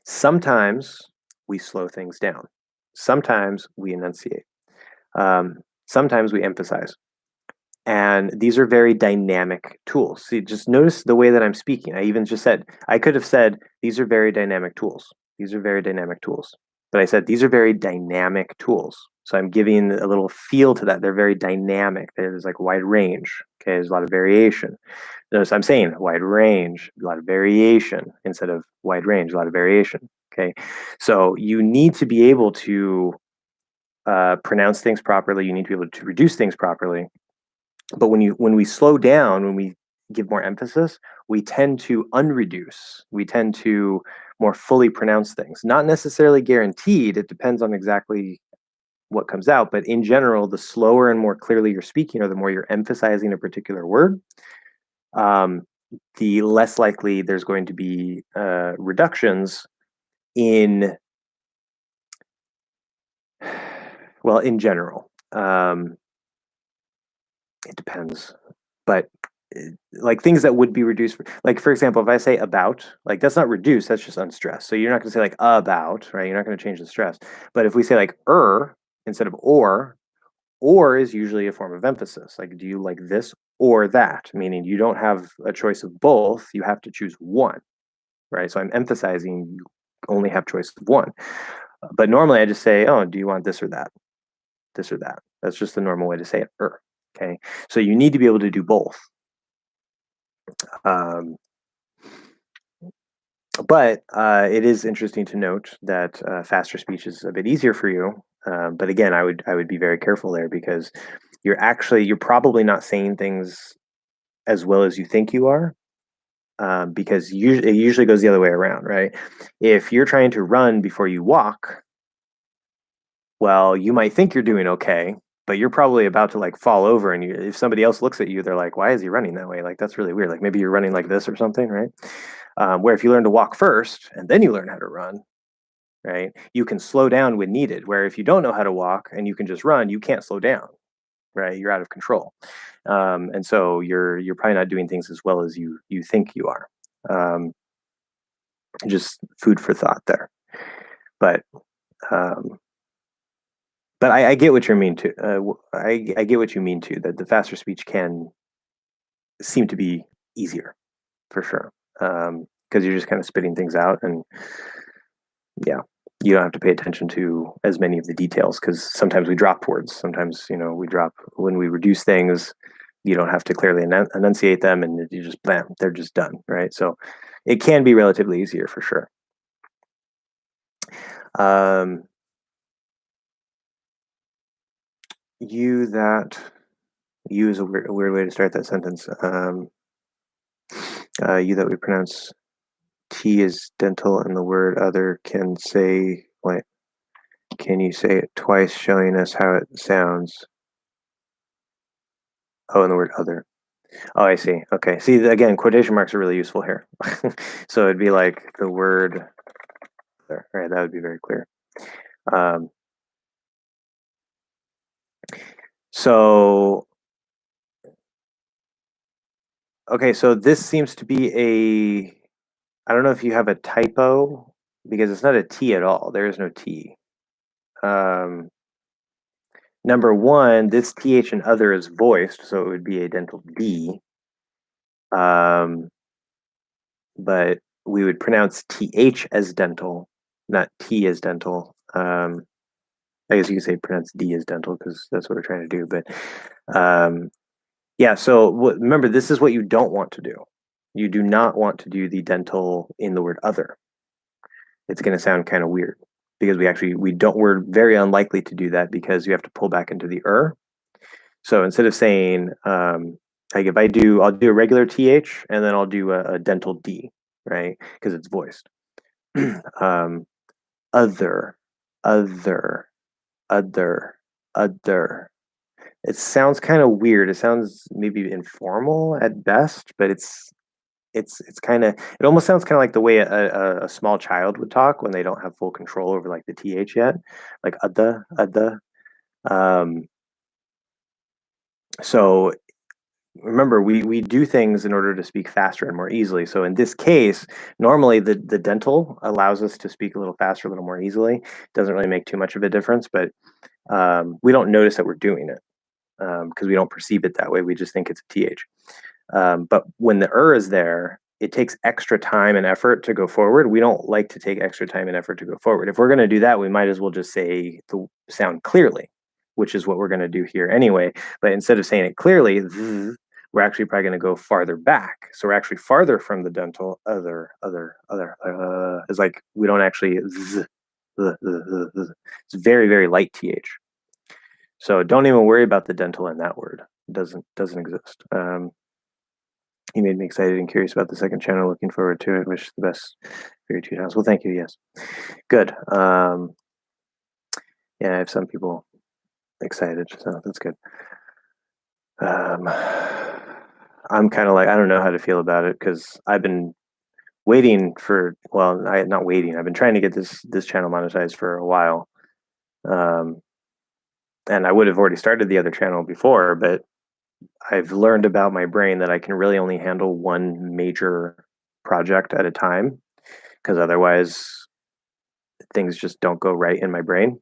sometimes we slow things down. Sometimes we enunciate. Sometimes we emphasize. And these are very dynamic tools. See, just notice the way that I'm speaking. I even just said, I could have said, these are very dynamic tools. These are very dynamic tools. But I said, these are very dynamic tools. So I'm giving a little feel to that. They're very dynamic. There's like a wide range. Okay, there's a lot of variation. Notice I'm saying wide range, a lot of variation instead of wide range, a lot of variation. Okay, so you need to be able to pronounce things properly. You need to be able to reduce things properly. But when we slow down, when we give more emphasis, we tend to unreduce. We tend to more fully pronounce things. Not necessarily guaranteed. It depends on exactly what comes out. But in general, the slower and more clearly you're speaking, or the more you're emphasizing a particular word, the less likely there's going to be reductions in, well, in general. It depends, but like things that would be reduced, like for example, if I say about, like that's not reduced, that's just unstressed. So you're not going to say like about, right? You're not going to change the stress. But if we say like instead of or is usually a form of emphasis. Like, do you like this or that? Meaning you don't have a choice of both. You have to choose one, right? So I'm emphasizing you only have choice of one. But normally I just say, oh, do you want this or that? This or that. That's just the normal way to say it. Okay. So you need to be able to do both. But it is interesting to note that faster speech is a bit easier for you. But again, I would be very careful there because you're probably not saying things as well as you think you are. Because it usually goes the other way around, right? If you're trying to run before you walk, well, you might think you're doing okay, but you're probably about to like fall over. And if somebody else looks at you, they're like, why is he running that way? Like, that's really weird. Like maybe you're running like this or something, right? Where if you learn to walk first and then you learn how to run, right, you can slow down when needed. Where if you don't know how to walk and you can just run, you can't slow down, right? You're out of control. And so you're probably not doing things as well as you think you are. Just food for thought there. But um, I get what you mean too. I get what you mean too. That the faster speech can seem to be easier, for sure, because you're just kind of spitting things out, and yeah, you don't have to pay attention to as many of the details because sometimes we drop words. Sometimes we drop when we reduce things. You don't have to clearly enunciate them, and you just bam, they're just done, right? So it can be relatively easier for sure. Um, you that you is a weird way to start that sentence. You that we pronounce T as dental in the word other can say, wait, can you say it twice showing us how it sounds? Oh, in the word other. Oh, I see. Okay. See, again, quotation marks are really useful here. So it'd be like the word there, right? That would be very clear. Um, so, okay, so this seems to be I don't know if you have a typo because it's not a T at all. There is no T. Um, Number one, this TH in other is voiced, so it would be a dental D. Um, but we would pronounce TH as dental, not T as dental. I guess you could say pronounce D as dental because that's what we're trying to do. But yeah, so remember, this is what you don't want to do. You do not want to do the dental in the word other. It's going to sound kind of weird because we're very unlikely to do that because you have to pull back into the So instead of saying, like if I'll do a regular TH and then I'll do a dental D, right? Because it's voiced. um, other, other, other. It sounds kind of weird. It sounds maybe informal at best, but it's kind of it almost sounds kind of like the way a small child would talk when they don't have full control over like the th yet, like other. Um, so remember, we do things in order to speak faster and more easily. So in this case, normally the dental allows us to speak a little faster, a little more easily. Doesn't really make too much of a difference, but we don't notice that we're doing it because we don't perceive it that way. We just think it's a th. But when the is there, it takes extra time and effort to go forward. We don't like to take extra time and effort to go forward. If we're going to do that, we might as well just say the sound clearly, which is what we're going to do here anyway. But instead of saying it clearly, we're actually probably going to go farther back. So we're actually farther from the dental. Other. It's like we don't actually. It's very, very light th. So don't even worry about the dental in that word. It doesn't exist. He made me excited and curious about the second channel. Looking forward to it. Wish the best for your two channels. Well, thank you. Yes, good. Yeah, I have some people excited, so that's good. I'm kind of like I don't know how to feel about it because I've been waiting for not waiting. I've been trying to get this channel monetized for a while, and I would have already started the other channel before, but I've learned about my brain that I can really only handle one major project at a time because otherwise things just don't go right in my brain.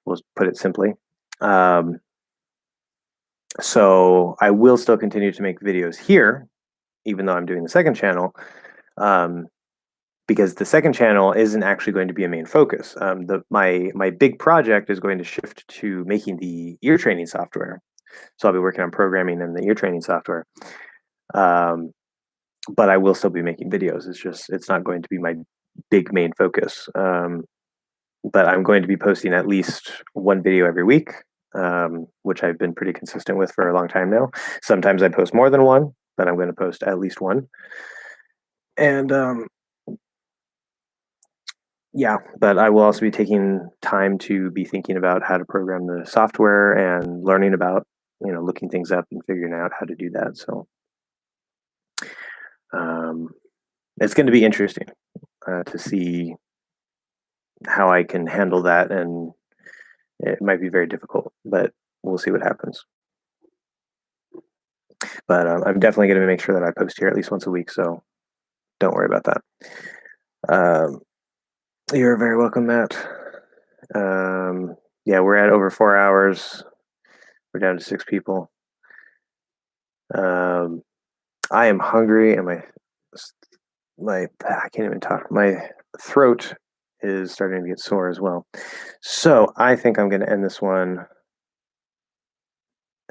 We'll put it simply. Um, so I will still continue to make videos here, even though I'm doing the second channel, because the second channel isn't actually going to be a main focus. My big project is going to shift to making the ear training software. So I'll be working on programming in the ear training software. But I will still be making videos. It's not going to be my big main focus. But I'm going to be posting at least one video every week, which I've been pretty consistent with for a long time now. Sometimes I post more than one, but I'm going to post at least one. And yeah, but I will also be taking time to be thinking about how to program the software and learning about, looking things up and figuring out how to do that. So it's going to be interesting to see how I can handle that, and it might be very difficult, but we'll see what happens. But I'm definitely going to make sure that I post here at least once a week, so don't worry about that. You're very welcome, Matt. Yeah, we're at over 4 hours. We're down to 6 people. I am hungry, and I can't even talk. My throat is starting to get sore as well. So I think I'm going to end this one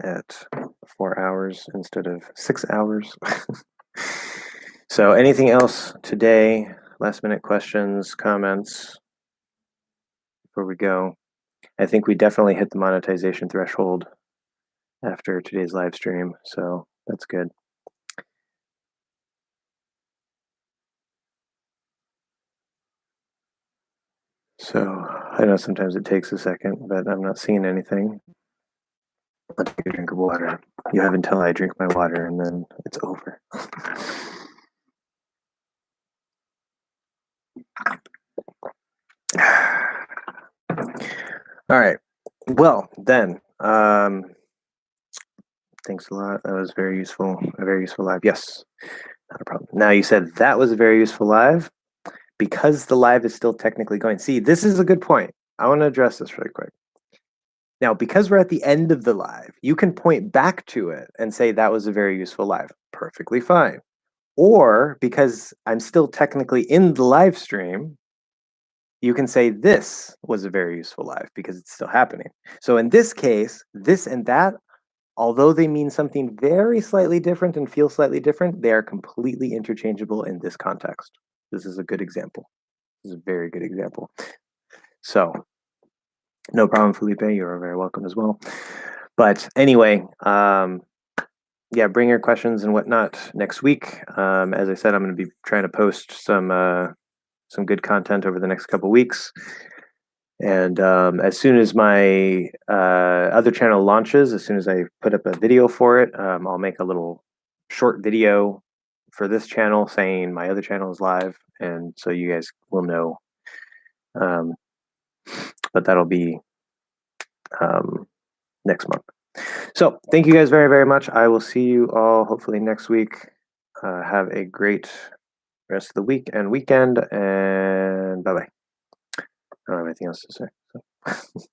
at 4 hours instead of 6 hours. So anything else today? Last minute questions, comments before we go? I think we definitely hit the monetization threshold after today's live stream, so that's good. So I know sometimes it takes a second, but I'm not seeing anything. I'll take a drink of water. You have until I drink my water, and then it's over. All right. Well, then, thanks a lot. That was very useful. A very useful live. Yes, not a problem. Now you said that was a very useful live because the live is still technically going. See, this is a good point. I want to address this really quick. Now, because we're at the end of the live, you can point back to it and say that was a very useful live. Perfectly fine. Or because I'm still technically in the live stream, you can say this was a very useful live because it's still happening. So in this case, this and that, although they mean something very slightly different and feel slightly different, they are completely interchangeable in this context. This is a good example. This is a very good example. So no problem, Felipe. You're very welcome as well. But anyway, yeah, bring your questions and whatnot next week. As I said, I'm going to be trying to post some good content over the next couple weeks. And as soon as my other channel launches, as soon as I put up a video for it, I'll make a little short video for this channel saying my other channel is live, and so you guys will know. But that'll be next month. So thank you guys very, very much. I will see you all hopefully next week. Have a great rest of the week and weekend, and bye-bye. I don't have anything else to say. So.